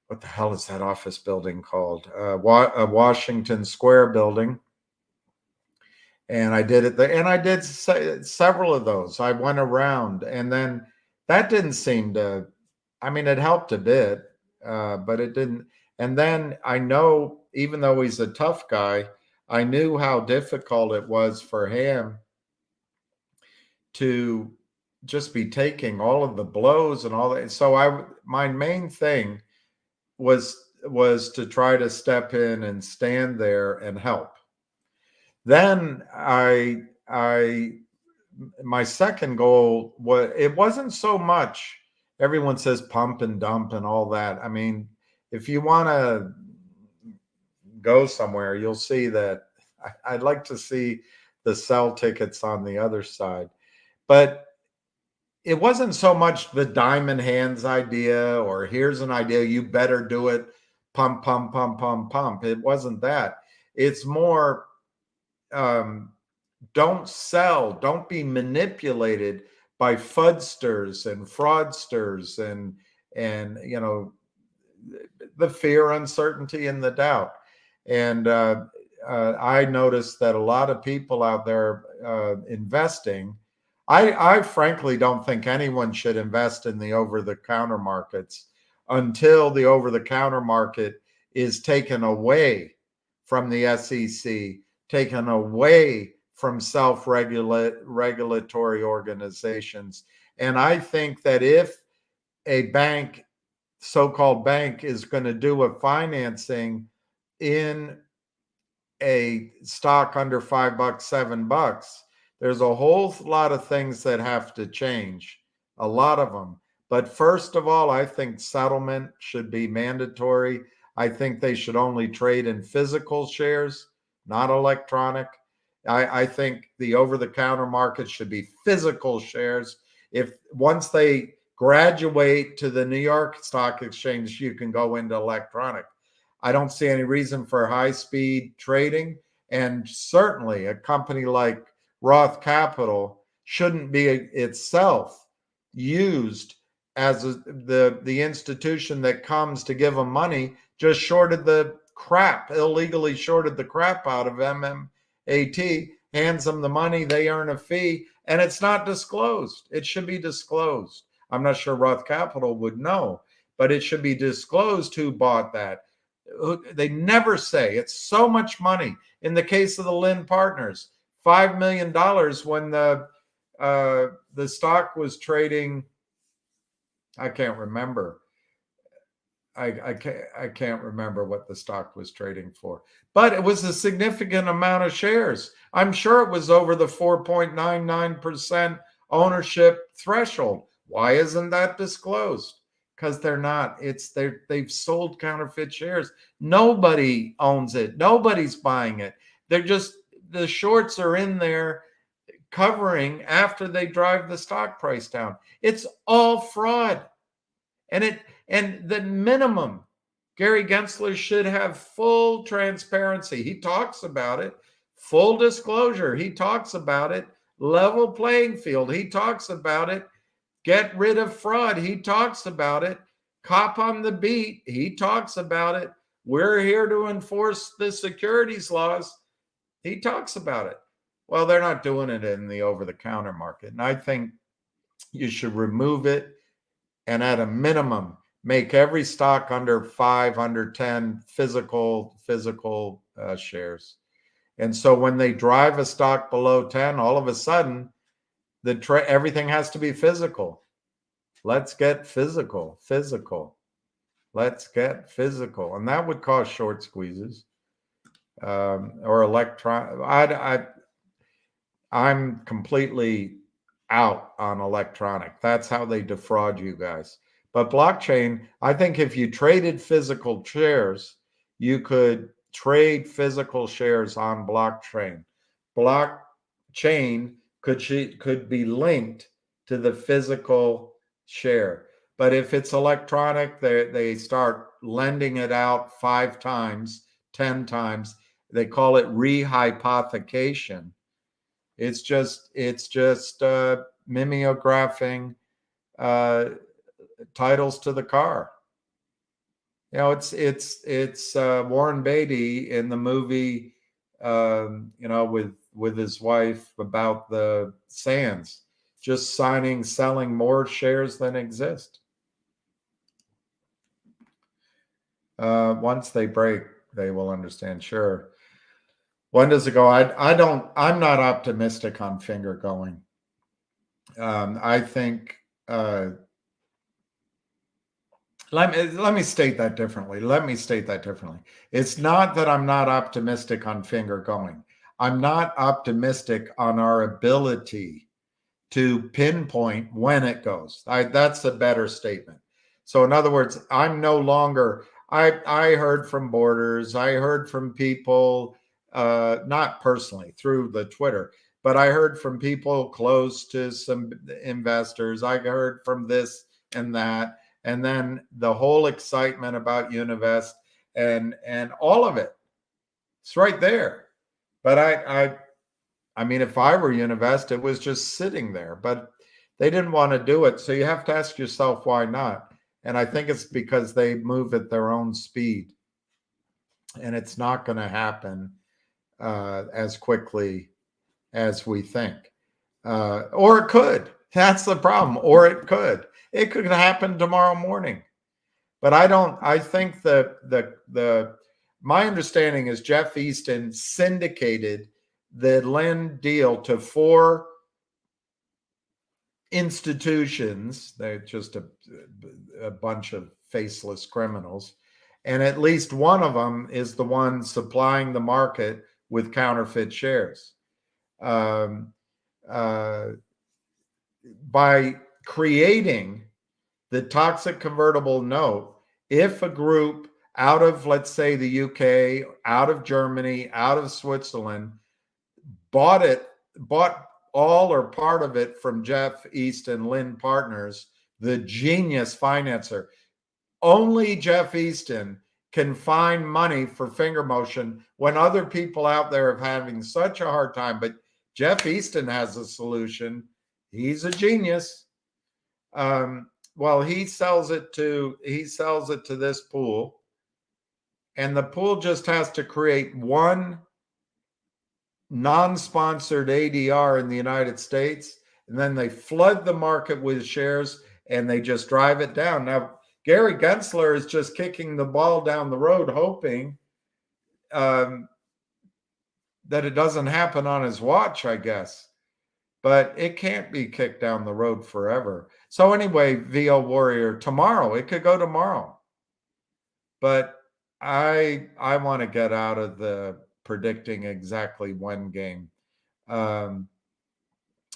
what the hell is that office building called? Washington Square building. And I did it there, and I did several of those. I went around, and then that didn't seem to, I mean, it helped a bit, but it didn't. And then I know, even though he's a tough guy, I knew how difficult it was for him to just be taking all of the blows and all that. So my main thing was to try to step in and stand there and help. Then my second goal was, it wasn't so much, everyone says pump and dump and all that. I mean, if you want to go somewhere, you'll see that I'd like to see the sell tickets on the other side. But it wasn't so much the diamond hands idea, or here's an idea, you better do it, pump, pump, pump, pump, pump. It wasn't that. It's more, don't sell, don't be manipulated by fudsters and fraudsters and the fear, uncertainty, and the doubt. And I noticed that a lot of people out there investing, I frankly don't think anyone should invest in the over-the-counter markets until the over-the-counter market is taken away from the SEC, taken away from self-regulatory organizations. And I think that if a bank, so-called bank, is going to do a financing in a stock under $5, $7, there's a whole lot of things that have to change, a lot of them. But first of all, I think settlement should be mandatory. I think they should only trade in physical shares, not electronic. I think the over-the-counter market should be physical shares. If once they graduate to the New York Stock Exchange, you can go into electronic. I don't see any reason for high-speed trading, and certainly a company like Roth Capital shouldn't be itself used as the institution that comes to give them money, just shorted the crap, illegally shorted the crap out of MMAT, hands them the money, they earn a fee, and it's not disclosed. It should be disclosed. I'm not sure Roth Capital would know, but it should be disclosed who bought that. They never say. It's so much money. In the case of the Lynn Partners, $5 million when the stock was trading, I can't remember. I can't remember what the stock was trading for, but it was a significant amount of shares. I'm sure it was over the 4.99% ownership threshold. Why isn't that disclosed? Because they're not. They've sold counterfeit shares. Nobody owns it. Nobody's buying it. They're just, the shorts are in there covering after they drive the stock price down. It's all fraud. And the minimum, Gary Gensler should have full transparency. He talks about it. Full disclosure. He talks about it. Level playing field. He talks about it. Get rid of fraud. He talks about it. cop on the beat. He talks about it. We're here to enforce the securities laws. He talks about it. Well, they're not doing it in the over-the-counter market. And I think you should remove it, and at a minimum, make every stock under 5, under 10 physical shares. And so when they drive a stock below 10, all of a sudden, everything has to be physical. Let's get physical. Let's get physical. And that would cause short squeezes or I'm completely out on electronic. That's how they defraud you guys. But blockchain, I think if you traded physical shares, you could trade physical shares on blockchain. Blockchain could be linked to the physical share. But if it's electronic, they start lending it out 5 times, 10 times. They call it rehypothecation. It's just mimeographing titles to the car. You know, it's Warren Beatty in the movie, you know, with his wife about the sands, just selling more shares than exist. Once they break, they will understand. Sure. When does it go? I'm not optimistic on finger going. I think, let me state that differently. It's not that I'm not optimistic on finger going. I'm not optimistic on our ability to pinpoint when it goes. That's a better statement. So in other words, I'm no longer, I heard from Borders, I heard from people, not personally through the Twitter, but I heard from people close to some investors. I heard from this and that, and then the whole excitement about Univest and all of it. It's right there. But I mean, if I were Univest, it was just sitting there, but they didn't want to do it. So you have to ask yourself, why not? And I think it's because they move at their own speed, and it's not going to happen as quickly as we think. Or it could. That's the problem. Or it could. It could happen tomorrow morning. But I think that my understanding is Jeff Easton syndicated the Lynn deal to 4 institutions. They're just a bunch of faceless criminals. And at least one of them is the one supplying the market with counterfeit shares. By creating the toxic convertible note, if a group out of, let's say, the UK, out of Germany, out of Switzerland, bought all or part of it from Jeff Easton, Lynn Partners, the genius financer. Only Jeff Easton can find money for finger motion when other people out there are having such a hard time. But Jeff Easton has a solution. He's a genius. Well, he sells it to this pool, and the pool just has to create one non-sponsored ADR in the United States, and then they flood the market with shares and they just drive it down. Now, Gary Gensler is just kicking the ball down the road, hoping that it doesn't happen on his watch, I guess. But it can't be kicked down the road forever. So anyway, VO Warrior, tomorrow, it could go tomorrow. But I want to get out of the predicting exactly when game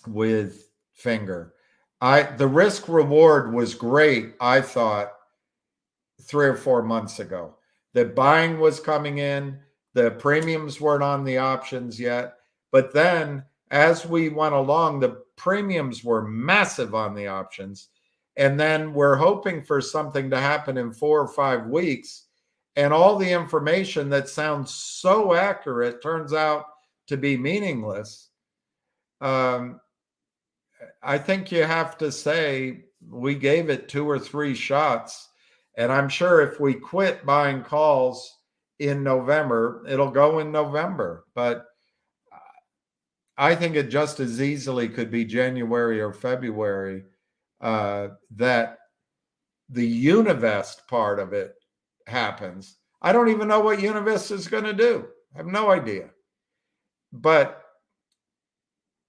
with finger. The risk reward was great, I thought, 3 or 4 months ago. The buying was coming in, the premiums weren't on the options yet, but then as we went along, the premiums were massive on the options, and then we're hoping for something to happen in 4 or 5 weeks, and all the information that sounds so accurate turns out to be meaningless. I think you have to say we gave it 2 or 3 shots, And I'm sure if we quit buying calls in November, it'll go in November. But I think it just as easily could be January or February that the Univest part of it happens. I don't even know what Univest is going to do. I have no idea. But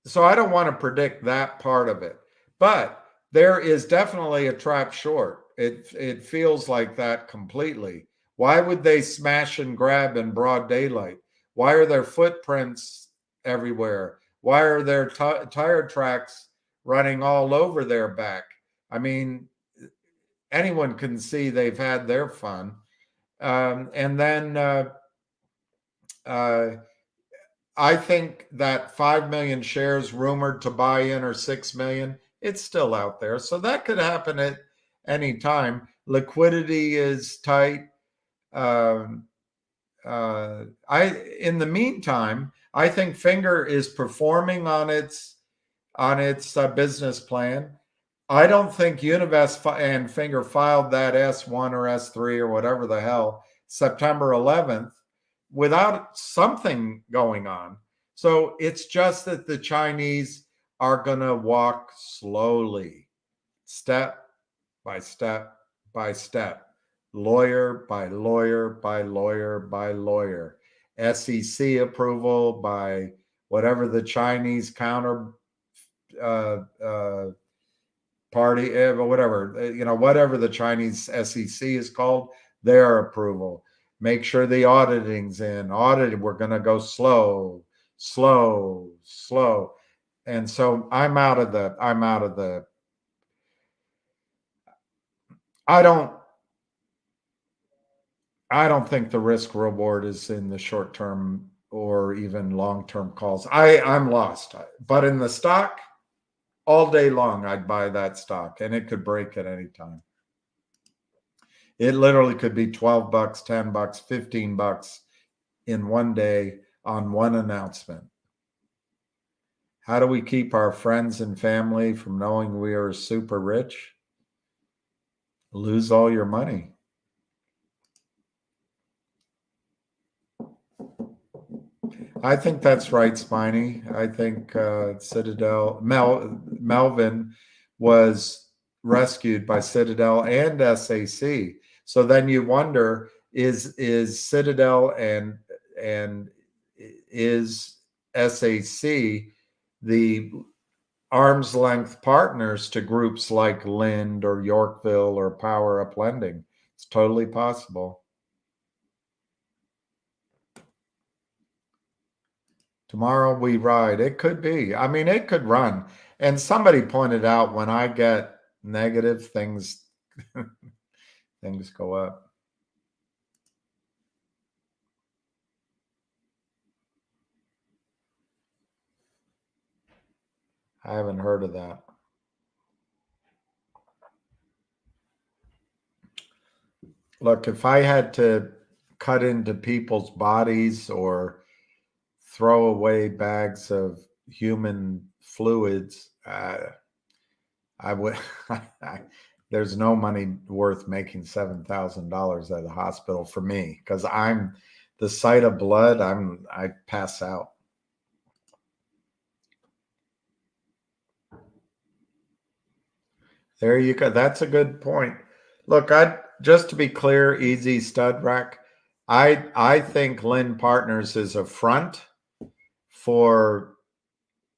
so I don't want to predict that part of it. But there is definitely a trap short. It feels like that completely. Why would they smash and grab in broad daylight? Why are there footprints everywhere? Why are there tire tracks running all over their back? I mean, anyone can see they've had their fun. And then I think that 5 million shares rumored to buy in or 6 million, it's still out there. So that could happen at any time. Liquidity is tight. In the meantime, I think Finger is performing on its business plan. I don't think Univest and Finger filed that S1 or S3 or whatever the hell September 11th without something going on. So it's just that the Chinese are going to walk slowly, step by step by step, lawyer by lawyer by lawyer by lawyer, SEC approval by whatever the Chinese counter uh, uh, party, whatever, whatever the Chinese SEC is called, their approval. Make sure the auditing's in. Audited, we're going to go slow, slow, slow. And so I'm out of the, I don't think the risk reward is in the short term or even long term calls. I'm lost. But in the stock, all day long, I'd buy that stock, and it could break at any time. It literally could be 12 bucks, 10 bucks, 15 bucks in one day on one announcement. How do we keep our friends and family from knowing we are super rich? Lose all your money. I think that's right, Spiny. I think Citadel, Melvin was rescued by Citadel and SAC. So then you wonder, is Citadel and is SAC the arm's length partners to groups like Lind or Yorkville or Power Up Lending? It's totally possible. Tomorrow we ride. It could be. I mean, it could run. And somebody pointed out when I get negative things, things go up. I haven't heard of that. Look, if I had to cut into people's bodies or throw away bags of human fluids, I would. There's no money worth making $7,000 at the hospital for me, because I'm the sight of blood. I pass out. There you go. That's a good point. Look, just to be clear, Easy Stud Rack, I think Lynn Partners is a front for,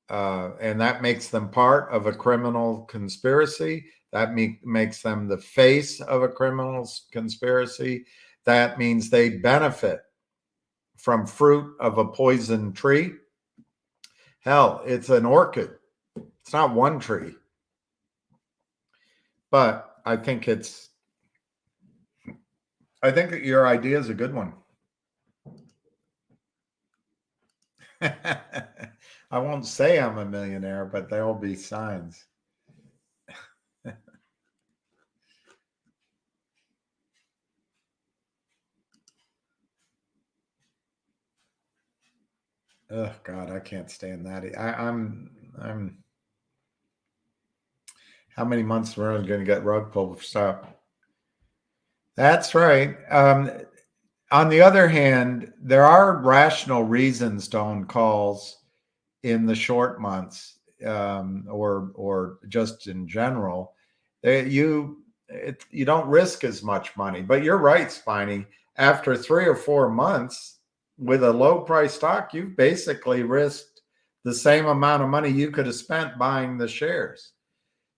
and that makes them part of a criminal conspiracy. That makes them the face of a criminal conspiracy. That means they benefit from fruit of a poison tree. Hell, it's an orchid. It's not one tree. But I think that your idea is a good one. I won't say I'm a millionaire, but there'll be signs. Oh God, I can't stand that. I'm. How many months we're going to get rug pulled for stop? That's right. On the other hand, there are rational reasons to own calls in the short months, or just in general. You don't risk as much money. But you're right, Spiny. After 3 or 4 months with a low price stock, you've basically risked the same amount of money you could have spent buying the shares.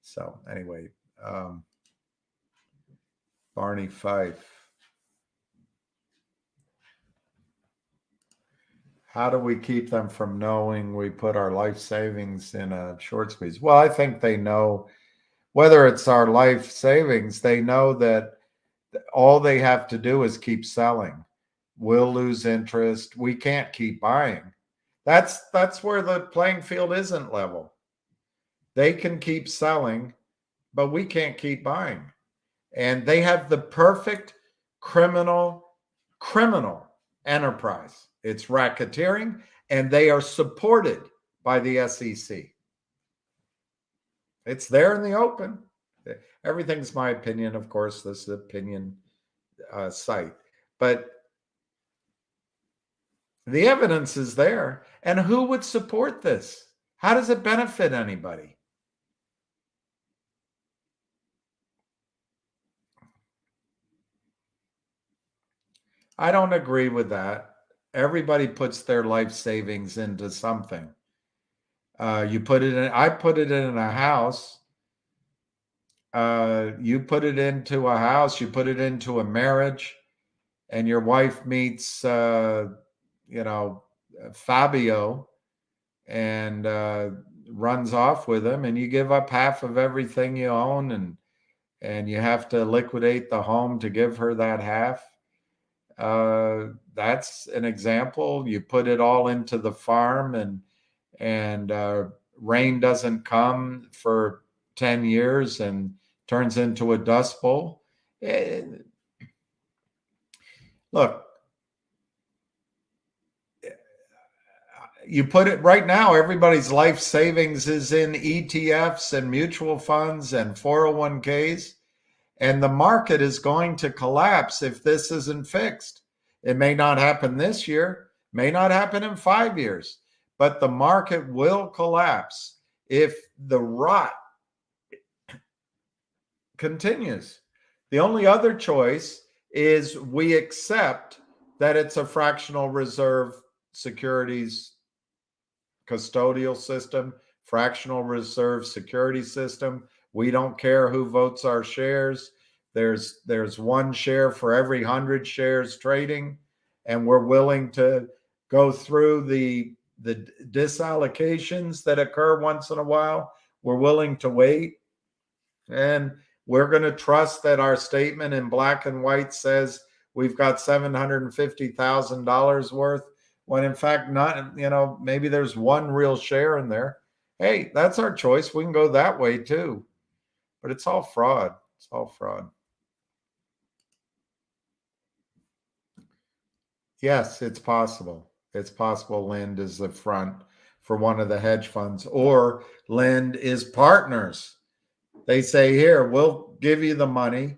So anyway, Barney Fife. How do we keep them from knowing we put our life savings in a short squeeze? Well, I think they know, whether it's our life savings, they know that all they have to do is keep selling. We'll lose interest. We can't keep buying. That's where the playing field isn't level. They can keep selling, but we can't keep buying. And they have the perfect criminal enterprise. It's racketeering, and they are supported by the SEC. It's there in the open. Everything's my opinion, of course. This is an opinion site, but the evidence is there. And who would support this? How does it benefit anybody? I don't agree with that. Everybody puts their life savings into something. You put it in, I put it in a house. You put it into a house, you put it into a marriage, and your wife meets, Fabio, and runs off with him, and you give up half of everything you own, and you have to liquidate the home to give her that half. That's an example. You put it all into the farm, and rain doesn't come for 10 years and turns into a dust bowl. Look, you put it right now, everybody's life savings is in ETFs and mutual funds and 401ks. And the market is going to collapse if this isn't fixed. It may not happen this year, may not happen in 5 years, but the market will collapse if the rot continues. The only other choice is we accept that it's a fractional reserve securities custodial system, fractional reserve security system. We don't care who votes our shares. There's one share for every 100 shares trading, and we're willing to go through the disallocations that occur once in a while. We're willing to wait, and we're going to trust that our statement in black and white says we've got $750,000 worth, when in fact not, maybe there's one real share in there. Hey, that's our choice. We can go that way too. But it's all fraud. It's all fraud. Yes, it's possible. It's possible Lind is the front for one of the hedge funds, or Lind is partners. They say, here, we'll give you the money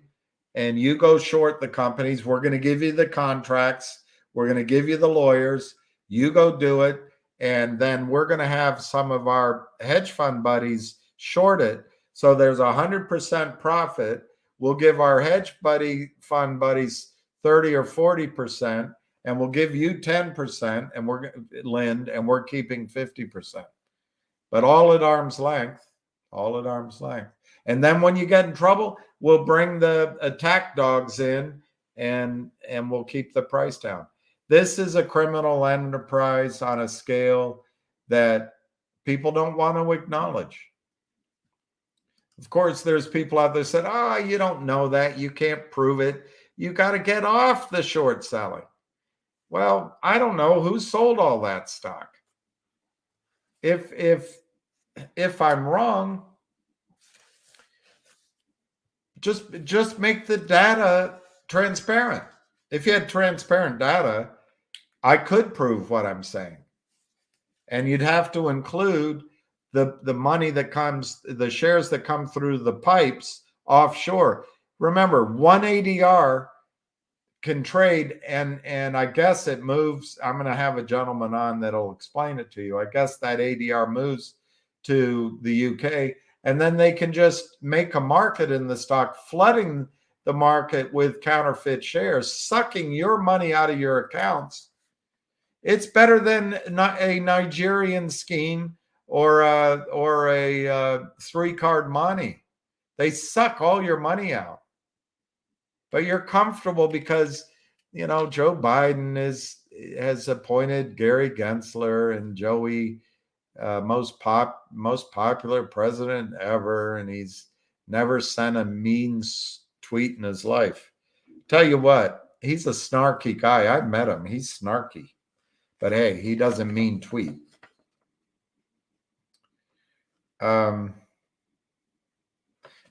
and you go short the companies. We're going to give you the contracts. We're going to give you the lawyers. You go do it. And then we're going to have some of our hedge fund buddies short it. So there's 100% profit. We'll give our hedge fund buddies 30 or 40%, and we'll give you 10%, and we're Lind, and we're keeping 50%. But all at arm's length, all at arm's length. And then when you get in trouble, we'll bring the attack dogs in, and we'll keep the price down. This is a criminal enterprise on a scale that people don't want to acknowledge. Of course, there's people out there that said, you don't know that. You can't prove it. You got to get off the short selling. Well, I don't know who sold all that stock. If I'm wrong, just make the data transparent. If you had transparent data, I could prove what I'm saying. And you'd have to include the money that comes, the shares that come through the pipes offshore. Remember, one ADR can trade, and I guess it moves. I'm going to have a gentleman on that'll explain it to you. I guess that ADR moves to the UK, and then they can just make a market in the stock, flooding the market with counterfeit shares, sucking your money out of your accounts. It's better than a Nigerian scheme or a three-card money. They suck all your money out. But you're comfortable because, Joe Biden has appointed Gary Gensler, and Joey, most popular president ever, and he's never sent a mean tweet in his life. Tell you what, he's a snarky guy. I met him. He's snarky. But hey, he doesn't mean tweet.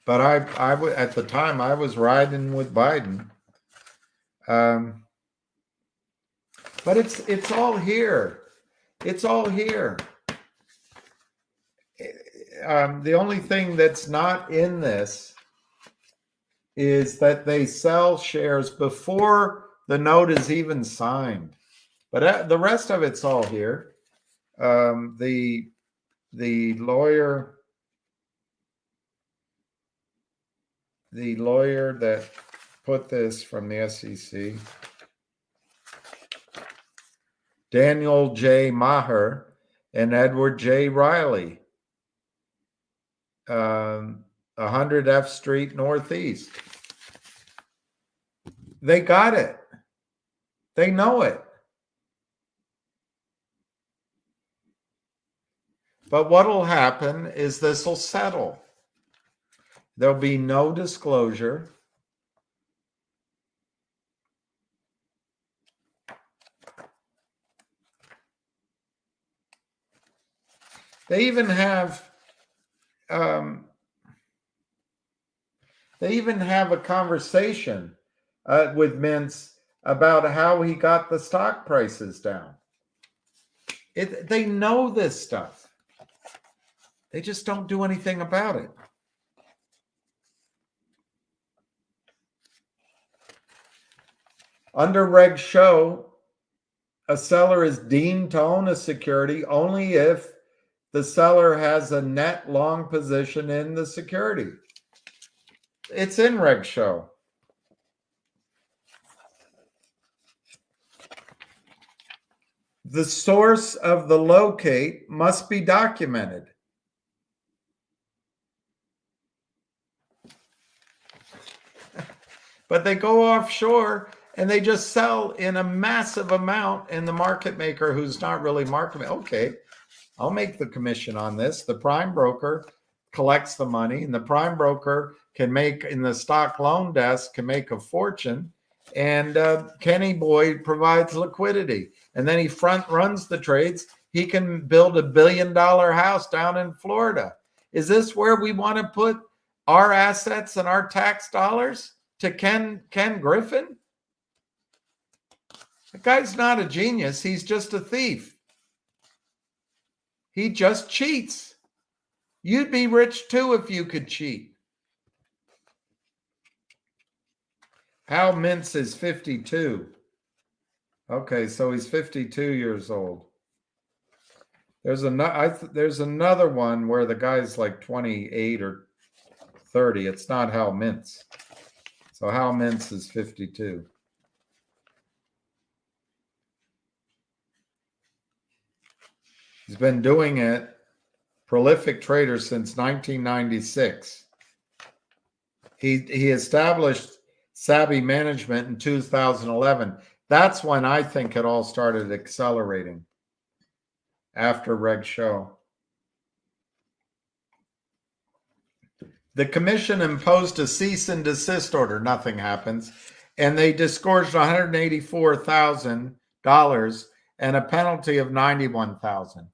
But I at the time I was riding with Biden. But it's all here. It's all here. The only thing that's not in this is that they sell shares before the note is even signed. But the rest of it's all here. The lawyer that put this from the SEC, Daniel J. Maher and Edward J. Riley, 100 F Street Northeast. They got it. They know it. But what will happen is this will settle. There'll be no disclosure. They even have a conversation with Mintz about how he got the stock prices down. They know this stuff. They just don't do anything about it. Under Reg Show, a seller is deemed to own a security only if the seller has a net long position in the security. It's in Reg Show. The source of the locate must be documented. But they go offshore and they just sell in a massive amount, and the market maker, who's not really market, okay, I'll make the commission on this. The prime broker collects the money, and the prime broker can make, in the stock loan desk, can make a fortune, and Kenny Boyd provides liquidity, and then he front runs the trades. He can build $1 billion house down in Florida. Is this where we want to put our assets and our tax dollars? To Ken Griffin? The guy's not a genius. He's just a thief. He just cheats. You'd be rich too if you could cheat. Hal Mintz is 52. Okay, so he's 52 years old. There's another one where the guy's like 28 or 30. It's not Hal Mintz. So Hal Mintz is 52. He's been doing it, prolific trader, since 1996. He established Savvy Management in 2011. That's when I think it all started accelerating, after Reg Show. The commission imposed a cease and desist order. Nothing happens. And they disgorged $184,000 and a penalty of $91,000.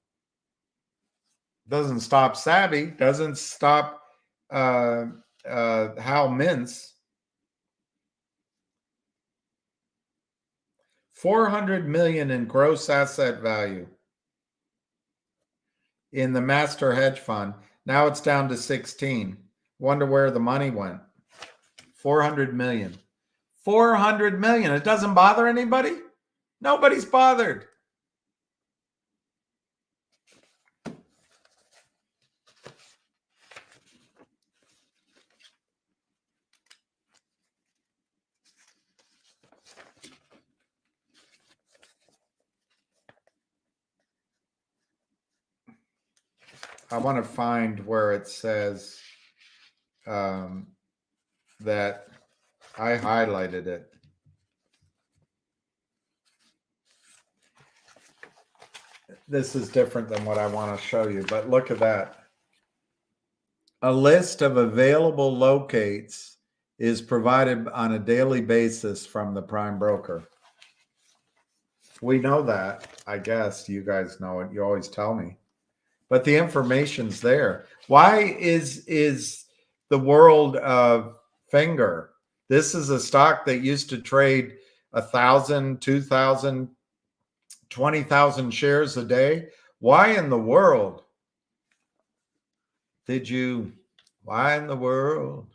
Doesn't stop Savvy. Doesn't stop Hal Mintz. $400 million in gross asset value in the master hedge fund. Now it's down to 16. Wonder where the money went. 400 million. 400 million. It doesn't bother anybody? Nobody's bothered. I want to find where it says that I highlighted it. This is different than what I want to show you, but look at that. A list of available locates is provided on a daily basis from the prime broker. We know that, I guess. You guys know it. You always tell me. But the information's there. Why is the world of Finger? This is a stock that used to trade 1,000, 2,000, 20,000 shares a day. Why in the world did you, why in the world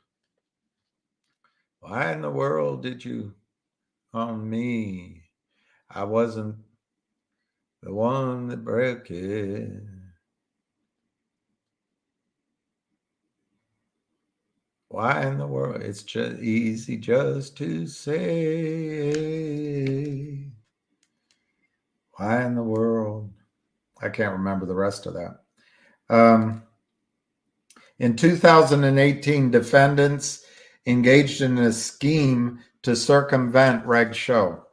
did you on me? I wasn't the one that broke it. Why in the world? It's just easy just to say. Why in the world? I can't remember the rest of that. In 2018, defendants engaged in a scheme to circumvent Reg Show.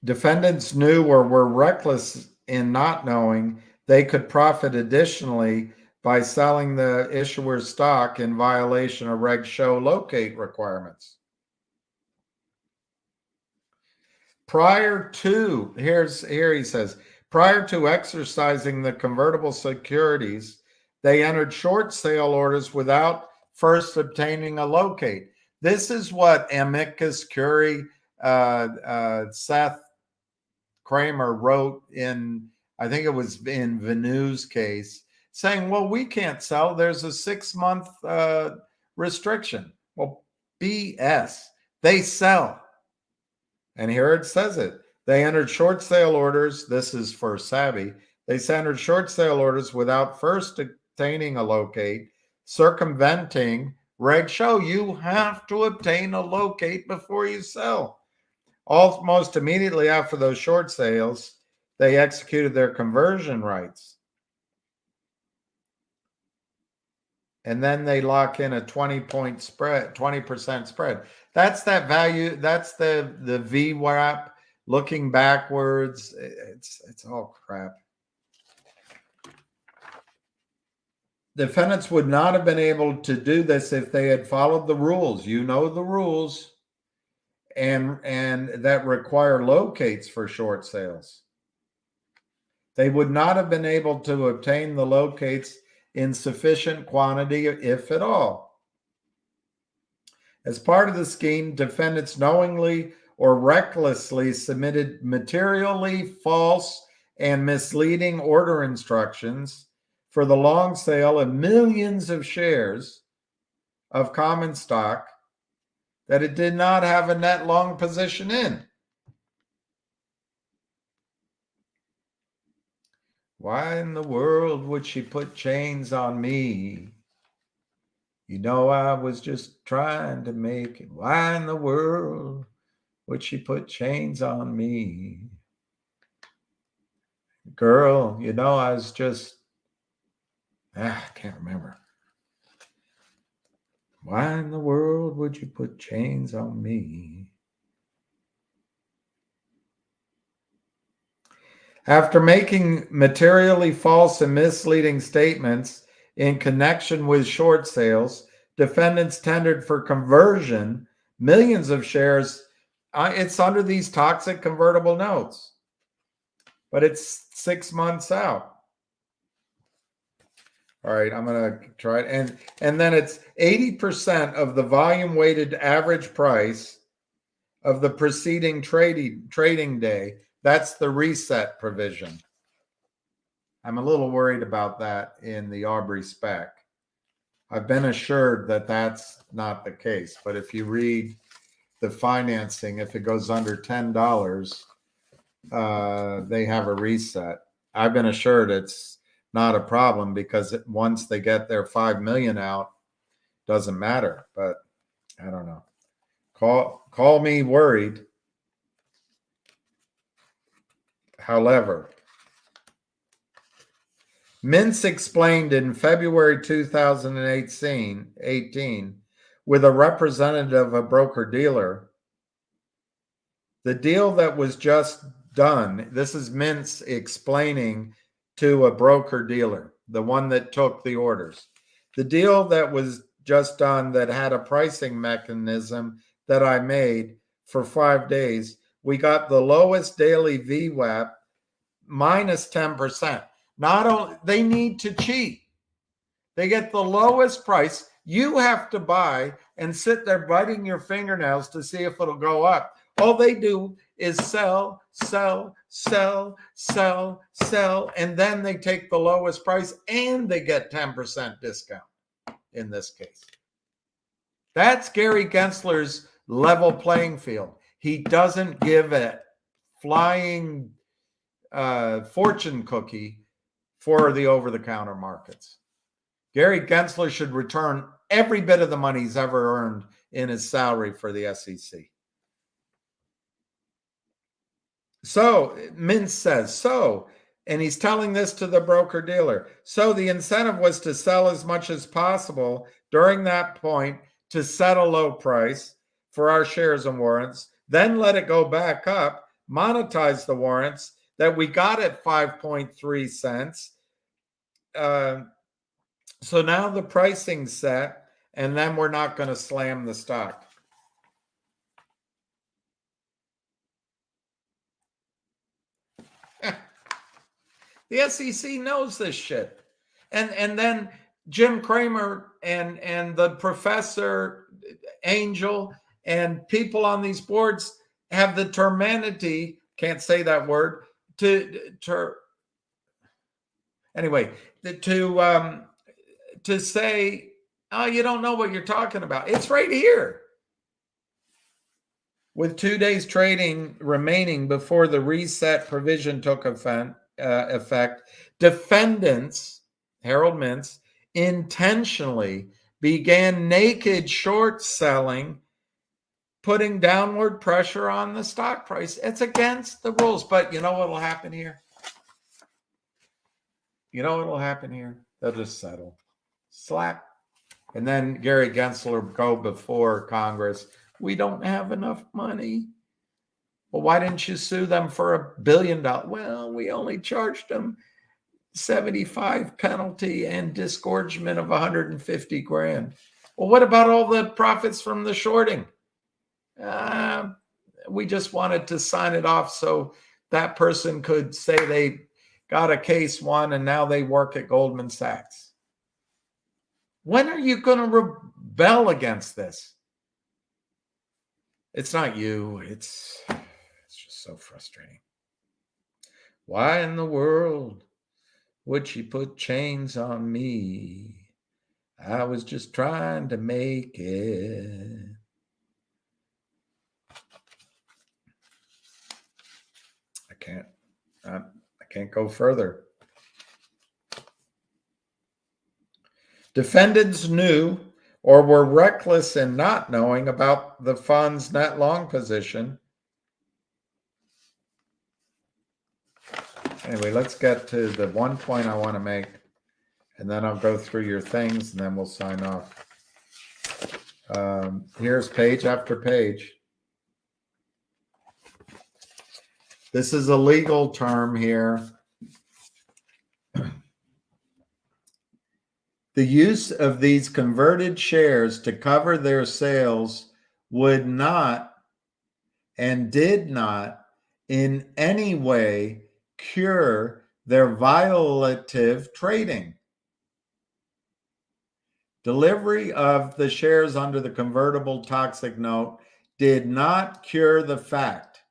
Defendants knew or were reckless in not knowing they could profit additionally by selling the issuer's stock in violation of Reg Show locate requirements. Here he says, prior to exercising the convertible securities, they entered short sale orders without first obtaining a locate. This is what amicus curiae Seth Kramer wrote in, I think it was in Venu's case, saying, well, we can't sell. There's a 6-month restriction. Well, BS. They sell. And here it says it. They entered short sale orders. This is for Savvy. They entered short sale orders without first obtaining a locate, circumventing Reg Show. You have to obtain a locate before you sell. Almost immediately after those short sales, they executed their conversion rights. And then they lock in a 20-point spread, 20% spread. That's that value. That's the VWAP looking backwards. It's all crap. Defendants would not have been able to do this if they had followed the rules. You know the rules, and that require locates for short sales. They would not have been able to obtain the locates in sufficient quantity, if at all. As part of the scheme, defendants knowingly or recklessly submitted materially false and misleading order instructions for the long sale of millions of shares of common stock that it did not have a net long position in. Why in the world would she put chains on me? You know, I was just trying to make it. Why in the world would she put chains on me? Girl, you know, I was just, I can't remember. Why in the world would you put chains on me? After making materially false and misleading statements in connection with short sales, defendants tendered for conversion millions of shares. It's under these toxic convertible notes, but it's 6 months out. All right, I'm going to try it. And then it's 80% of the volume weighted average price of the preceding trading day. That's the reset provision. I'm a little worried about that in the Aubrey spec. I've been assured that that's not the case, but if you read the financing, if it goes under $10, they have a reset. I've been assured it's not a problem because once they get their 5 million out, doesn't matter. But I don't know. Call me worried. However, Mintz explained in February 2018 with a representative of a broker-dealer, the deal that was just done, this is Mintz explaining to a broker-dealer, the one that took the orders. The deal that was just done that had a pricing mechanism that I made for 5 days, we got the lowest daily VWAP minus 10%. Not only they need to cheat, they get the lowest price. You have to buy and sit there biting your fingernails to see if it'll go up. All they do is sell, sell, sell, sell, sell, and then they take the lowest price and they get 10% discount in this case. That's Gary Gensler's level playing field. He doesn't give a flying fortune cookie for the over-the-counter markets. Gary Gensler should return every bit of the money he's ever earned in his salary for the SEC. So Mintz says, and he's telling this to the broker-dealer. So the incentive was to sell as much as possible during that point to set a low price for our shares and warrants, then let it go back up, monetize the warrants that we got at 5.3 cents. So now the pricing's set, and then we're not going to slam the stock. The SEC knows this shit. And then Jim Cramer and the professor Angel and people on these boards have the temerity, can't say that word, to say, oh, you don't know what you're talking about. It's right here. With 2 days trading remaining before the reset provision took effect, defendants, Harold Mintz, intentionally began naked short selling, putting downward pressure on the stock price. It's against the rules. But you know what will happen here? They'll just settle. Slap. And then Gary Gensler go before Congress. We don't have enough money. Well, why didn't you sue them for $1 billion? Well, we only charged them 75 penalty and disgorgement of 150 grand. Well, what about all the profits from the shorting? We just wanted to sign it off so that person could say they got a case won and now they work at Goldman Sachs. When are you going to rebel against this? It's not you. It's just so frustrating. Why in the world would she put chains on me? I was just trying to make it. I can't go further. Defendants knew or were reckless in not knowing about the fund's net long position. Anyway, let's get to the one point I want to make, and then I'll go through your things, and then we'll sign off. Here's page after page. This is a legal term here. The use of these converted shares to cover their sales would not and did not in any way cure their violative trading. Delivery of the shares under the convertible toxic note did not cure the fact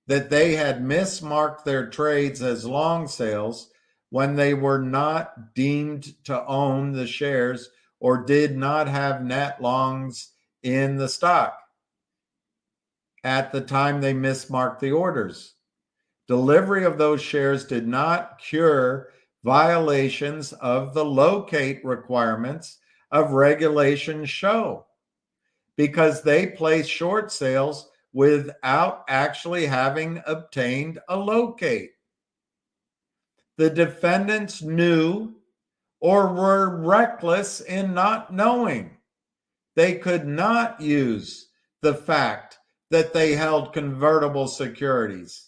that they had mismarked their trades as long sales when they were not deemed to own the shares or did not have net longs in the stock at the time they mismarked the orders. Delivery of those shares did not cure violations of the locate requirements of Regulation Show because they placed short sales without actually having obtained a locate. The defendants knew or were reckless in not knowing. They could not use the fact that they held convertible securities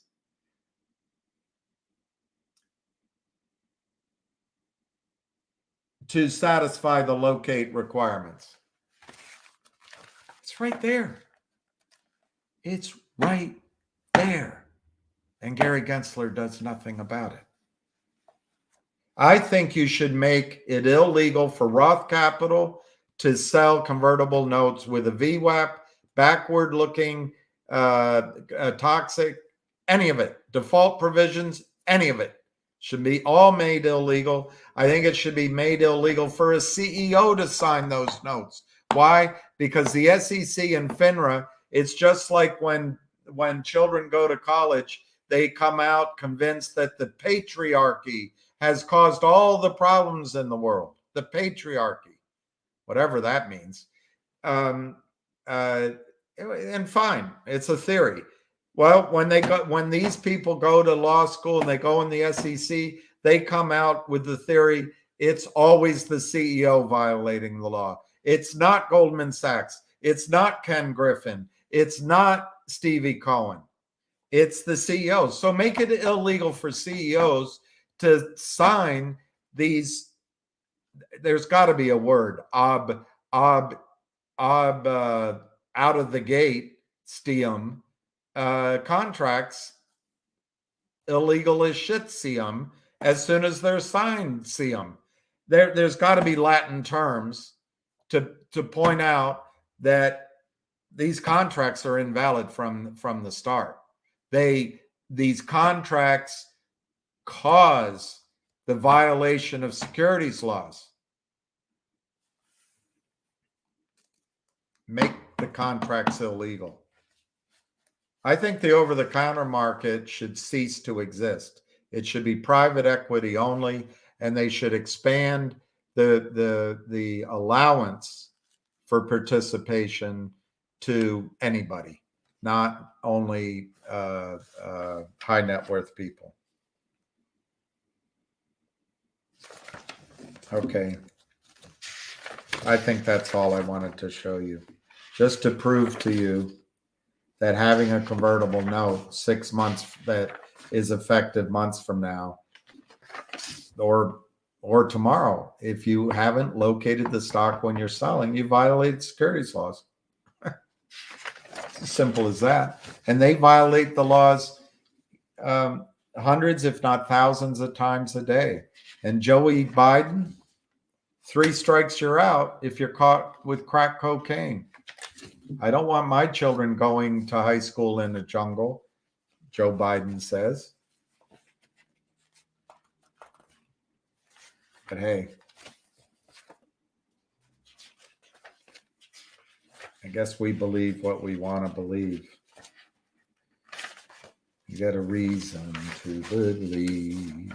to satisfy the locate requirements. It's right there. It's right there. And Gary Gensler does nothing about it. I think you should make it illegal for Roth Capital to sell convertible notes with a VWAP, backward looking, toxic, any of it, default provisions, any of it should be all made illegal. I think it should be made illegal for a CEO to sign those notes. Why? Because the SEC and FINRA, it's just like when children go to college, they come out convinced that the patriarchy has caused all the problems in the world. The patriarchy, whatever that means. And fine, it's a theory. Well, when these people go to law school and they go in the SEC, they come out with the theory it's always the CEO violating the law. It's not Goldman Sachs. It's not Ken Griffin. It's not Stevie Cohen. It's the CEOs. So make it illegal for CEOs to sign these. There's got to be a word, out of the gate, Steam contracts, illegal as shit, see them as soon as they're signed, see them. There's got to be Latin terms to point out that these contracts are invalid from the start. These contracts cause the violation of securities laws. Make the contracts illegal. I think the over-the-counter market should cease to exist. It should be private equity only, and they should expand the allowance for participation to anybody, not only high net worth people. Okay. I think that's all I wanted to show you. Just to prove to you that having a convertible note 6 months that is effective months from now or tomorrow, if you haven't located the stock when you're selling, you violate securities laws. It's as simple as that. And they violate the laws hundreds, if not thousands of times a day. And Joey Biden, 3 strikes, you're out if you're caught with crack cocaine. I don't want my children going to high school in the jungle, Joe Biden says. But hey, I guess we believe what we want to believe. You got a reason to believe.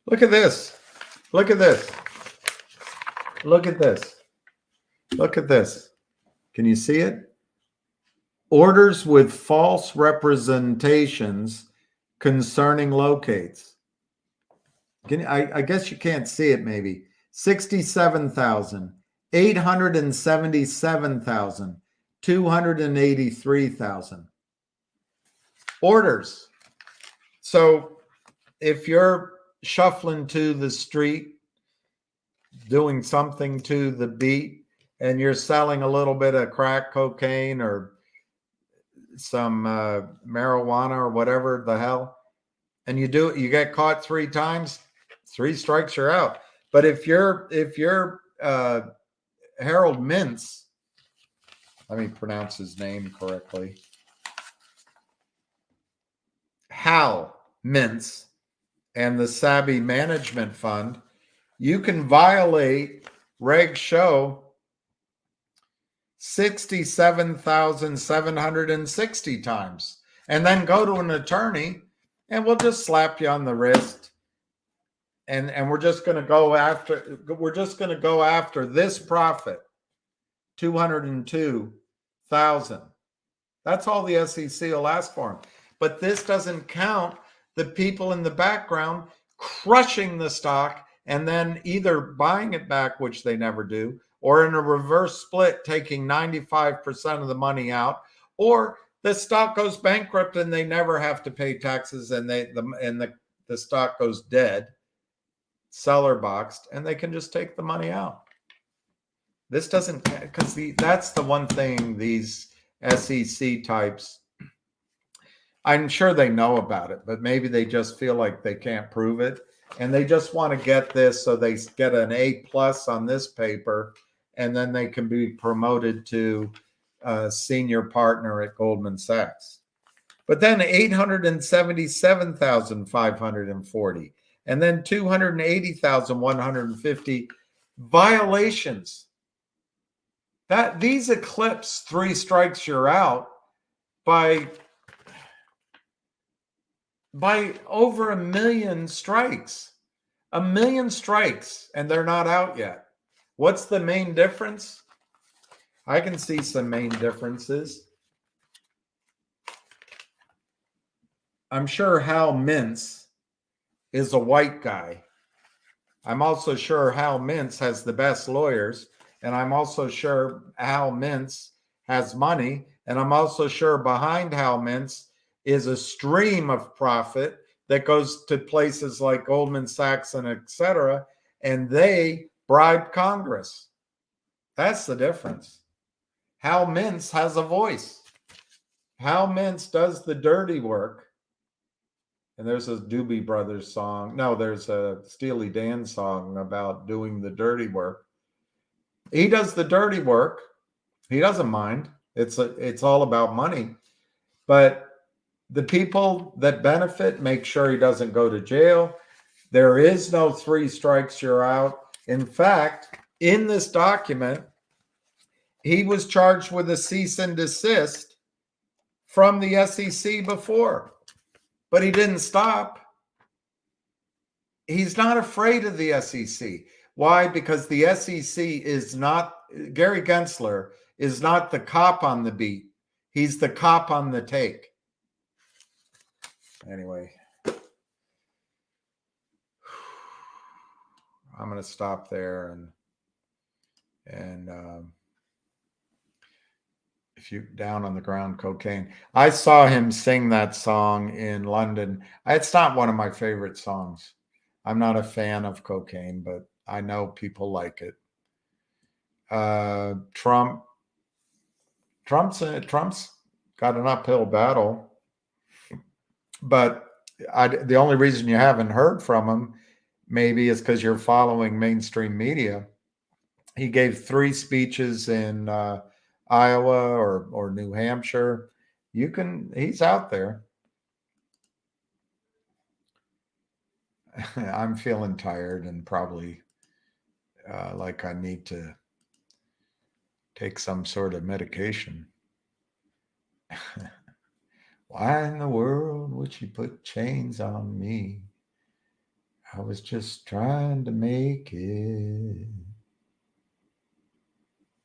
Look at this. Look at this. Look at this. Look at this. Can you see it? Orders with false representations concerning locates. I guess you can't see it maybe. 67,000, 877,000, 283,000. Orders. So if you're shuffling to the street, doing something to the beat, and you're selling a little bit of crack cocaine or some marijuana or whatever the hell, and you get caught 3 times, 3 strikes, you're out. But if you're Harold Mintz, let me pronounce his name correctly, Hal Mintz, and the Savvy Management Fund, you can violate Reg Show 67,760 times and then go to an attorney and we'll just slap you on the wrist. And we're just going to go after this profit, 202,000. That's all the SEC will ask for them. But this doesn't count the people in the background crushing the stock and then either buying it back, which they never do, or in a reverse split, taking 95% of the money out, or the stock goes bankrupt and they never have to pay taxes and the stock goes dead, seller boxed, and they can just take the money out. This doesn't, because that's the one thing these SEC types, I'm sure they know about it, but maybe they just feel like they can't prove it. And they just want to get this so they get an A+ on this paper, and then they can be promoted to a senior partner at Goldman Sachs. But then 877,540, and then 280,150 violations. That these eclipse 3 strikes you're out by over 1 million strikes. 1 million strikes, and they're not out yet. What's the main difference? I can see some main differences. I'm sure Hal Mintz is a white guy. I'm also sure Hal Mintz has the best lawyers, and I'm also sure Hal Mintz has money, and I'm also sure behind Hal Mintz is a stream of profit that goes to places like Goldman Sachs and et cetera, and they bribe Congress. That's the difference. Hal Mintz has a voice. Hal Mintz does the dirty work. And there's a Doobie Brothers song. No, there's a Steely Dan song about doing the dirty work. He does the dirty work. He doesn't mind. It's all about money. But the people that benefit make sure he doesn't go to jail. There is no 3 strikes you're out. In fact, in this document, he was charged with a cease and desist from the SEC before, but he didn't stop. He's not afraid of the SEC. Why? Because the SEC is not, Gary Gensler is not the cop on the beat. He's the cop on the take. Anyway, I'm going to stop there. And if you down on the ground cocaine, I saw him sing that song in London. It's not one of my favorite songs. I'm not a fan of cocaine, but I know people like it. Trump's got an uphill battle, but the only reason you haven't heard from him maybe is because you're following mainstream media. He gave 3 speeches in Iowa or New Hampshire. He's out there. I'm feeling tired and probably like I need to take some sort of medication. Why in the world would she put chains on me? I was just trying to make it.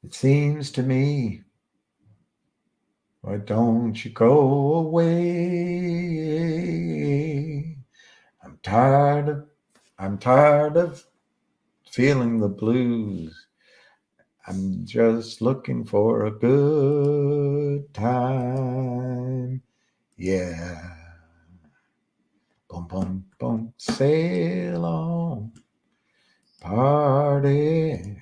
It seems to me, why don't you go away? I'm tired of feeling the blues. I'm just looking for a good time. Yeah. Boom, boom, boom. Sail on. Party.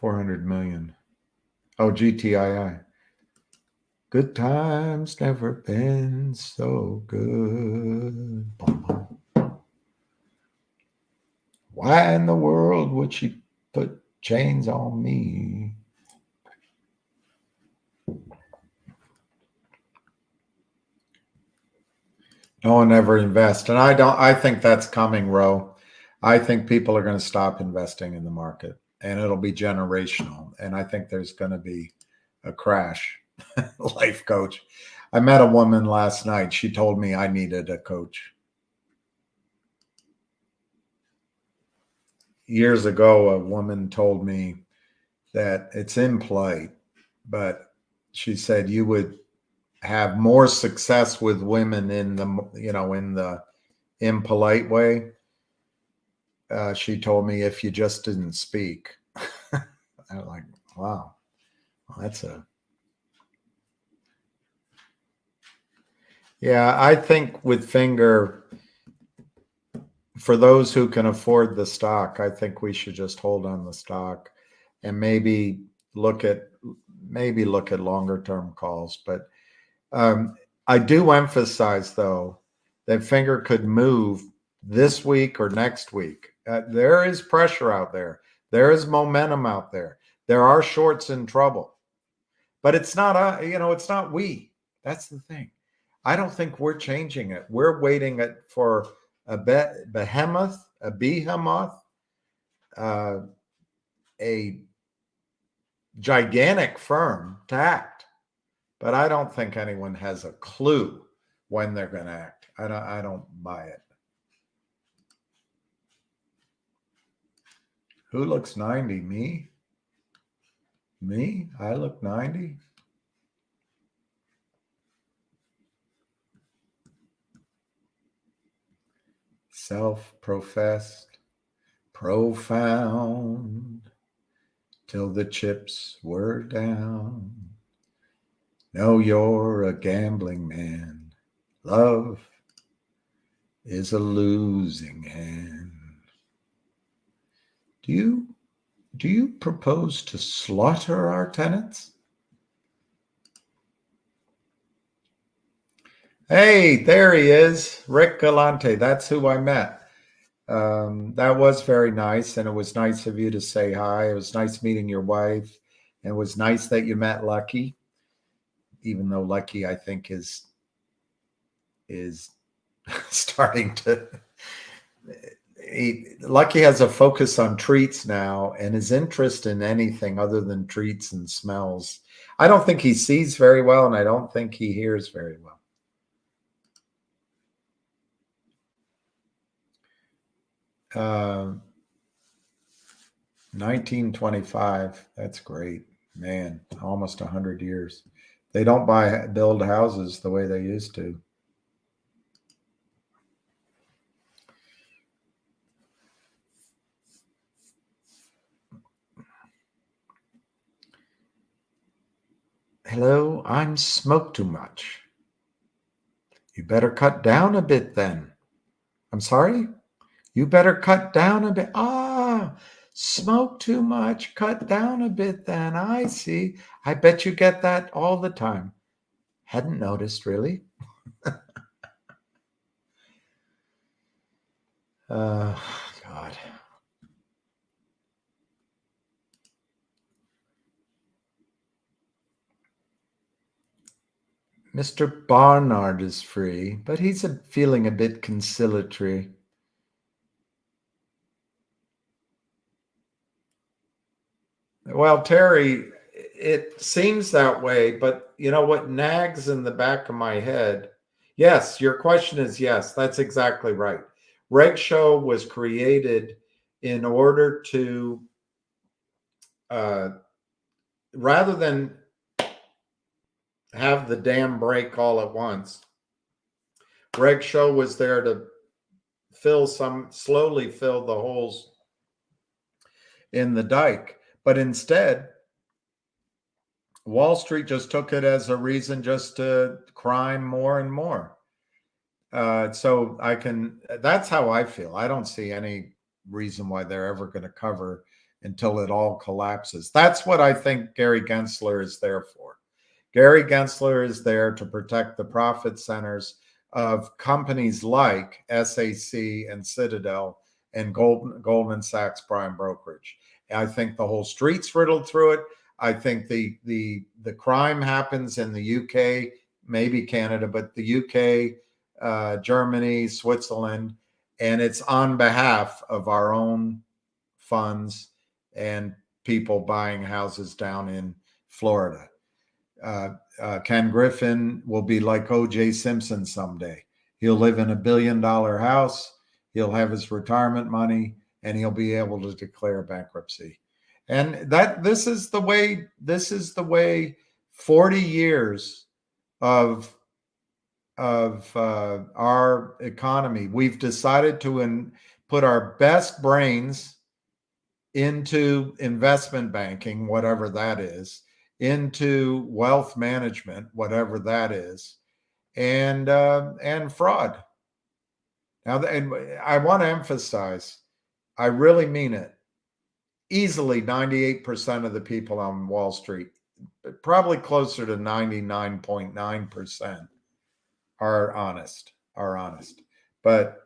$400 million. Oh, GTII. Good times never been so good. Boom, boom. Why in the world would she put chains on me? No one ever invest. And I think that's coming, Ro. I think people are going to stop investing in the market and it'll be generational. And I think there's going to be a crash. Life coach. I met a woman last night. She told me I needed a coach. Years ago, a woman told me that it's in play, but she said you would have more success with women in the, in the impolite way. She told me if you just didn't speak. I was like, wow, well, that's a, yeah, I think with Finger, for those who can afford the stock, I think we should just hold on the stock and maybe look at longer term calls. But I do emphasize though that Finger could move this week or next week. There is pressure out there. There is momentum out there. There are shorts in trouble, but it's not it's not we. That's the thing. I don't think we're changing it. We're waiting for a behemoth, a gigantic firm to act. But I don't think anyone has a clue when they're going to act. I don't buy it. Who looks 90? Me? Me? I look 90? Self-professed, profound, till the chips were down. No, you're a gambling man. Love is a losing hand. Do you propose to slaughter our tenants? Hey, there he is, Rick Galante. That's who I met. That was very nice, and it was nice of you to say hi. It was nice meeting your wife, and it was nice that you met Lucky, even though Lucky, I think, is starting to. Lucky has a focus on treats now, and his interest in anything other than treats and smells. I don't think he sees very well, and I don't think he hears very well. 1925. That's great, man. Almost 100 years. They don't build houses the way they used to. Hello, I'm smoked too much. You better cut down a bit then. I'm sorry? You better cut down a bit. Smoke too much, cut down a bit then. I see. I bet you get that all the time. Hadn't noticed, really. God. Mr. Barnard is free, but he's feeling a bit conciliatory. Well, Terry, it seems that way, but you know what nags in the back of my head? Yes, your question is yes, that's exactly right. Reg Show was created in order to, rather than have the dam break all at once, Reg Show was there to slowly fill the holes in the dike. But instead, Wall Street just took it as a reason just to crime more and more. So that's how I feel. I don't see any reason why they're ever going to cover until it all collapses. That's what I think Gary Gensler is there for. Gary Gensler is there to protect the profit centers of companies like SAC and Citadel and Goldman Sachs Prime Brokerage. I think the whole street's riddled through it. I think the crime happens in the UK, maybe Canada, but the UK, Germany, Switzerland, and it's on behalf of our own funds and people buying houses down in Florida. Ken Griffin will be like O.J. Simpson someday. He'll live in $1 billion house. He'll have his retirement money, and he'll be able to declare bankruptcy. And this is the way 40 years of our economy. We've decided to put our best brains into investment banking, whatever that is, into wealth management, whatever that is, and fraud. Now, and I want to emphasize, I really mean it. Easily 98% of the people on Wall Street, probably closer to 99.9%, are honest. But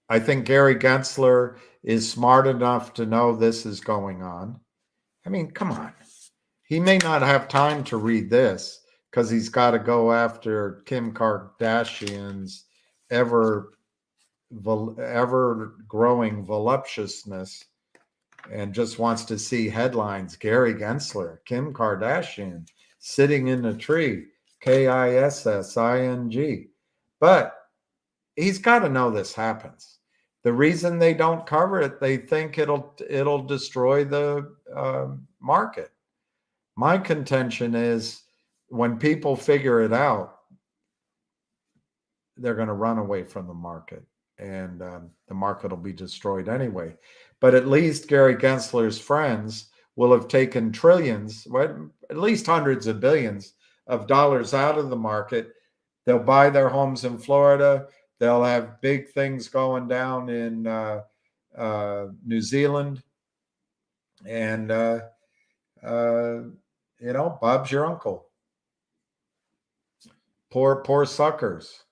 I think Gary Gensler is smart enough to know this is going on. I mean, come on. He may not have time to read this because he's got to go after Kim Kardashian's ever growing voluptuousness and just wants to see headlines. Gary Gensler, Kim Kardashian sitting in a tree, KISSING. But he's got to know this happens. The reason they don't cover it, they think it'll destroy the market. My contention is when people figure it out, they're going to run away from the market, and the market will be destroyed anyway. But at least Gary Gensler's friends will have taken trillions, at least hundreds of billions of dollars out of the market. They'll buy their homes in Florida. They'll have big things going down in New Zealand. And, Bob's your uncle. Poor suckers.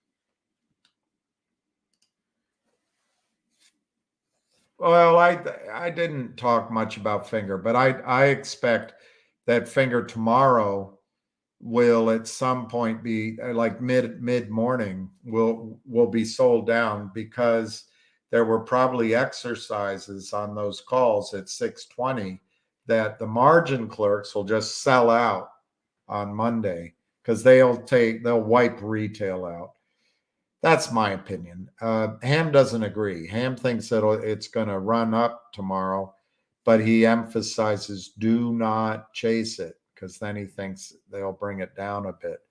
Well, I didn't talk much about Finger, but I expect that Finger tomorrow will at some point be like mid morning will be sold down, because there were probably exercises on those calls at 6:20 that the margin clerks will just sell out on Monday because they'll wipe retail out. That's my opinion. Ham doesn't agree. Ham thinks that it's going to run up tomorrow, but he emphasizes do not chase it, because then he thinks they'll bring it down a bit.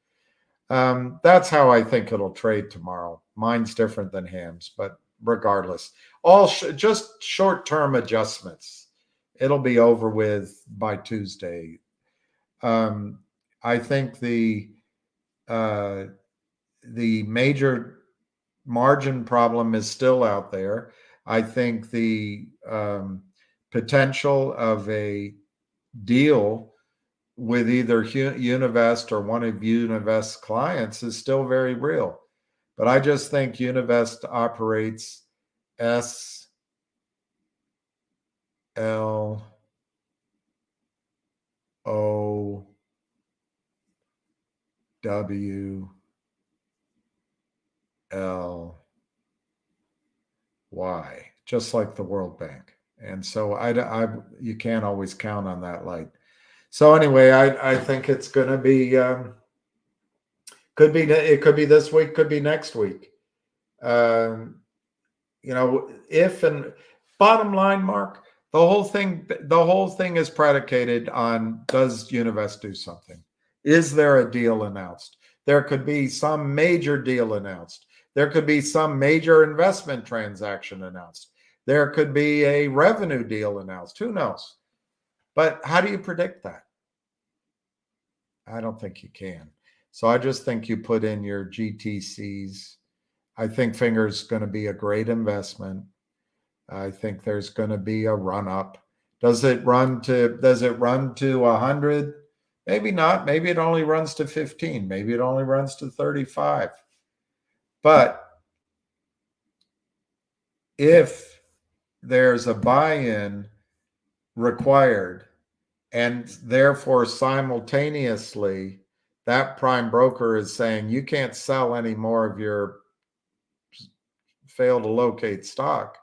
That's how I think it'll trade tomorrow. Mine's different than Ham's, but regardless, all just short-term adjustments. It'll be over with by Tuesday. I think the major margin problem is still out there. I think the potential of a deal with either Univest or one of Univest's clients is still very real. But I just think Univest operates SLOW. Why? Just like the World Bank. And so you can't always count on that light. So anyway, I think it's going to be, it could be this week, could be next week. If and bottom line, Mark, the whole thing is predicated on, does Univest do something? Is there a deal announced? There could be some major deal announced. There could be some major investment transaction announced. There could be a revenue deal announced. Who knows? But how do you predict that? I don't think you can. So I just think you put in your GTCs. I think Finger's going to be a great investment. I think there's going to be a run up. Does it run to 100? Maybe not. Maybe it only runs to 15. Maybe it only runs to 35. But if there's a buy-in required, and therefore simultaneously that prime broker is saying you can't sell any more of your fail to locate stock.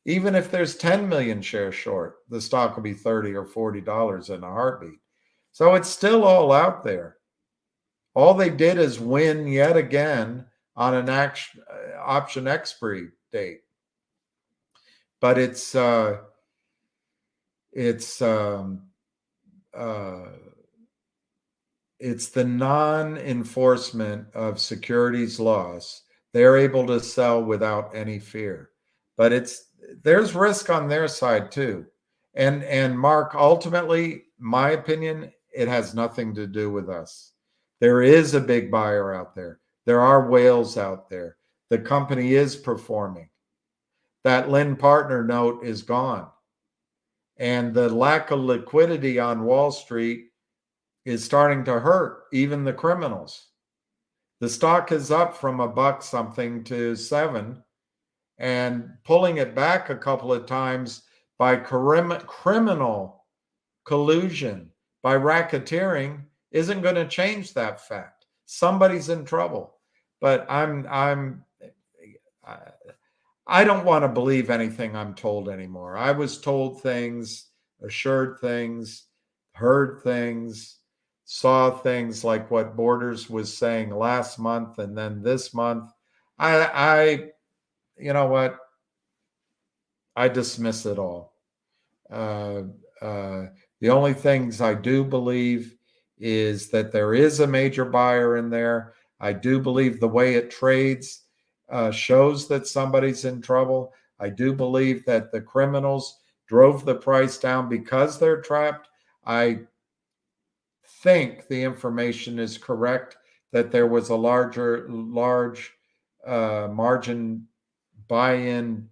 Even if there's 10 million shares short, the stock will be $30 or $40 in a heartbeat. So it's still all out there. All they did is win yet again on an option expiry date. But it's uh, the non-enforcement of securities laws. They're able to sell without any fear, but there's risk on their side too. And Mark, ultimately, my opinion, it has nothing to do with us. There is a big buyer out there. There are whales out there. The company is performing. That Lynn Partner note is gone. And the lack of liquidity on Wall Street is starting to hurt even the criminals. The stock is up from $1 something to $7, and pulling it back a couple of times by criminal collusion, by racketeering, isn't going to change that fact. Somebody's in trouble. But I don't want to believe anything I'm told anymore. I was told things, assured things, heard things, saw things like what Borders was saying last month and then this month. You know what? I dismiss it all. The only things I do believe is that there is a major buyer in there. I do believe the way it trades shows that somebody's in trouble. I do believe that the criminals drove the price down because they're trapped. I think the information is correct that there was a large margin buy-in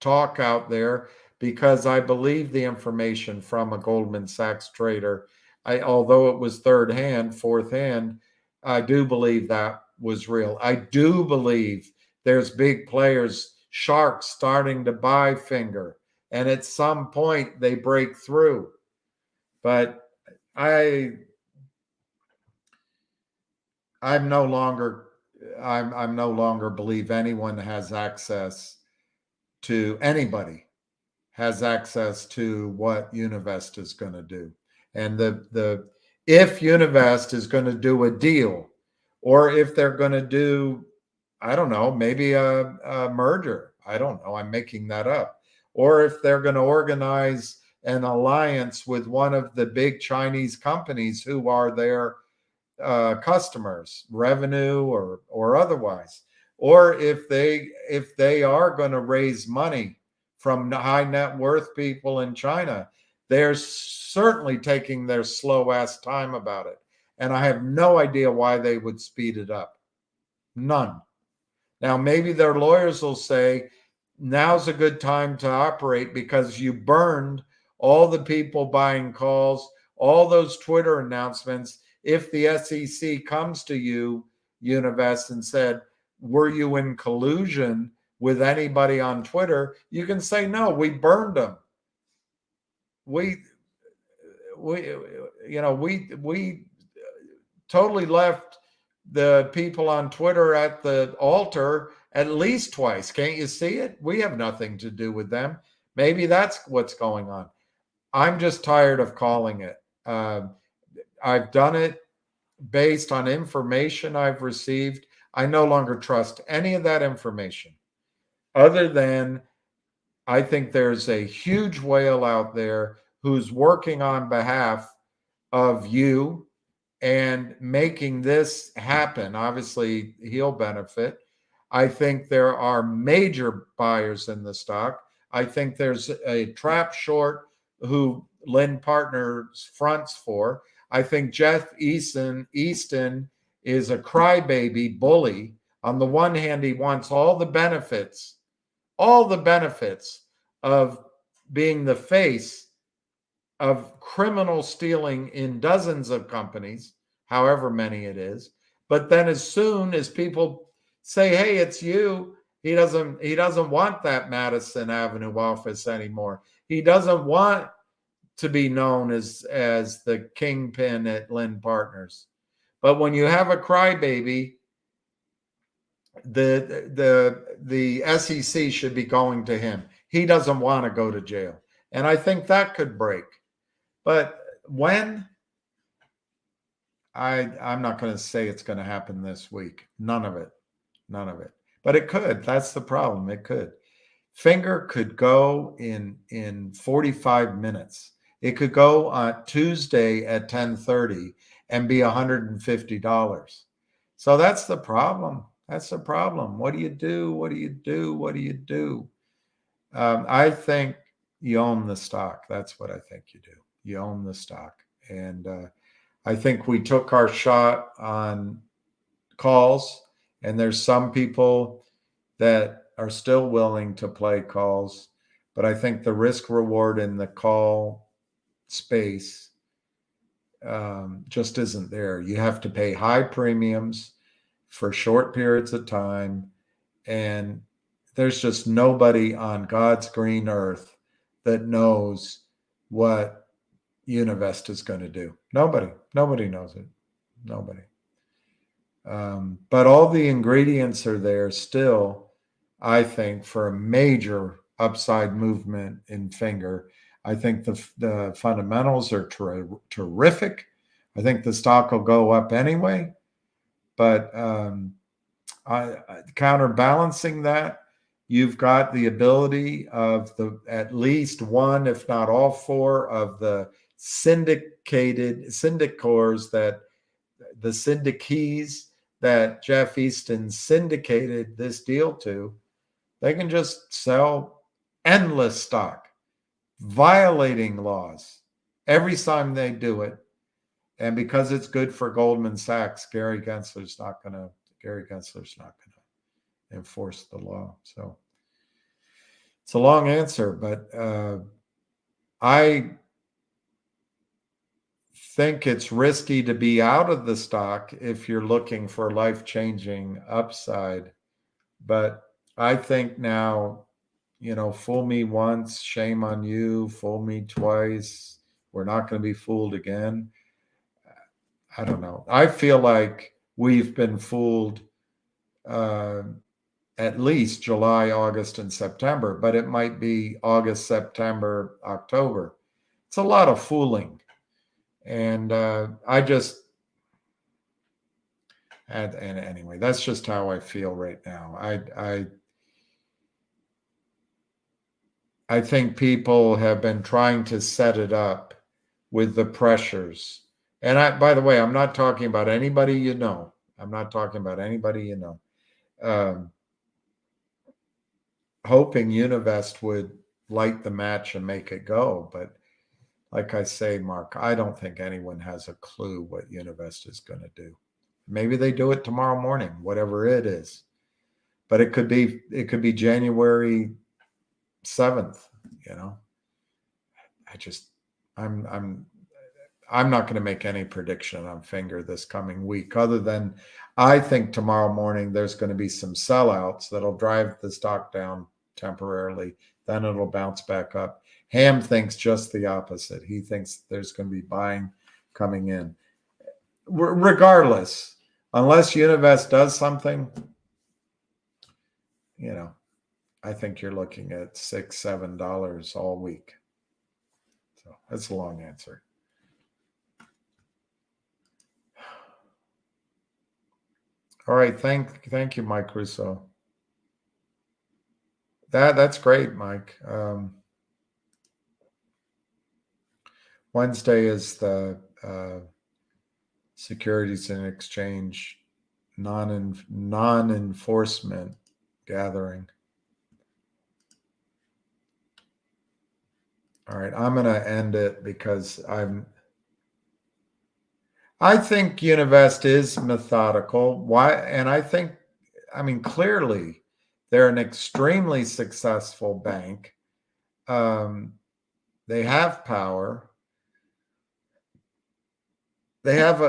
talk out there, because I believe the information from a Goldman Sachs trader. Although it was third hand, fourth hand, I do believe that was real. I do believe there's big players, sharks, starting to buy Finger, and at some point they break through. But I'm no longer believe anyone has access to anybody has access to what Univest is going to do. And if Univest is going to do a deal, or if they're going to do, I don't know, maybe a merger. I don't know. I'm making that up. Or if they're going to organize an alliance with one of the big Chinese companies who are their customers, revenue or otherwise. Or if they are going to raise money from high net worth people in China, they're certainly taking their slow ass time about it. And I have no idea why they would speed it up. None. Now, maybe their lawyers will say, now's a good time to operate because you burned all the people buying calls, all those Twitter announcements. If the SEC comes to you, Univest, and said, were you in collusion with anybody on Twitter? You can say, no, we burned them. We totally left the people on Twitter at the altar at least twice. Can't you see it? We have nothing to do with them. Maybe that's what's going on. I'm just tired of calling it. I've done it based on information I've received. I no longer trust any of that information, other than I think there's a huge whale out there who's working on behalf of you and making this happen. Obviously, he'll benefit. I think there are major buyers in the stock. I think there's a trap short who Lynn Partners fronts for. I think Jeff Easton is a crybaby bully. On the one hand, he wants all the benefits of being the face of criminal stealing in dozens of companies, however many it is. But then as soon as people say, hey, it's you, he doesn't want that Madison Avenue office anymore. He doesn't want to be known as the kingpin at Lynn Partners. But when you have a crybaby, the SEC should be going to him. He doesn't want to go to jail. And I think that could break. But when? I'm not going to say it's going to happen this week. None of it. None of it. But it could. That's the problem. It could. Finger could go in 45 minutes. It could go on Tuesday at 10:30 and be $150. So that's the problem. That's the problem. What do you do? What do you do? What do you do? I think you own the stock. That's what I think you do. You own the stock. And I think we took our shot on calls, and there's some people that are still willing to play calls, but I think the risk reward in the call space just isn't there. You have to pay high premiums for short periods of time, and there's just nobody on God's green earth that knows what Univest is going to do. Nobody knows it. Nobody. But all the ingredients are there still, I think, for a major upside movement in Finger. I think the fundamentals are terrific. I think the stock will go up anyway. But counterbalancing that, you've got the ability of at least one, if not all four, of the syndicors that the syndicees that Jeff Easton syndicated this deal to. They can just sell endless stock, violating laws every time they do it. And because it's good for Goldman Sachs, Gary Gensler's not going to enforce the law. So it's a long answer, but I think it's risky to be out of the stock if you're looking for life-changing upside. But I think now, fool me once, shame on you. Fool me twice, we're not going to be fooled again. I don't know. I feel like we've been fooled at least July, August, and September, but it might be August, September, October. It's a lot of fooling. And anyway, that's just how I feel right now. I think people have been trying to set it up with the pressures. And by the way, I'm not talking about anybody you know. Hoping Univest would light the match and make it go. But like I say, Mark, I don't think anyone has a clue what Univest is going to do. Maybe they do it tomorrow morning, whatever it is. But it could be January 7th, I'm not going to make any prediction on Finger this coming week, other than I think tomorrow morning there's going to be some sellouts that'll drive the stock down temporarily. Then it'll bounce back up. Ham thinks just the opposite. He thinks there's going to be buying coming in. Regardless, unless Univest does something, I think you're looking at $6, $7 all week. So that's a long answer. All right, thank you, Mike Russo. That's great, Mike. Wednesday is the Securities and Exchange non-enforcement gathering. All right, I'm going to end it because I think Univest is methodical. Why? And clearly they're an extremely successful bank. They have power. They have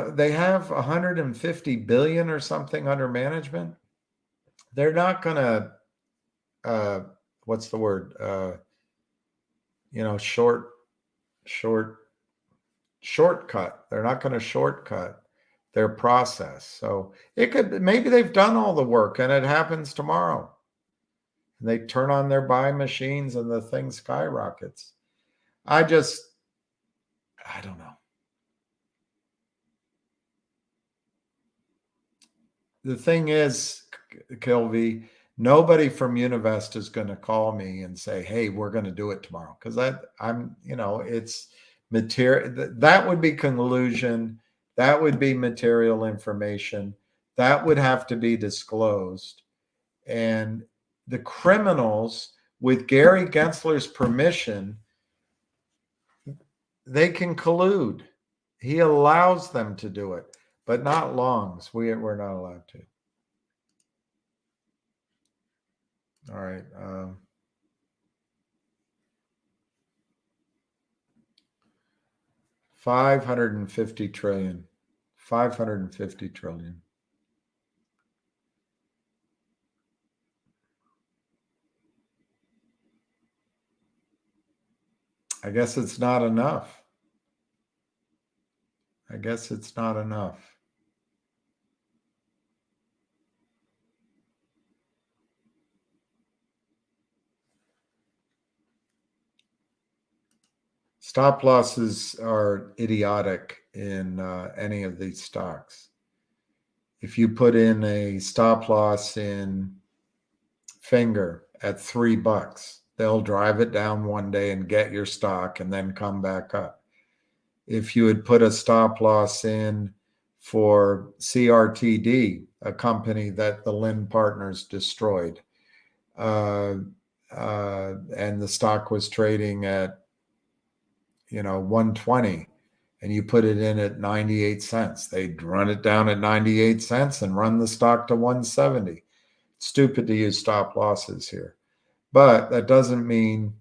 150 billion or something under management. They're not going to what's the word? Shortcut. They're not going to shortcut. their process. So it could, maybe they've done all the work and it happens tomorrow. And they turn on their buy machines and the thing skyrockets. I don't know. The thing is, Kilby, nobody from Univest is going to call me and say, "Hey, we're going to do it tomorrow," because I'm, it's material. That would be collusion. That would be material information. That would have to be disclosed. And the criminals, with Gary Gensler's permission, they can collude. He allows them to do it, but not Long's. We're not allowed to. All right. 550 trillion. 550 trillion. I guess it's not enough. I guess it's not enough. Stop losses are idiotic in any of these stocks. If you put in a stop loss in Finger at $3, they'll drive it down one day and get your stock and then come back up. If you had put a stop loss in for CRTD, a company that the Lynn partners destroyed, and the stock was trading at 120, and you put it in at 98 cents, they'd run it down at 98 cents and run the stock to 170. It's stupid to use stop losses here, but that doesn't mean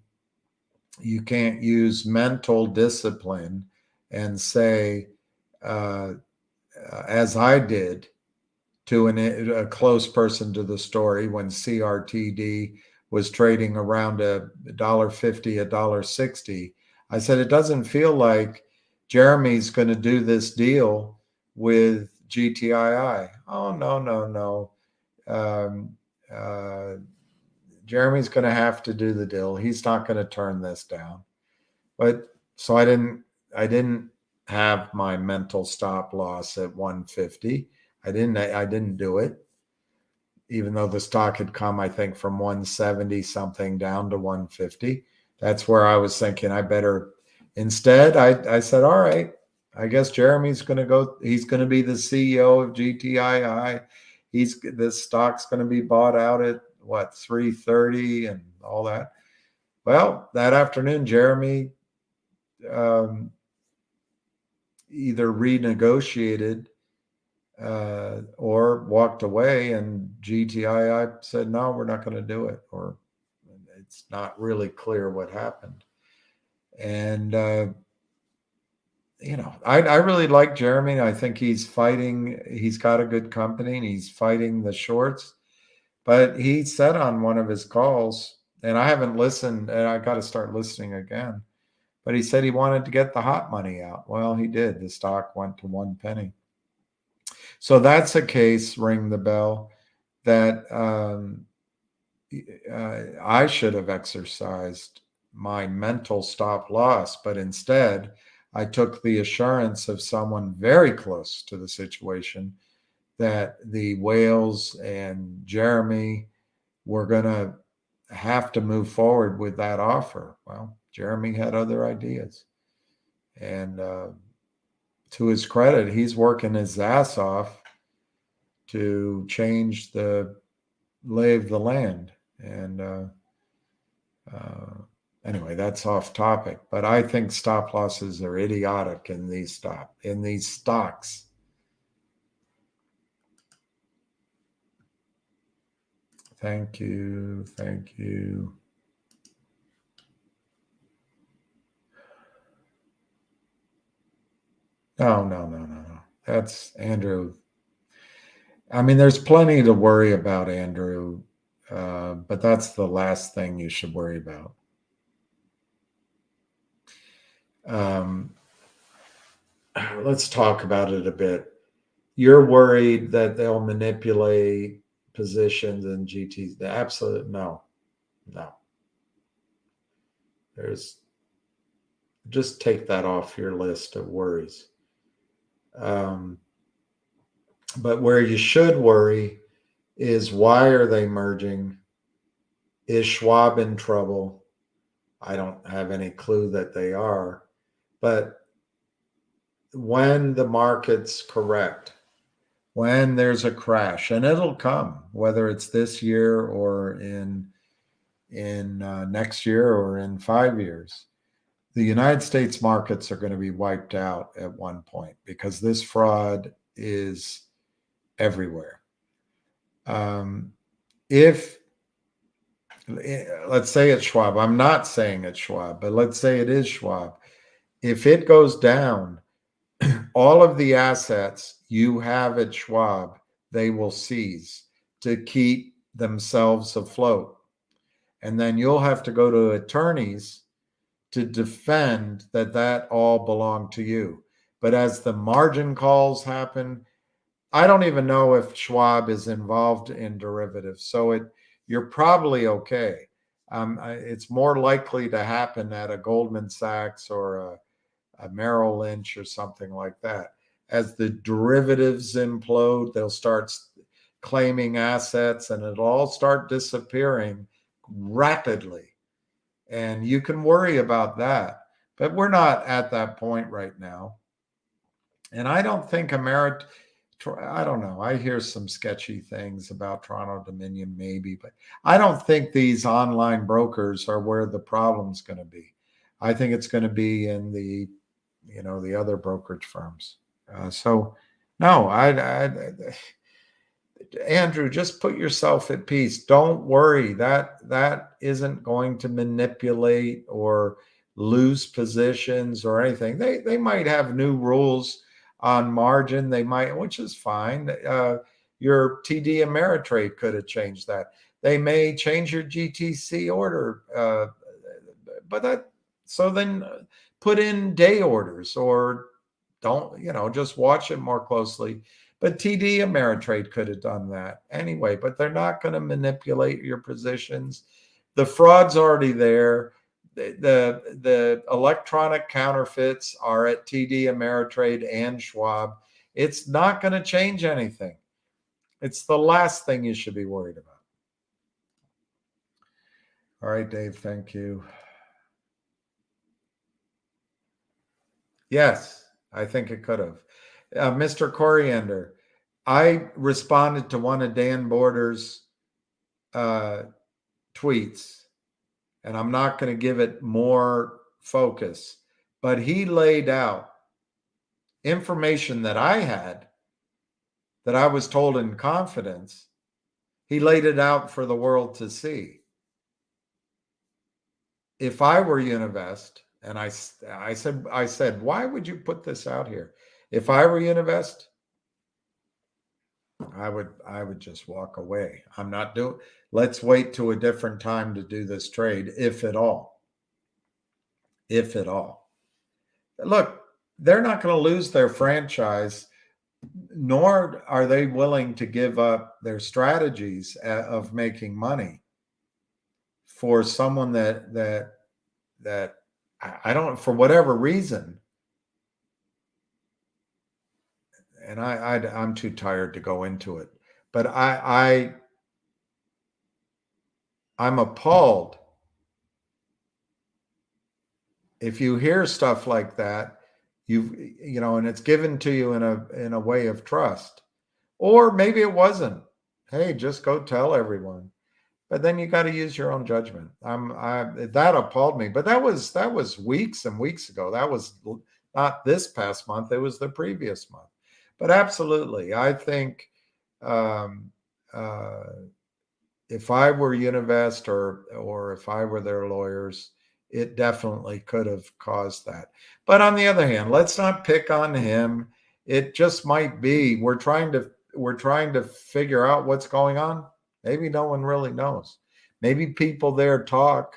you can't use mental discipline and say, as I did to a close person to the story when CRTD was trading around $1.50, $1.60. I said, it doesn't feel like Jeremy's going to do this deal with GTII. Oh, no. Jeremy's going to have to do the deal. He's not going to turn this down. But so I didn't have my mental stop loss at 150. I didn't do it, even though the stock had come, I think, from 170 something down to 150. That's where I was thinking I better. Instead, I said, all right, I guess Jeremy's going to go. He's going to be the CEO of GTII. This stock's going to be bought out at what, 330 and all that. Well, that afternoon, Jeremy either renegotiated or walked away, and GTII said, no, we're not going to do it, or it's not really clear what happened. And, I really like Jeremy. I think he's fighting. He's got a good company and he's fighting the shorts. But he said on one of his calls, and I haven't listened, and I got to start listening again, but he said he wanted to get the hot money out. Well, he did. The stock went to 1 penny. So that's a case, ring the bell, that I should have exercised my mental stop loss, but instead I took the assurance of someone very close to the situation that the Wales and Jeremy were going to have to move forward with that offer. Well, Jeremy had other ideas. And to his credit, he's working his ass off to change the lay of the land. And anyway, that's off topic. But I think stop losses are idiotic in these stocks. Thank you. No. That's Andrew. I mean, there's plenty to worry about, Andrew, but that's the last thing you should worry about. Let's talk about it a bit. you're worried that they'll manipulate positions in GTs. The absolute no. There's just take that off your list of worries. But where you should worry is why are they merging? Is Schwab in trouble? I don't have any clue that they are. But when the market's correct, when there's a crash, and it'll come, whether it's this year or in next year or in 5 years, the United States markets are going to be wiped out at one point because this fraud is everywhere. If let's say it's Schwab, I'm not saying it's Schwab, but let's say it is Schwab. If it goes down, all of the assets you have at Schwab, they will seize to keep themselves afloat. And then you'll have to go to attorneys to defend that all belonged to you. But as the margin calls happen, I don't even know if Schwab is involved in derivatives. So you're probably okay. It's more likely to happen at a Goldman Sachs or a Merrill Lynch or something like that. As the derivatives implode, they'll start claiming assets and it'll all start disappearing rapidly. And you can worry about that. But we're not at that point right now. And I don't think I don't know. I hear some sketchy things about Toronto Dominion, maybe, but I don't think these online brokers are where the problem's going to be. I think it's going to be in the other brokerage firms. So, no, Andrew, just put yourself at peace. Don't worry. That isn't going to manipulate or lose positions or anything. They might have new rules on margin. They might, which is fine. Your TD Ameritrade could have changed that. They may change your GTC order, so then put in day orders or don't, just watch it more closely. But TD Ameritrade could have done that anyway, but they're not going to manipulate your positions. The fraud's already there. The electronic counterfeits are at TD Ameritrade and Schwab. It's not going to change anything. It's the last thing you should be worried about. All right, Dave, thank you. Yes, I think it could have. Mr. Coriander, I responded to one of Dan Border's tweets, and I'm not going to give it more focus, but he laid out information that I had, that I was told in confidence. He laid it out for the world to see. If I were Univest, and I said, why would you put this out here? If I were Univest, I would just walk away. I'm not doing. Let's wait to a different time to do this trade, if at all. If at all. Look, they're not going to lose their franchise, nor are they willing to give up their strategies of making money for someone that I don't, for whatever reason. And I'm too tired to go into it, but I'm appalled if you hear stuff like that. And it's given to you in a way of trust, or maybe it wasn't. Hey, just go tell everyone. But then you got to use your own judgment. That appalled me. But that was weeks and weeks ago. That was not this past month. It was the previous month. But absolutely, I think if I were Univest or if I were their lawyers, it definitely could have caused that. But on the other hand, let's not pick on him. It just might be we're trying to figure out what's going on. Maybe no one really knows. Maybe people there talk.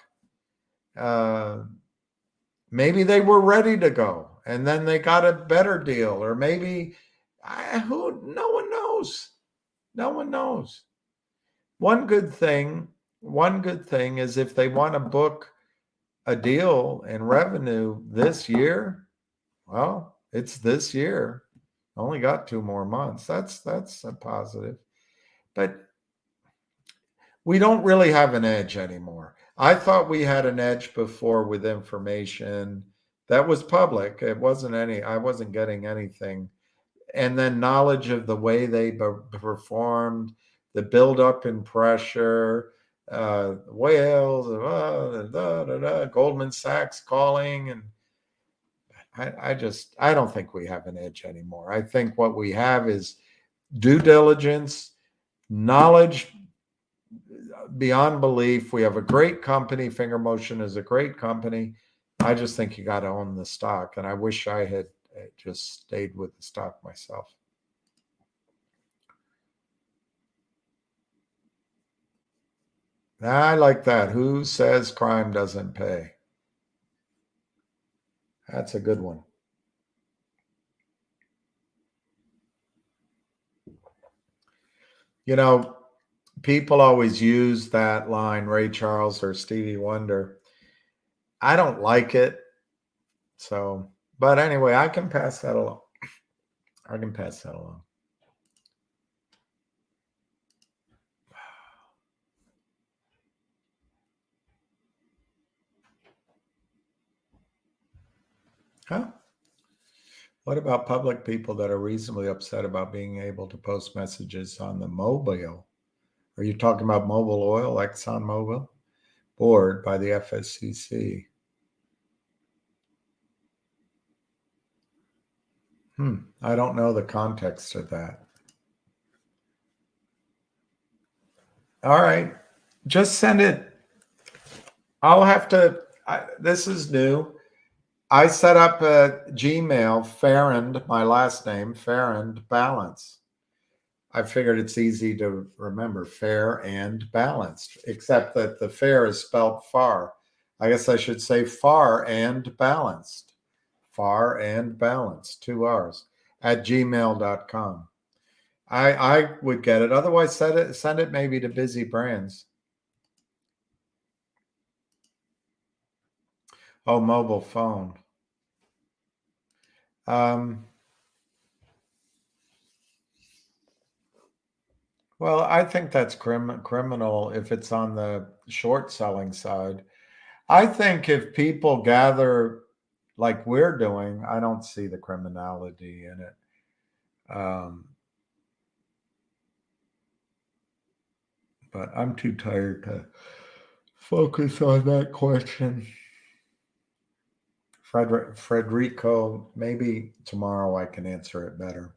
Maybe they were ready to go and then they got a better deal, or maybe No one knows. No one knows. One good thing is if they want to book a deal and revenue this year, well, it's this year. Only got 2 more months. That's a positive. But we don't really have an edge anymore. I thought we had an edge before with information that was public. I wasn't getting anything. And then knowledge of the way they performed, the buildup in pressure, whales, Goldman Sachs calling. And I don't think we have an edge anymore. I think what we have is due diligence, knowledge beyond belief. We have a great company. Finger Motion is a great company. I just think you got to own the stock. And I wish I had just stayed with the stock myself. I like that. Who says crime doesn't pay? That's a good one. You know, people always use that line, Ray Charles or Stevie Wonder. I don't like it. So, but anyway, I can pass that along. I can pass that along. Huh? What about public people that are reasonably upset about being able to post messages on the mobile? Are you talking about Mobil Oil, ExxonMobil, board by the FSCC? I don't know the context of that. All right. Just send it. I'll have to, this is new. I set up a Gmail, Farrand, my last name, Farrand Balance. I figured it's easy to remember, fair and balanced, except that the fair is spelled far. I guess I should say far and balanced. Far and balanced, 2 R's, at gmail.com. I would get it. Otherwise, send it maybe to Busy Brands. Oh, mobile phone. Well, I think that's criminal if it's on the short selling side. I think if people gather like we're doing, I don't see the criminality in it. But I'm too tired to focus on that question. Frederico, maybe tomorrow I can answer it better.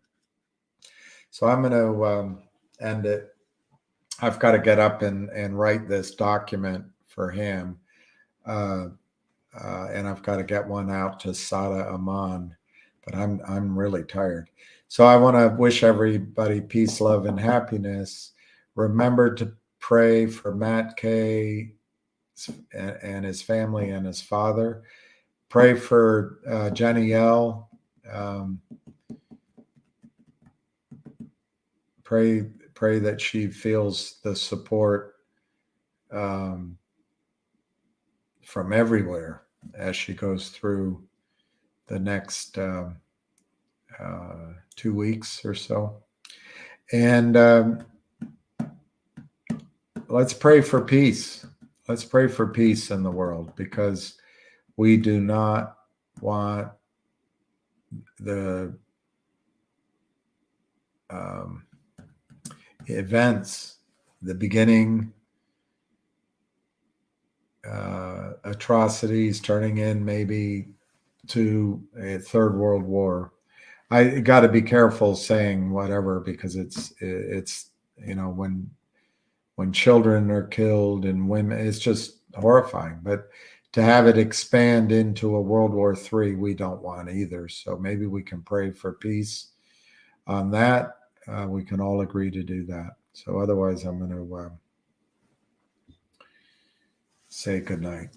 So I'm going to end it. I've got to get up and write this document for him. And I've got to get one out to Sada Aman, but I'm really tired. So I want to wish everybody peace, love, and happiness. Remember to pray for Matt Kay and his family and his father. Pray for Jenny L. Pray that she feels the support from everywhere as she goes through the next 2 weeks or so. And let's pray for peace. Let's pray for peace in the world, because we do not want the events, the beginning atrocities turning in maybe to a third world war. I got to be careful saying whatever, because it's when children are killed and women, it's just horrifying. But to have it expand into a World War III, we don't want either. So maybe we can pray for peace on that. We can all agree to do that. So otherwise, I'm going to say good night.